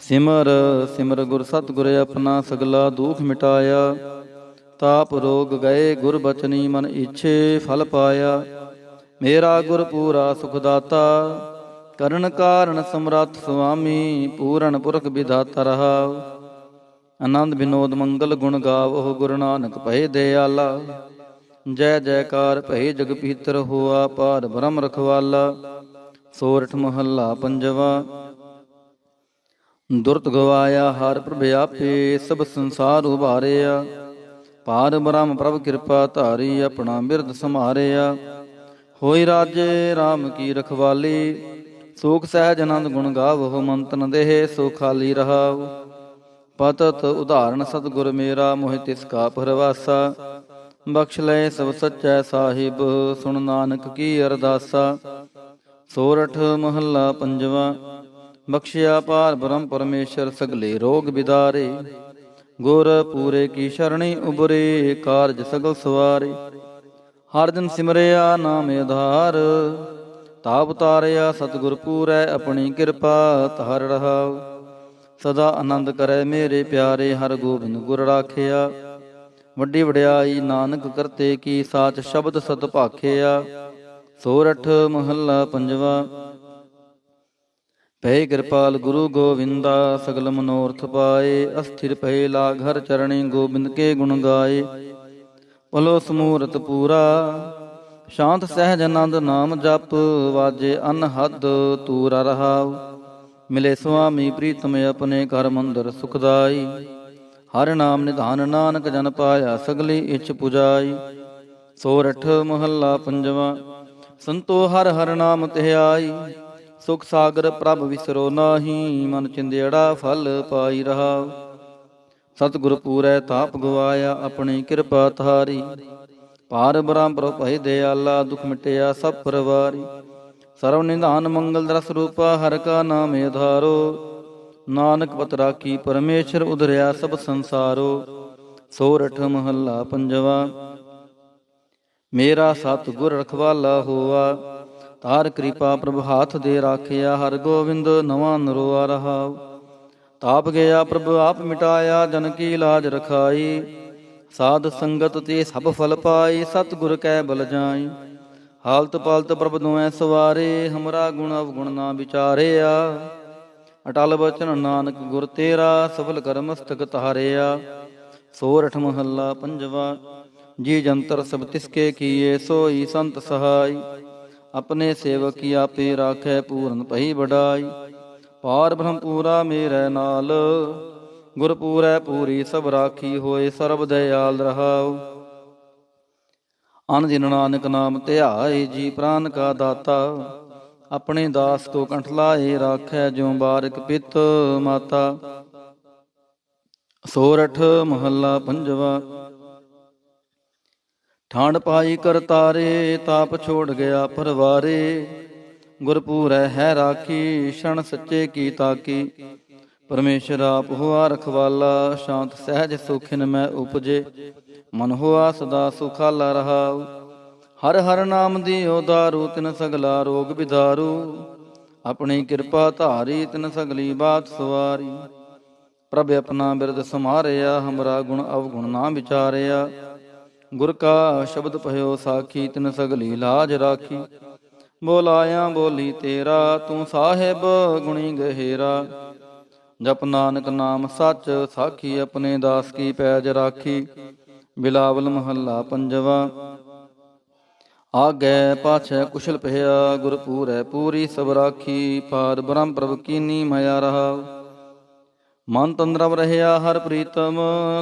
ਸਿਮਰ ਸਿਮਰ ਗੁਰ ਸਤਿਗੁਰ ਆਪਣਾ, ਸਗਲਾ ਦੁਖ ਮਿਟਾਇਆ। ਤਾਪ ਰੋਗ ਗਏ ਗੁਰ ਬਚਨੀ, ਮਨ ਇੱਛੇ ਫਲ ਪਾਇਆ। ਮੇਰਾ ਗੁਰ ਪੂਰਾ ਸੁਖ ਦਾਤਾ, ਕਰਨ ਕਾਰਨ ਸਮਰੱਥ ਸੁਆਮੀ। ਪੂਰਨ ਪੁਰਖ ਵਿਧਾਤਾ ਰਹਾਉ। ਆਨੰਦ ਬਿਨੋਦ ਮੰਗਲ ਗੁਣ ਗਾਵੋ, ਗੁਰੂ ਨਾਨਕ ਭਏ ਦਿਆਲਾ। ਜੈ ਜੈਕਾਰ ਭਏ ਜਗ ਪੀਤਰ, ਹੋਆ ਪਾਰ ਬ੍ਰਹਮ ਰਖਵਾਲਾ। ਸੋਰਠ ਮਹੱਲਾ ਪੰਜਵਾ। ਦੁਰਤ ਗਵਾਇਆ ਹਰ ਪ੍ਰਭ ਆਪੇ, ਸਭ ਸੰਸਾਰ ਉਭਾਰਿਆ। ਪਾਰ ਬ੍ਰਹਮ ਪ੍ਰਭ ਕਿਰਪਾ ਧਾਰੀ, ਆਪਣਾ ਬਿਰਦ ਸੰਭਾਰਿਆ। ਹੋਈ ਰਾਜੇ ਰਾਮ ਕੀ ਰਖਵਾਲੀ, ਸੂਖ ਸਹਿਜ ਆਨੰਦ ਗੁਣ ਗਾਵੋ। ਮੰਤਨ ਦੇਹ ਸੋ ਖਾਲੀ ਰਹਾਉ। ਪਤਤ ਉਦਾਹਰਣ ਸਤਿਗੁਰ ਮੇਰਾ, ਮੋਹਿ ਤਿਸ ਕਾ ਪਰਵਾਸਾ। ਬਖਸ਼ ਲਏ ਸਭ ਸੱਚੈ ਸਾਹਿਬ, ਸੁਣ ਨਾਨਕ ਕੀ ਅਰਦਾਸਾ। ਸੋਰਠ ਮਹੱਲਾ ਪੰਜਵਾ। ਬਖਸ਼ਿਆ ਪਾਰ ਬ੍ਰਹਮ ਪਰਮੇਸ਼ਰ, ਸਗਲੇ ਰੋਗ ਬਿਦਾਰੇ। ਗੁਰ ਪੂਰੇ ਕੀ ਸ਼ਰਣੀ ਉਬਰੇ, ਕਾਰਜ ਸਗਲ ਸਵਾਰੇ। ਹਰ ਦਿਨ ਸਿਮਰਿਆ ਨਾਮ ਆਧਾਰ, ਤਾਪ ਉਤਾਰਿਆ ਸਤਿਗੁਰ ਪੂਰੈ। ਆਪਣੀ ਕਿਰਪਾ ਧਾਰ ਰਹਾਉ। ਸਦਾ ਆਨੰਦ ਕਰੈ ਮੇਰੇ ਪਿਆਰੇ, ਹਰ ਗੋਬਿੰਦ ਗੁਰ ਰਾਖਿਆ। ਵੱਡੀ ਵਡਿਆਈ ਨਾਨਕ ਕਰਤੇ ਕੀ, ਸਾਚ ਸ਼ਬਦ ਸਤ ਭਾਖਿਆ। ਸੋਰਠ ਮਹੱਲਾ ਪੰਜਵਾ। ਭਏ ਕਿਰਪਾਲ ਗੁਰੂ ਗੋਵਿੰਦਾ, ਸਗਲ ਮਨੋਰਥ ਪਾਏ। ਅਸਥਿਰ ਭਏ ਲਾਗ ਹਰ ਚਰਣੀ, ਗੋਬਿੰਦ ਕੇ ਗੁਣ ਗਾਏ। ਭਲੋ ਸਮੂਰਤ ਪੂਰਾ, ਸ਼ਾਂਤ ਸਹਿਜ ਆਨੰਦ ਨਾਮ ਜਪ। ਵਾਜੇ ਅਨਹਦ ਤੂਰਾ ਰਹਾਉ। ਮਿਲੇ ਸੁਆਮੀ ਪ੍ਰੀਤਮ, ਆਪਣੇ ਘਰ ਮੰਦਰ ਸੁਖਦਾਈ। ਹਰ ਨਾਮ ਨਿਧਾਨ ਨਾਨਕ ਜਨ ਪਾਇਆ, ਸਗਲੀ ਇੱਛ ਪੁਜਾਈ। ਸੋਰਠ ਮਹੱਲਾ ਪੰਜਵਾ। ਸੰਤੋ ਹਰ ਹਰ ਨਾਮ ਧਿਆਈ, ਸੁਖ ਸਾਗਰ ਪ੍ਰਭ ਵਿਸਰੋ ਨਾਹੀ। ਮਨ ਚਿੰਦਿਆੜਾ ਫਲ ਪਾਈ ਰਹਾਉ। ਸਤਿਗੁਰ ਪੂਰੈ ਤਾਪ ਗਵਾਇਆ, ਆਪਣੀ ਕਿਰਪਾ ਧਾਰੀ। ਪਾਰ ਬ੍ਰਹਮ ਪ੍ਰਭ ਭਏ ਦਿਆਲਾ, ਦੁਖ ਮਿਟਿਆ ਸਭ ਪਰਵਾਰੀ। ਸਰਵ ਨਿਧਾਨ ਮੰਗਲ ਰਸ ਰੂਪਾ, ਹਰ ਕਾ ਨਾਮ ਆਧਾਰੋ। ਨਾਨਕ ਪਤ ਰਾਖੀ ਪਰਮੇਸ਼ਰ, ਉਧਰਿਆ ਸਭ ਸੰਸਾਰੋ। ਸੋਰਠ ਮਹੱਲਾ ਪੰਜਵਾ। ਮੇਰਾ ਸਤਿਗੁਰ ਰਖਵਾਲਾ ਹੋਆ, ਤਾਰ ਕਿਰਪਾ ਪ੍ਰਭ ਹਾਥ ਦੇ ਰਾਖਿਆ। ਹਰ ਗੋਬਿੰਦ ਨਵਾਂ ਨਰੋਆ ਰਹਾਉ। ਤਾਪ ਗਿਆ ਪ੍ਰਭ ਆਪ ਮਿਟਾਇਆ, ਜਨ ਕੀ ਲਾਜ ਰਖਾਈ। ਸਾਧ ਸੰਗਤ ਤੇ ਸਭ ਫਲ ਪਾਈ, ਸਤਿਗੁਰ ਕੈ ਬਲ ਜਾਈ। ਹਾਲਤ ਪਾਲਤ ਪ੍ਰਭ ਦੁਐ ਸਵਾਰੇ, ਹਮਰਾ ਗੁਣ ਅਵਗੁਣ ਨਾ ਵਿਚਾਰਿਆ। ਅਟਲ ਬਚਨ ਨਾਨਕ ਗੁਰ ਤੇਰਾ, ਸਫਲ ਕਰ ਮਸਤਕ ਧਾਰਿਆ। ਸੋਰਠ ਮਹੱਲਾ ਪੰਜਵਾ। ਜੀ ਜੰਤਰ ਸਭ ਤਿਸਕੇ ਕੀਏ, ਸੋਈ ਸੰਤ ਸਹਾਈ। ਆਪਣੇ ਸੇਵਕ ਕੀ ਆਪੇ ਰਾਖੈ, ਪੂਰਨ ਭਈ ਵਡਾਈ। ਪਾਰ ਬ੍ਰਹਮ ਪੂਰਾ ਮੇਰੇ ਨਾਲ, ਗੁਰ ਪੂਰੈ ਪੂਰੀ ਸਭ ਰਾਖੀ। ਹੋਏ ਸਰਬ ਦਇਆਲ ਰਹਾਉ। ਅਨ ਦਿਨ ਨਾਨਕ ਨਾਮ ਧਿਆਏ, ਜੀ ਪ੍ਰਾਨ ਕਾ ਦਾਤਾ। ਆਪਣੇ ਦਾਸ ਕੋ ਕੰਠ ਲਾਏ, ਰਾਖੈ ਜਿਉ ਬਾਰਿਕ ਪਿਤ ਮਾਤਾ। ਸੋਰਠ ਮਹੱਲਾ ਪੰਜਵਾ। ਠਾਂਡ ਪਾਈ ਕਰਤਾਰੇ, ਤਾਪ ਛੋੜ ਗਿਆ ਪਰਵਾਰੇ। ਗੁਰ ਪੂਰੈ ਹੈ ਰਾਖੀ, ਸ਼ਣ ਸੱਚੇ ਕੀ ਤਾਕੀ। ਪਰਮੇਸ਼ਰ ਆਪ ਹੋਆ ਰਖਵਾਲਾ, ਸ਼ਾਂਤ ਸਹਿਜ ਸੁਖਿਨ ਮੈਂ ਉਪਜੇ। ਮਨ ਹੋਆ ਸਦਾ ਸੁਖਾਲਾ ਰਹਾਉ। ਹਰ ਹਰ ਨਾਮ ਦਿਓ ਦਾਰੂ, ਤਿਨ ਸਗਲਾ ਰੋਗ ਬਿਦਾਰੂ। ਆਪਣੀ ਕਿਰਪਾ ਧਾਰੀ, ਤਿਨ ਸਗਲੀ ਬਾਤ ਸਵਾਰੀ। ਪ੍ਰਭ ਆਪਣਾ ਬਿਰਦ ਸੰਭਾਰਿਆ, ਹਮਰਾ ਗੁਣ ਅਵਗੁਣ ਨਾ ਵਿਚਾਰਿਆ। ਗੁਰ ਕਾ ਸ਼ਬਦ ਭਇਓ ਸਾਖੀ, ਤਿਨ ਸਗਲੀ ਲਾਜ ਰਾਖੀ। ਬੋਲਾਇਆ ਬੋਲੀ ਤੇਰਾ, ਤੂੰ ਸਾਹਿਬ ਗੁਣੀ ਗਹਿਰਾ। ਜਪ ਨਾਨਕ ਨਾਮ ਸੱਚ ਸਾਖੀ, ਆਪਣੇ ਦਾਸ ਕੀ ਪੈਜ ਰਾਖੀ। ਬਿਲਾਵਲ ਮਹੱਲਾ ਪੰਜਵਾ। ਆਗੈ ਪਾਛੈ ਕੁਸ਼ਲ ਭਇਆ, ਗੁਰ ਪੂਰੈ ਪੂਰੀ ਸਭ ਰਾਖੀ। ਪਾਰ ਬ੍ਰਹਮ ਪ੍ਰਭ ਕੀਨੀ ਮਾਇਆ ਰਹਾਉ। ਮਨ ਤੰਦਰਮ ਰਹਿਆ ਹਰ ਪ੍ਰੀਤਮ,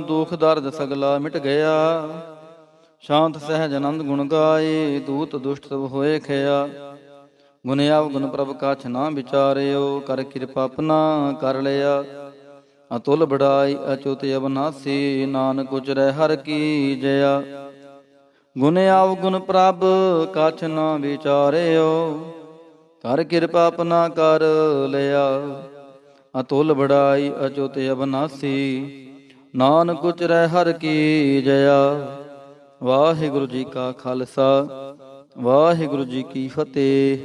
ਦੁਖ ਦਰਦ ਸਗਲਾ ਮਿਟ ਗਿਆ। ਸ਼ਾਂਤ ਸਹਿਜ ਆਨੰਦ ਗੁਣ ਗਾਏ, ਦੂਤ ਦੁਸ਼ਟ ਸਭ ਹੋਏ ਖਿਆ। ਗੁਣ ਅਵਗੁਣ ਪ੍ਰਭ ਕਛ ਨਾ ਵਿਚਾਰਿਓ, ਕਰ ਕਿਰਪਾ ਆਪਣਾ ਕਰ ਲਿਆ। ਅਤੁਲ ਬੜਾਈ ਅਚੁਤ ਅਬਨਾਸੀ, ਨਾਨਕ ਉਚਰੈ ਹਰ ਕੀ ਜया। ਗੁਣ ਆਵਗੁਣ ਪ੍ਰਭ ਕਛ ਨ ਵਿਚਾਰਿਓ, ਕਰ ਕਿਰਪਾ ਆਪਣਾ ਕਰ ਲਿਆ। ਅਤੁਲ ਬੜਾਈ ਅਚੁਤ ਅਬਨਾਸੀ, ਨਾਨਕ ਉਚਰੈ ਹਰ ਕੀ ਜया। ਵਾਹਿਗੁਰੂ ਜੀ ਕਾ ਖਾਲਸਾ, ਵਾਹਿਗੁਰੂ ਜੀ ਕੀ ਫਤਿਹ।